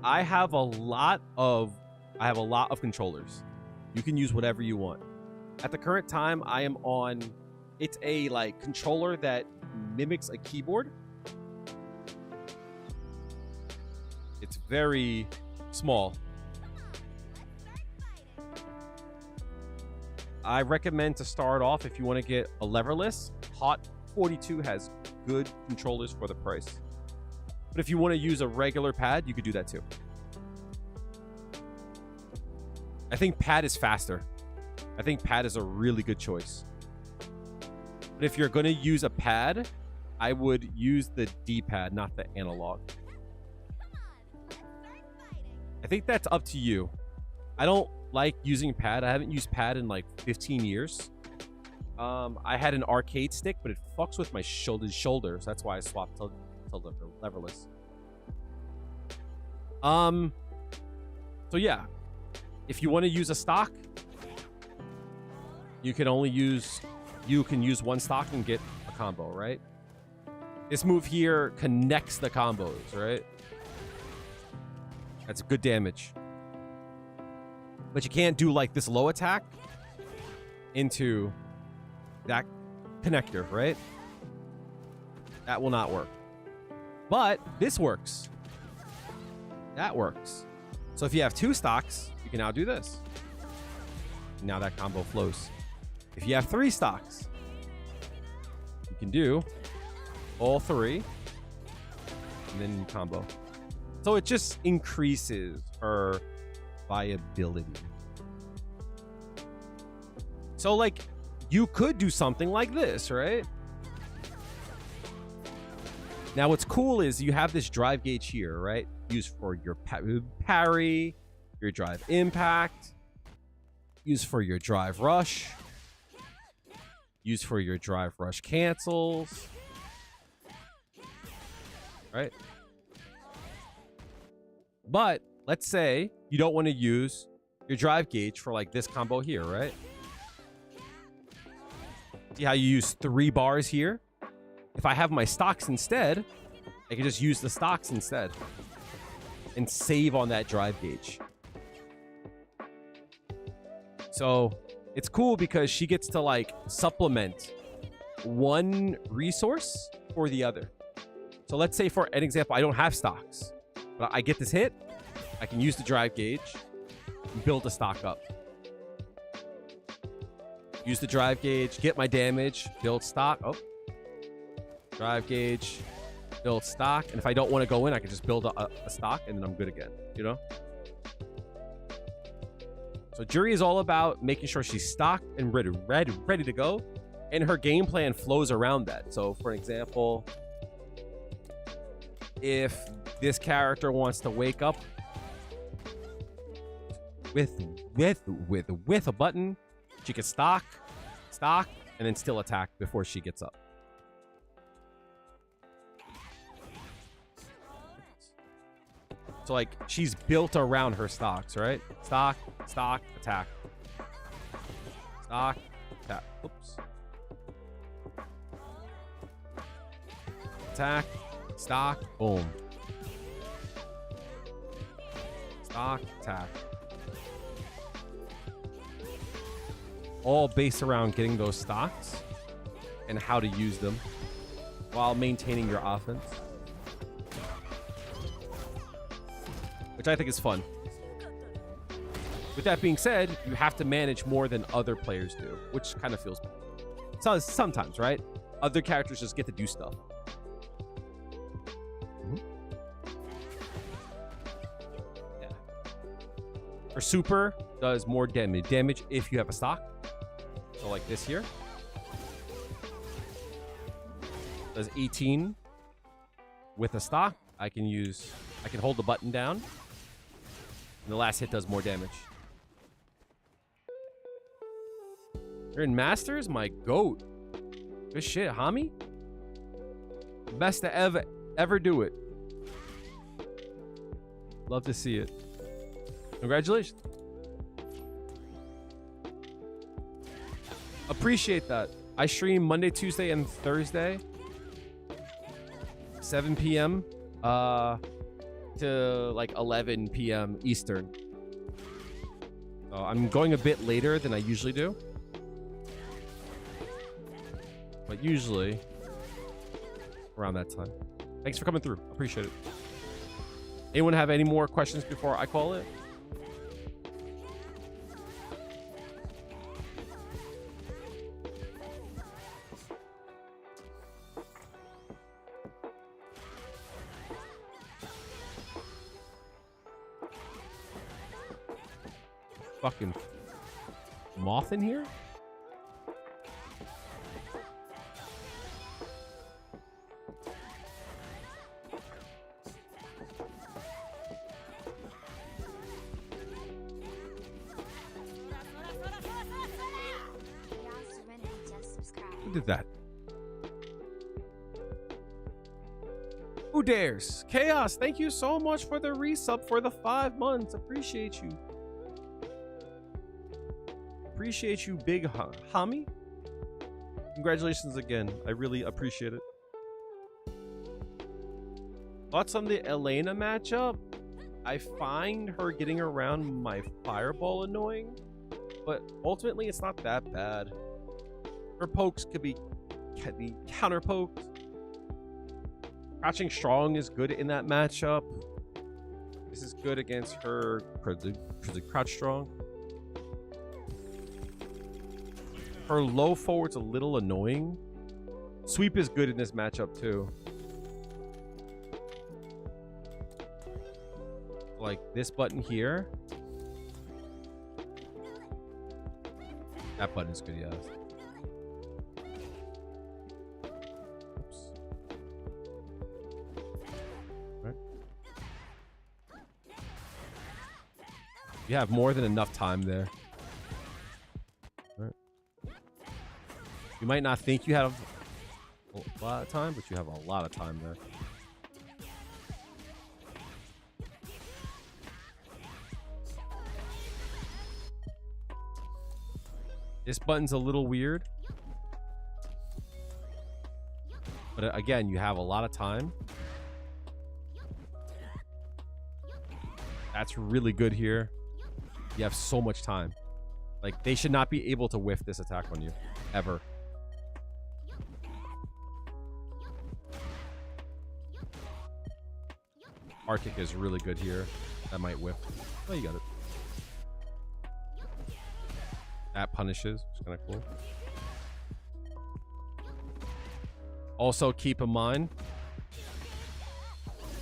I have a lot of controllers. You can use whatever you want. At the current time, I am on, it's a like controller that mimics a keyboard. It's very small. I recommend to start off if you want to get a leverless. Hot 42 has good controllers for the price. But if you want to use a regular pad, you could do that too. I think pad is faster. I think pad is a really good choice. But if you're going to use a pad, I would use the D-pad, not the analog. I think that's up to you. I don't like using pad. I haven't used pad in like 15 years. I had an arcade stick, but it fucks with my shoulders. That's why I swapped to leverless. So yeah, if you want to use a stock, you can use 1 stock and get a combo, right? This move here connects the combos, right? That's good damage. But you can't do like this low attack into that connector, right? That will not work. But this works. That works. So if you have 2 stocks, you can now do this. Now that combo flows. If you have 3 stocks, you can do all 3 and then combo. So it just increases her viability. So like you could do something like this, right? Now, what's cool is you have this drive gauge here, right? Used for your parry, your drive impact, used for your drive rush, used for your drive rush cancels, right? But let's say you don't want to use your drive gauge for like this combo here, right? See how you use 3 bars here? If I have my stocks instead, I can just use the stocks instead and save on that drive gauge. So it's cool because she gets to like supplement one resource for the other. So let's say for an example, I don't have stocks, but I get this hit. I can use the drive gauge and build a stock up. Use the drive gauge, get my damage, build stock. Oh, drive gauge, build stock. And if I don't want to go in, I can just build a stock and then I'm good again, you know? So Juri is all about making sure she's stocked and ready to go. And her game plan flows around that. So for example, if this character wants to wake up with a button, she can stock, and then still attack before she gets up. So like she's built around her stocks, right? Stock, attack. Stock, attack. Oops. Attack, stock, boom. Stock, attack. All based around getting those stocks and how to use them while maintaining your offense. Which I think is fun. With that being said, you have to manage more than other players do, which kind of feels bad. So sometimes, right? Other characters just get to do stuff. Yeah. Her super does more damage if you have a stock. So like this here. Does 18 with a stock. I can hold the button down. And the last hit does more damage. You're in Masters? My goat. Good shit, homie. Best to ever do it. Love to see it. Congratulations. Appreciate that. I stream Monday, Tuesday, and Thursday. 7 p.m. To like 11 p.m. Eastern. I'm going a bit later than I usually do. But usually around that time. Thanks for coming through. Appreciate it. Anyone have any more questions before I call it? Fucking moth in here? Who did that? Who dares? Chaos, thank you so much for the resub for the 5 months. Appreciate you. Appreciate you, big homie. Congratulations again. I really appreciate it. Thoughts on the Elena matchup? I find her getting around my fireball annoying, but ultimately it's not that bad. Her pokes can be counter poked. Crouching strong is good in that matchup. This is good against her crouch strong. Her low forward's a little annoying. Sweep is good in this matchup too. Like this button here. That button's good, yeah. Oops. You have more than enough time there. All right. You might not think you have a lot of time, but you have a lot of time there. This button's a little weird. But again, you have a lot of time. That's really good here. You have so much time. Like, they should not be able to whiff this attack on you. Ever. Arctic is really good here. That might whiff. Oh, you got it. That punishes. It's kind of cool. Also, keep in mind,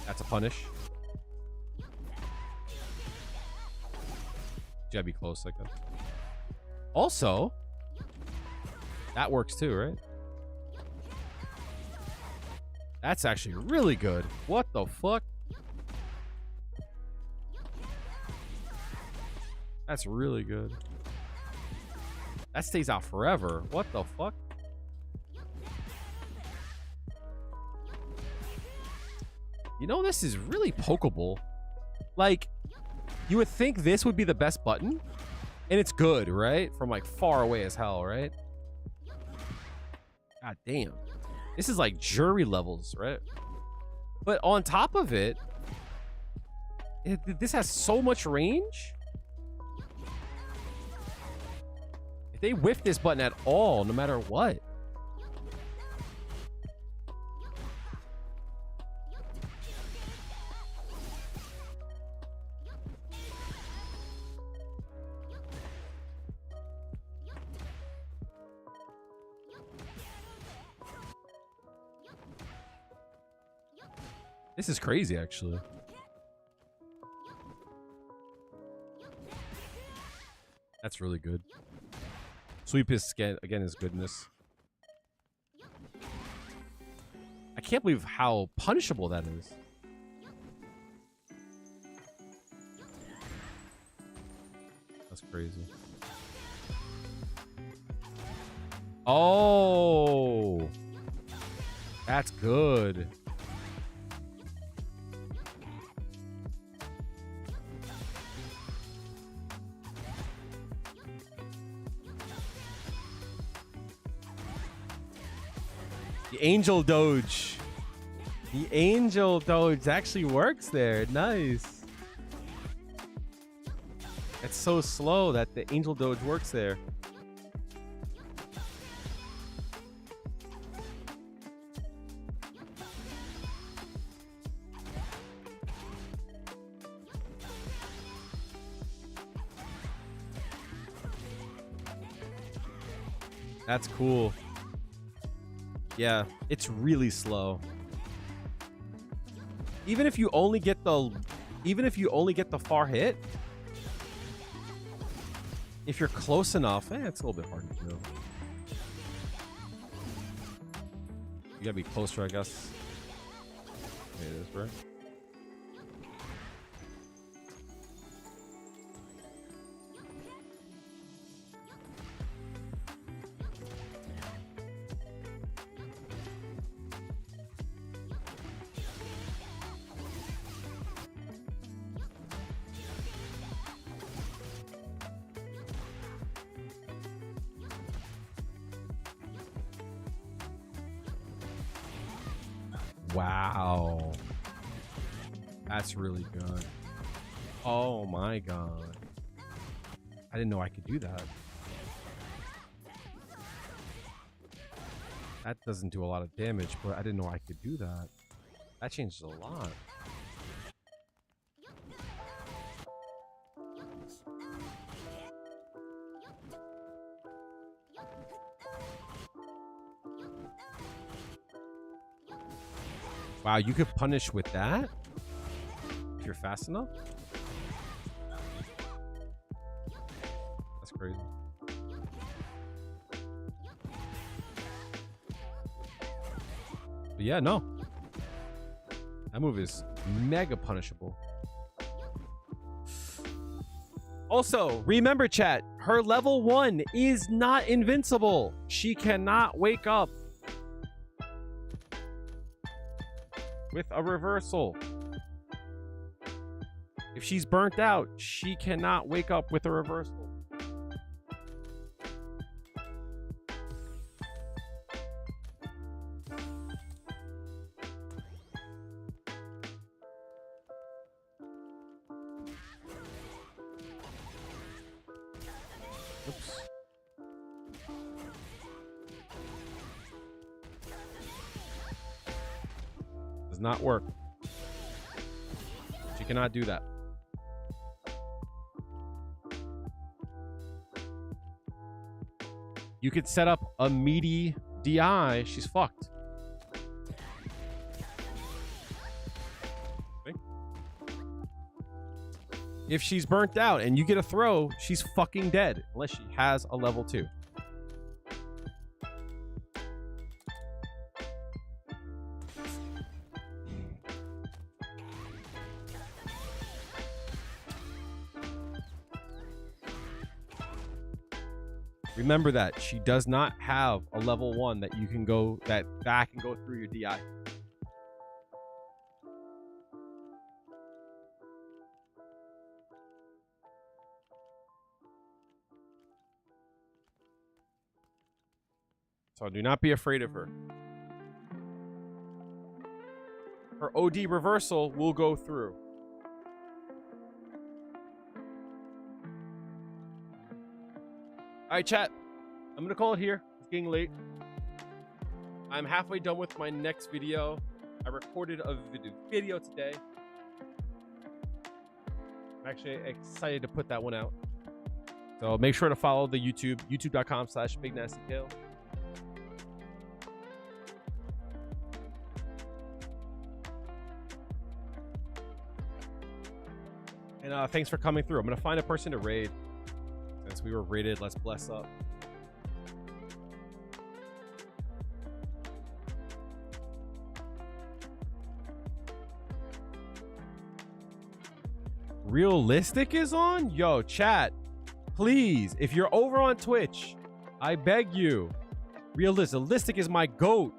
that's a punish. You gotta be close like that. Also, that works too, right? That's actually really good. What the fuck? That's really good. That stays out forever. What the fuck? You know, this is really pokeable. Like, you would think this would be the best button, and it's good, right? From like far away as hell, right? God damn. This is like Juri levels, right? But on top of it, this has so much range. If they whiff this button at all, no matter what. This is crazy, actually. That's really good. Sweep is, again, is goodness. I can't believe how punishable that is. That's crazy. Oh! That's good. The Angel Doge. The Angel Doge actually works there. Nice. It's so slow that the Angel Doge works there. That's cool. Yeah, it's really slow. Even if you only get the far hit, if you're close enough, it's a little bit hard to do. You gotta be closer, I guess. It is, right? Wow. That's really good. Oh my god. I didn't know I could do that. That doesn't do a lot of damage, but I didn't know I could do that. That changes a lot. Wow, you could punish with that? If you're fast enough? That's crazy. But yeah, no. That move is mega punishable. Also, remember chat, her level 1 is not invincible. She cannot wake up with a reversal. If she's burnt out, she cannot wake up with a reversal. Oops. Does not work. She cannot do that. You could set up a meaty DI. She's fucked. Okay. If she's burnt out and you get a throw, she's fucking dead. Unless she has a level 2. Remember that she does not have a level 1 that you can go back and go through your DI. So do not be afraid of her. Her OD reversal will go through. All right, chat. I'm going to call it here. It's getting late. I'm halfway done with my next video. I recorded a video today. I'm actually excited to put that one out. So make sure to follow the YouTube, youtube.com/BigNastyTale. And thanks for coming through. I'm going to find a person to raid. Since we were raided, let's bless up. Realistic is on? Yo, chat. Please, if you're over on Twitch, I beg you. Realistic is my GOAT.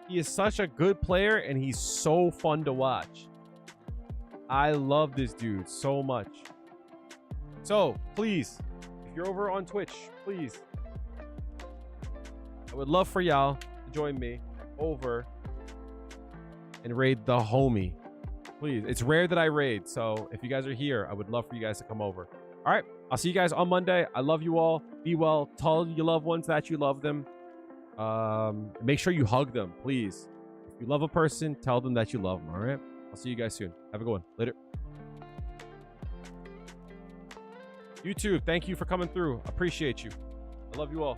He is such a good player and he's so fun to watch. I love this dude so much. So, please, if you're over on Twitch, please. I would love for y'all to join me over and raid the homie. Please. It's rare that I raid, so if you guys are here, I would love for you guys to come over. All right, I'll see you guys on Monday. I love you all. Be well. Tell your loved ones that you love them. Make sure you hug them, please. If you love a person, tell them that you love them, all right? I'll see you guys soon. Have a good one. Later. YouTube, thank you for coming through. Appreciate you. I love you all.